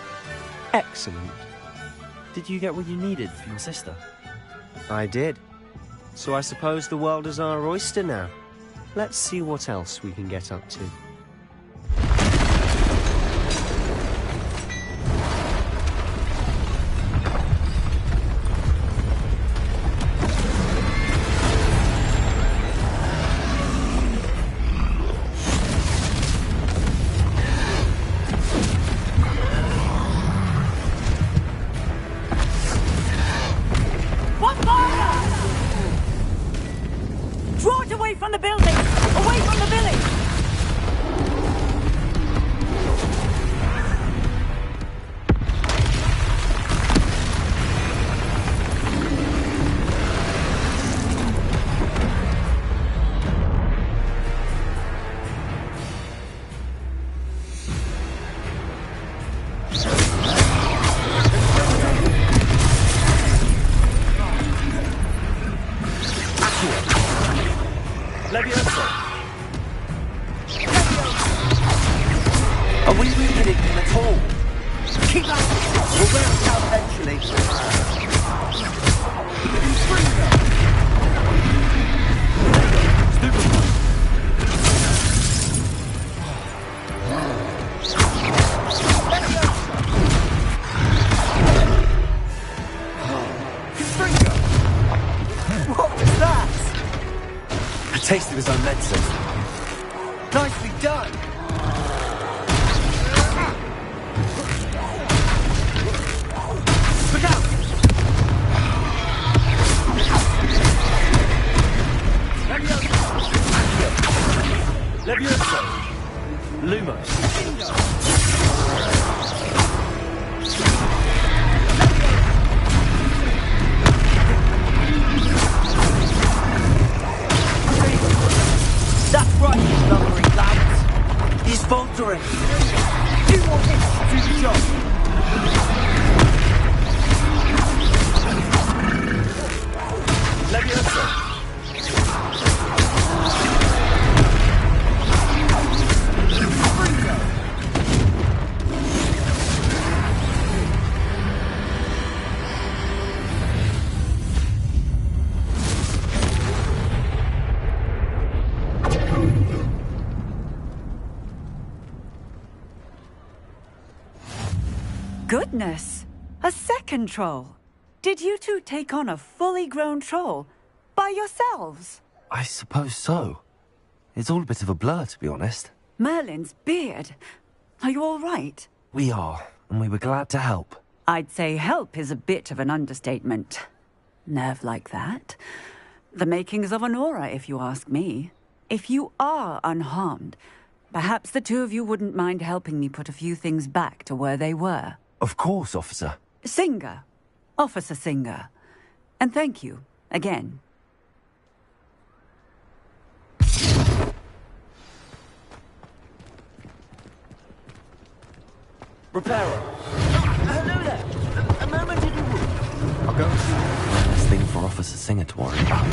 Excellent. Did you get what you needed for your sister? I did. So I suppose the world is our oyster now. Let's see what else we can get up to. Leviosa! Are we weakening him at all? Keep up! We'll wear him down eventually. What was that? A taste of his own medicine. Nicely done. Look out! Leviosa! Lumos! That's right, you lumbering lads. He's faltering. You want him to do the job. Leviosa! Goodness! A second troll! Did you two take on a fully grown troll? By yourselves? I suppose so. It's all a bit of a blur, to be honest. Merlin's beard. Are you all right? We are, and we were glad to help. I'd say help is a bit of an understatement. Nerve like that. The makings of an aura, if you ask me. If you are unharmed, perhaps the two of you wouldn't mind helping me put a few things back to where they were. Of course, officer. Singer. Officer Singer. And thank you, again. Repairer! Hello there. A moment in the room. I'll go and see. This thing for Officer Singer to worry about.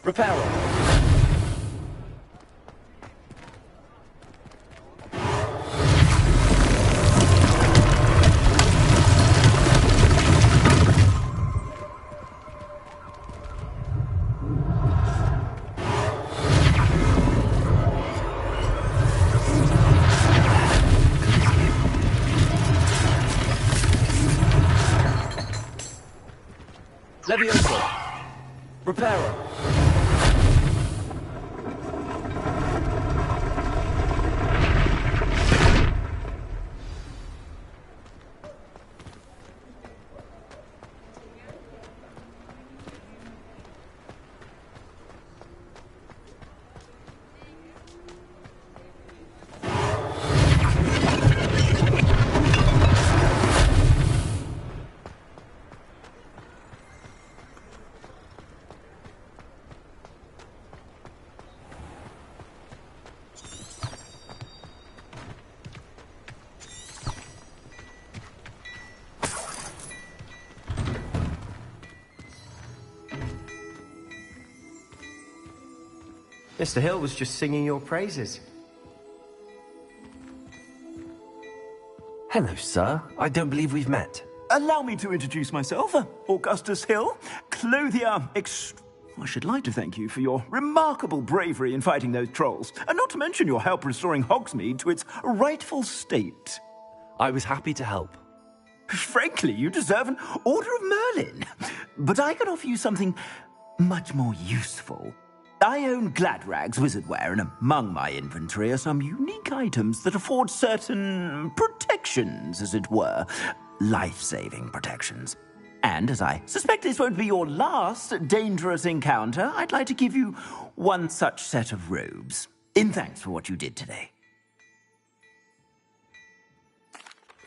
Repairer! Leviosa! Repairer! Mr. Hill was just singing your praises. Hello, sir. I don't believe we've met. Allow me to introduce myself, Augustus Hill, clothier I should like to thank you for your remarkable bravery in fighting those trolls, and not to mention your help restoring Hogsmeade to its rightful state. I was happy to help. Frankly, you deserve an Order of Merlin. But I can offer you something much more useful. I own Gladrag's wizardware, and among my inventory are some unique items that afford certain protections, as it were. Life-saving protections. And as I suspect this won't be your last dangerous encounter, I'd like to give you one such set of robes, in thanks for what you did today.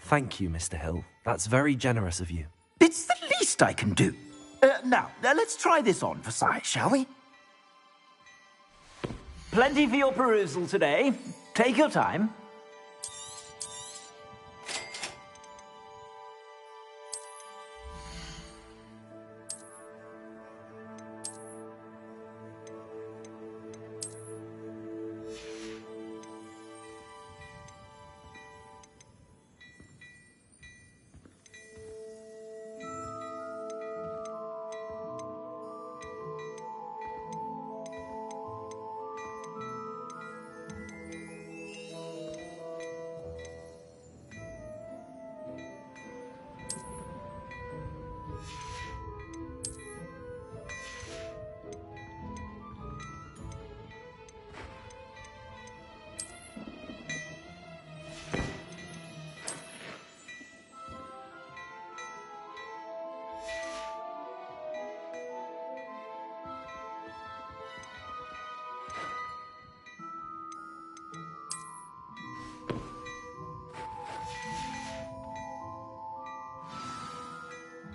Thank you, Mr. Hill. That's very generous of you. It's the least I can do. Now, let's try this on for size, shall we? Plenty for your perusal today. Take your time.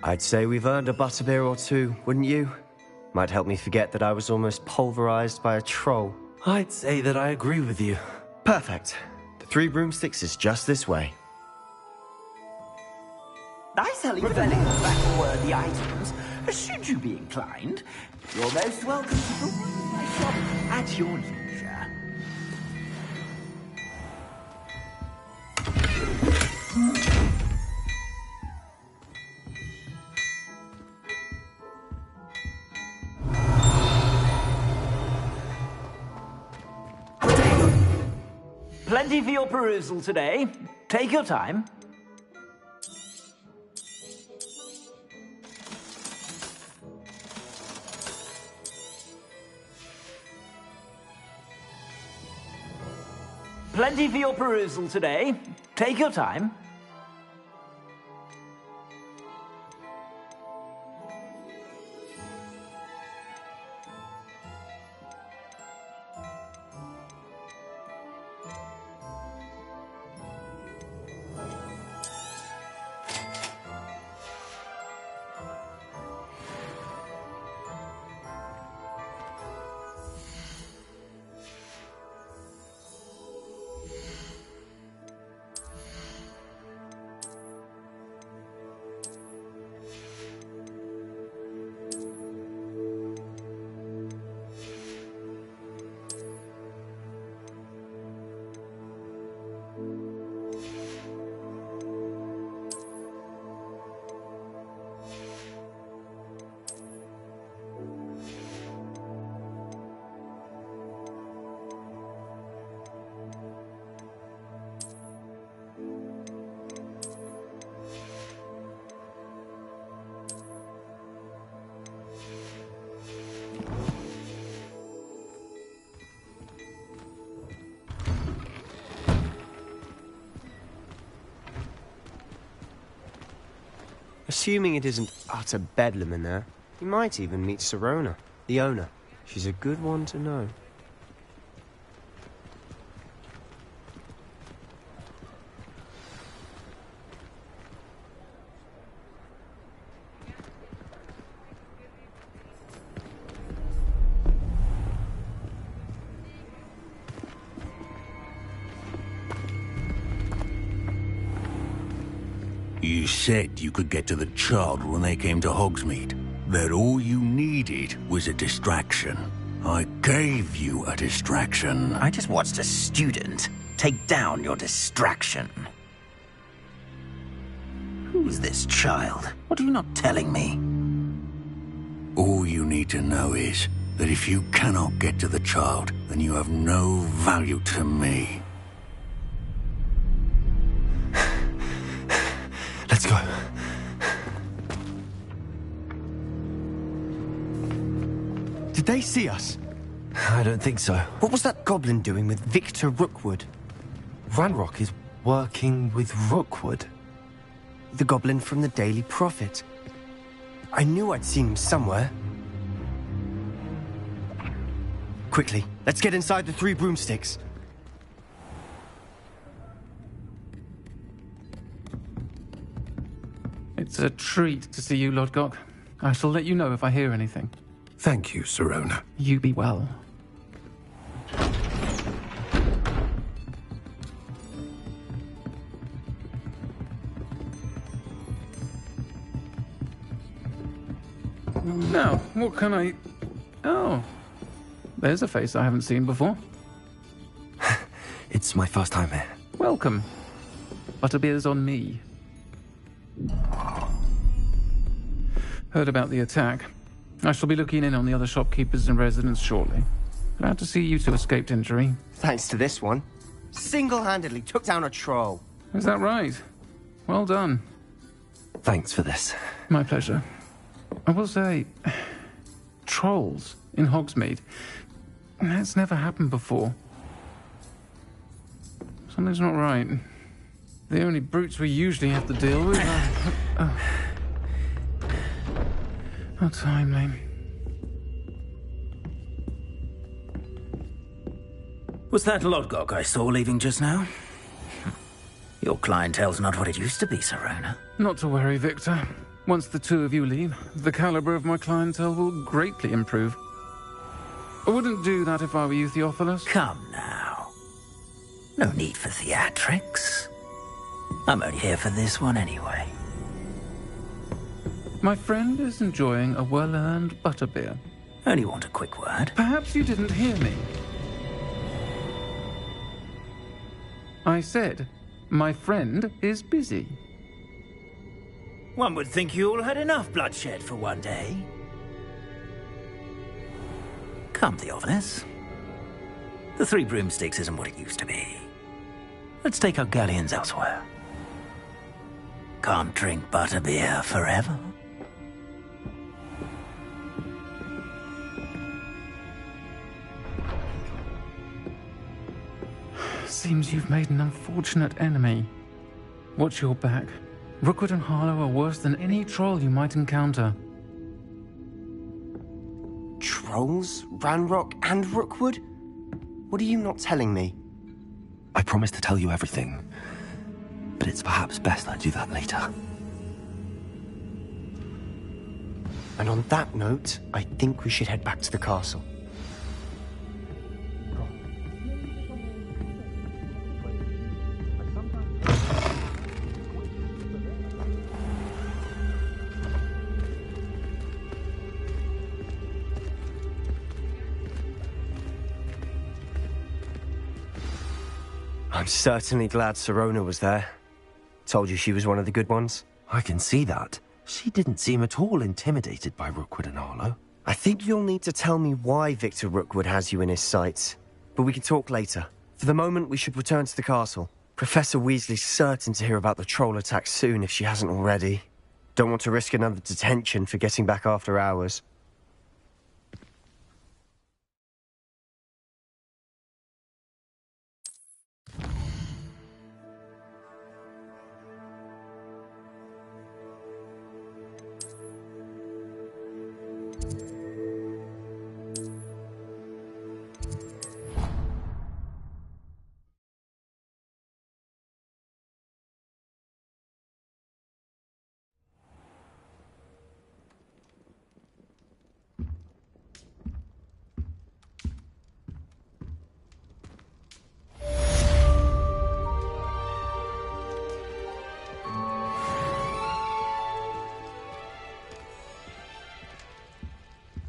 I'd say we've earned a butterbeer or two, wouldn't you? Might help me forget that I was almost pulverized by a troll. I'd say that I agree with you. Perfect. The 3 broomsticks is just this way. I sell you plenty of battle-worthy items. Should you be inclined, you're most welcome to peruse my shop at your leisure. Plenty for your perusal today. Take your time. Plenty for your perusal today. Take your time. Assuming it isn't utter bedlam in there, you might even meet Sirona, the owner. She's a good one to know. You said you could get to the child when they came to Hogsmeade. That all you needed was a distraction. I gave you a distraction. I just watched a student take down your distraction. Who's this child? What are you not telling me? All you need to know is that if you cannot get to the child, then you have no value to me. Let's go. Did they see us? I don't think so. What was that goblin doing with Victor Rookwood? Ranrock is working with Rookwood. The goblin from the Daily Prophet. I knew I'd seen him somewhere. Quickly, let's get inside the 3 broomsticks. It's a treat to see you, Lodgok. I shall let you know if I hear anything. Thank you, Sirona. You be well. Now, what can I... Oh, there's a face I haven't seen before. It's my first time here. Welcome. Butterbeer's on me. Heard about the attack. I shall be looking in on the other shopkeepers and residents shortly. Glad to see you two escaped injury. Thanks to this one. Single-handedly took down a troll. Is that right? Well done. Thanks for this. My pleasure. I will say, trolls in Hogsmeade. That's never happened before. Something's not right. The only brutes we usually have to deal with are... How timely. Was that Lodgok I saw leaving just now? Your clientele's not what it used to be, Sirona. Not to worry, Victor. Once the 2 of you leave, the caliber of my clientele will greatly improve. I wouldn't do that if I were you, Theophilus. Come now. No need for theatrics. I'm only here for this one anyway. My friend is enjoying a well-earned butterbeer. Only want a quick word. Perhaps you didn't hear me. I said, my friend is busy. One would think you all had enough bloodshed for one day. Come, Theophilus. The 3 broomsticks isn't what it used to be. Let's take our galleons elsewhere. Can't drink butterbeer forever. Seems you've made an unfortunate enemy. Watch your back. Rookwood and Harlow are worse than any troll you might encounter. Trolls? Ranrock and Rookwood? What are you not telling me? I promise to tell you everything, but it's perhaps best I do that later. And on that note, I think we should head back to the castle. I'm certainly glad Sirona was there. Told you she was one of the good ones. I can see that. She didn't seem at all intimidated by Rookwood and Harlow. I think you'll need to tell me why Victor Rookwood has you in his sights. But we can talk later. For the moment, we should return to the castle. Professor Weasley's certain to hear about the troll attack soon if she hasn't already. Don't want to risk another detention for getting back after hours.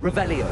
Revelio.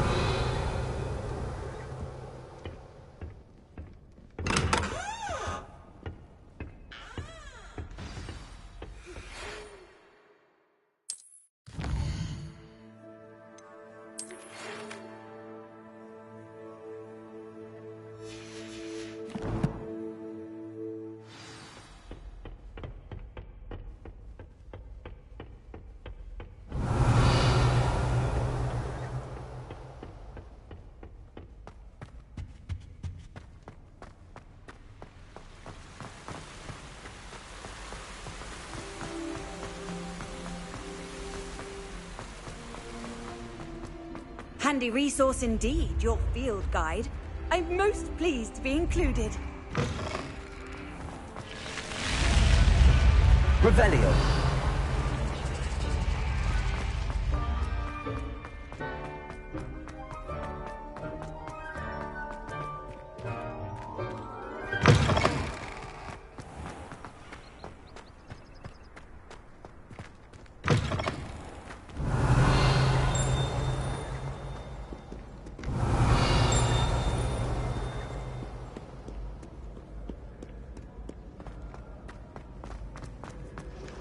Handy resource indeed, your field guide. I'm most pleased to be included. Revelio.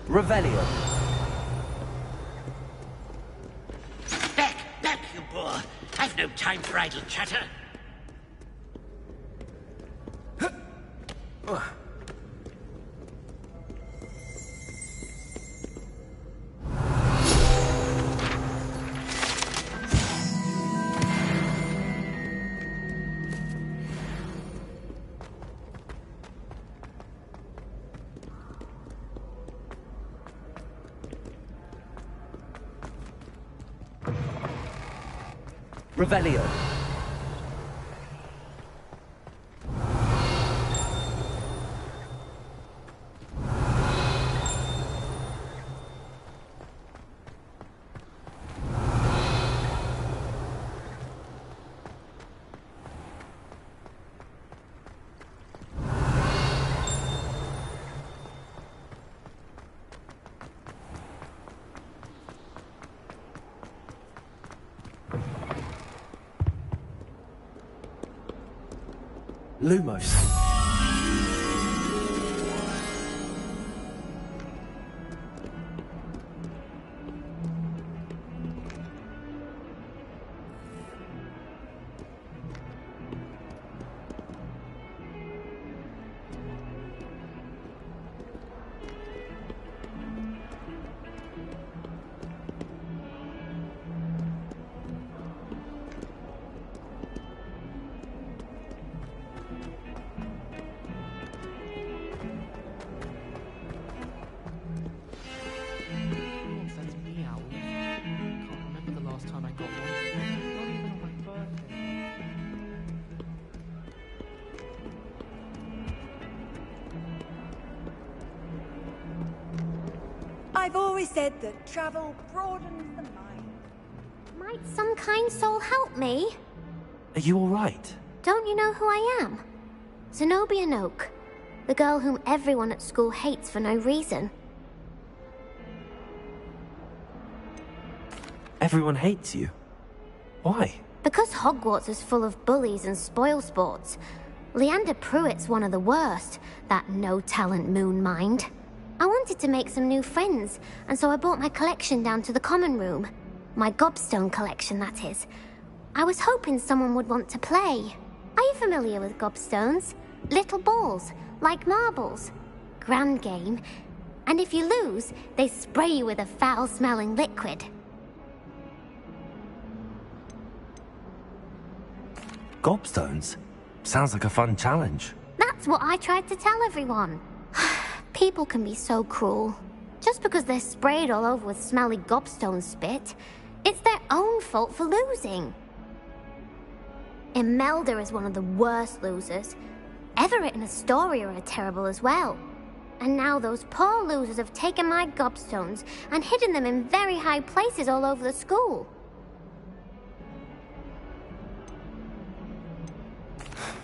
Revelio. Back, you boor! I've no time for idle chatter. Revelio. Lumos. That's meow. Can't remember the last time I got one. Not even on my birthday. I've always said that travel broadens the mind. Might some kind soul help me? Are you all right? Don't you know who I am? Zenobia Noak, the girl whom everyone at school hates for no reason. Everyone hates you. Why? Because Hogwarts is full of bullies and spoilsports. Leander Pruitt's one of the worst, that no-talent moon mind. I wanted to make some new friends, and so I brought my collection down to the common room. My gobstone collection, that is. I was hoping someone would want to play. Are you familiar with gobstones? Little balls, like marbles. Grand game. And if you lose, they spray you with a foul-smelling liquid. Gobstones? Sounds like a fun challenge. That's what I tried to tell everyone. People can be so cruel. Just because they're sprayed all over with smelly gobstone spit, it's their own fault for losing. Imelda is one of the worst losers. Everett and Astoria are terrible as well. And now those poor losers have taken my gobstones and hidden them in very high places all over the school.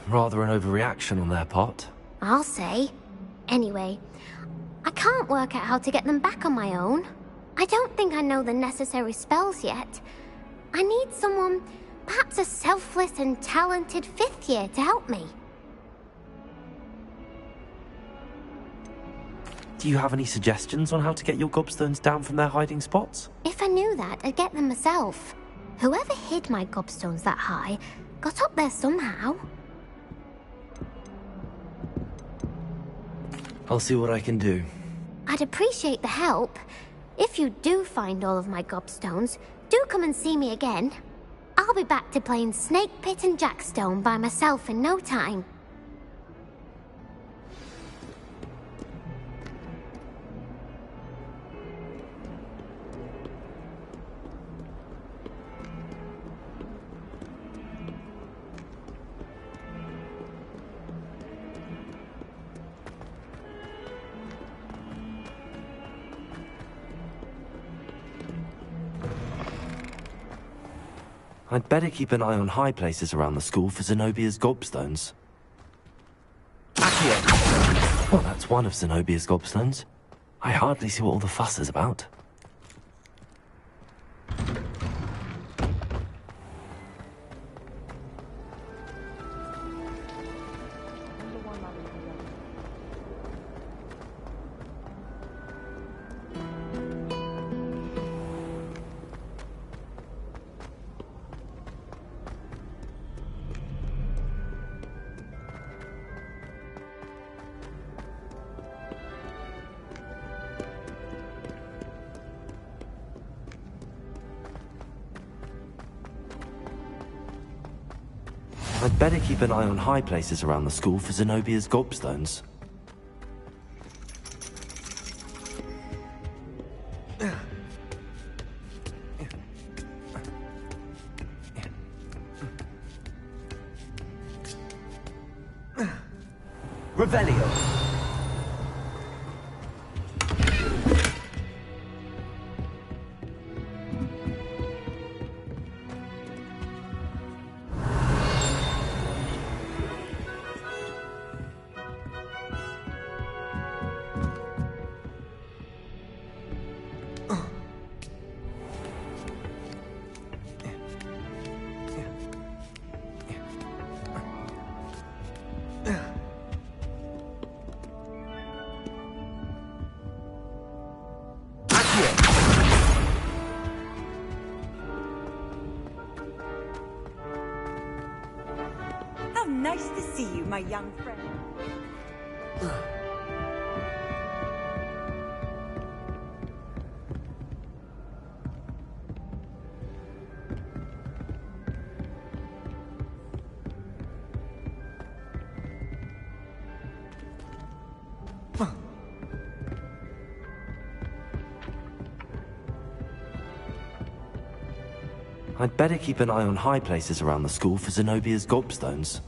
Rather an overreaction on their part. I'll say. Anyway, I can't work out how to get them back on my own. I don't think I know the necessary spells yet. I need someone, perhaps a selfless and talented 5th year to help me. Do you have any suggestions on how to get your gobstones down from their hiding spots? If I knew that, I'd get them myself. Whoever hid my gobstones that high got up there somehow. I'll see what I can do. I'd appreciate the help. If you do find all of my gobstones, do come and see me again. I'll be back to playing Snake Pit and Jackstone by myself in no time. I'd better keep an eye on high places around the school for Zenobia's gobstones. Accio! Well, that's one of Zenobia's gobstones. I hardly see what all the fuss is about. I'd better keep an eye on high places around the school for Zenobia's gobstones. Revelio. How nice to see you, my young friend. I'd better keep an eye on high places around the school for Zenobia's gobstones.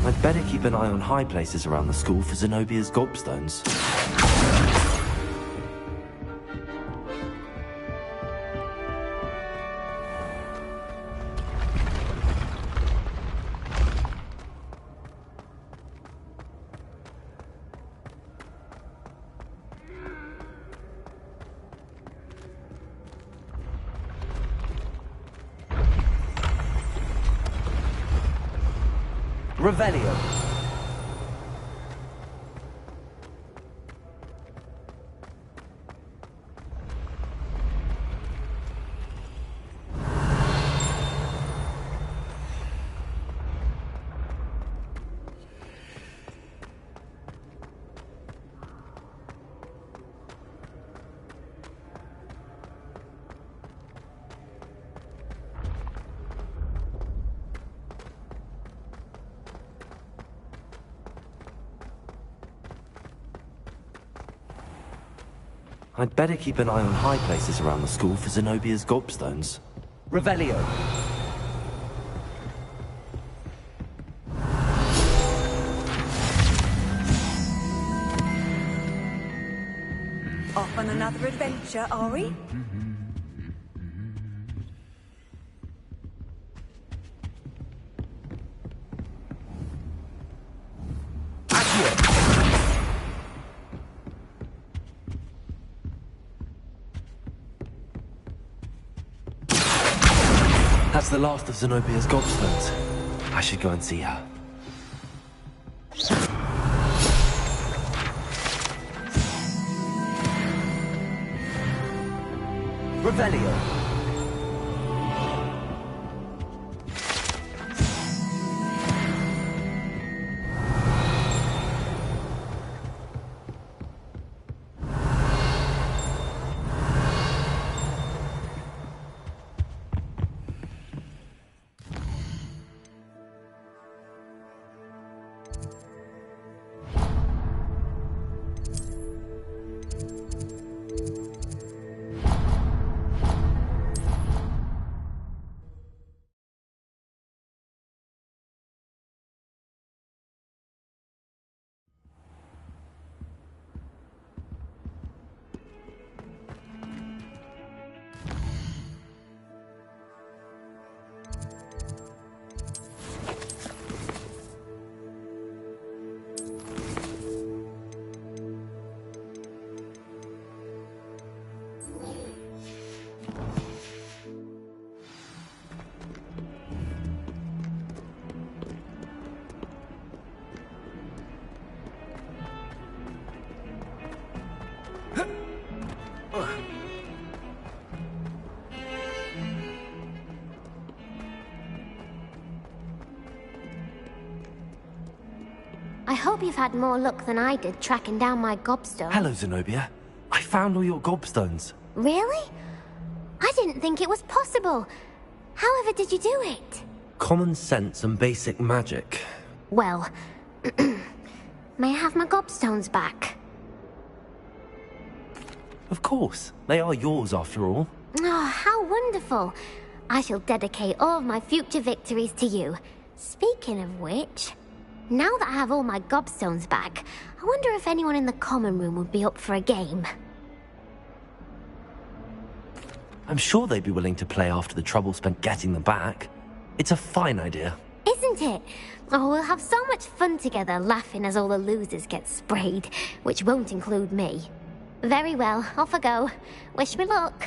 I'd better keep an eye on high places around the school for Zenobia's gobstones. Revelio. I'd better keep an eye on high places around the school for Zenobia's gobstones. Revelio. Off on another adventure, are we? That's the last of Zenobia's gobstones. I should go and see her. Revelio. I hope you've had more luck than I did tracking down my gobstone. Hello, Zenobia. I found all your gobstones. Really? I didn't think it was possible. However did you do it? Common sense and basic magic. Well, may I have my gobstones back? Of course. They are yours, after all. Oh, how wonderful. I shall dedicate all of my future victories to you. Speaking of which, now that I have all my gobstones back, I wonder if anyone in the common room would be up for a game. I'm sure they'd be willing to play after the trouble spent getting them back. It's a fine idea. Isn't it? Oh, we'll have so much fun together, laughing as all the losers get sprayed, which won't include me. Very well, off I go. Wish me luck.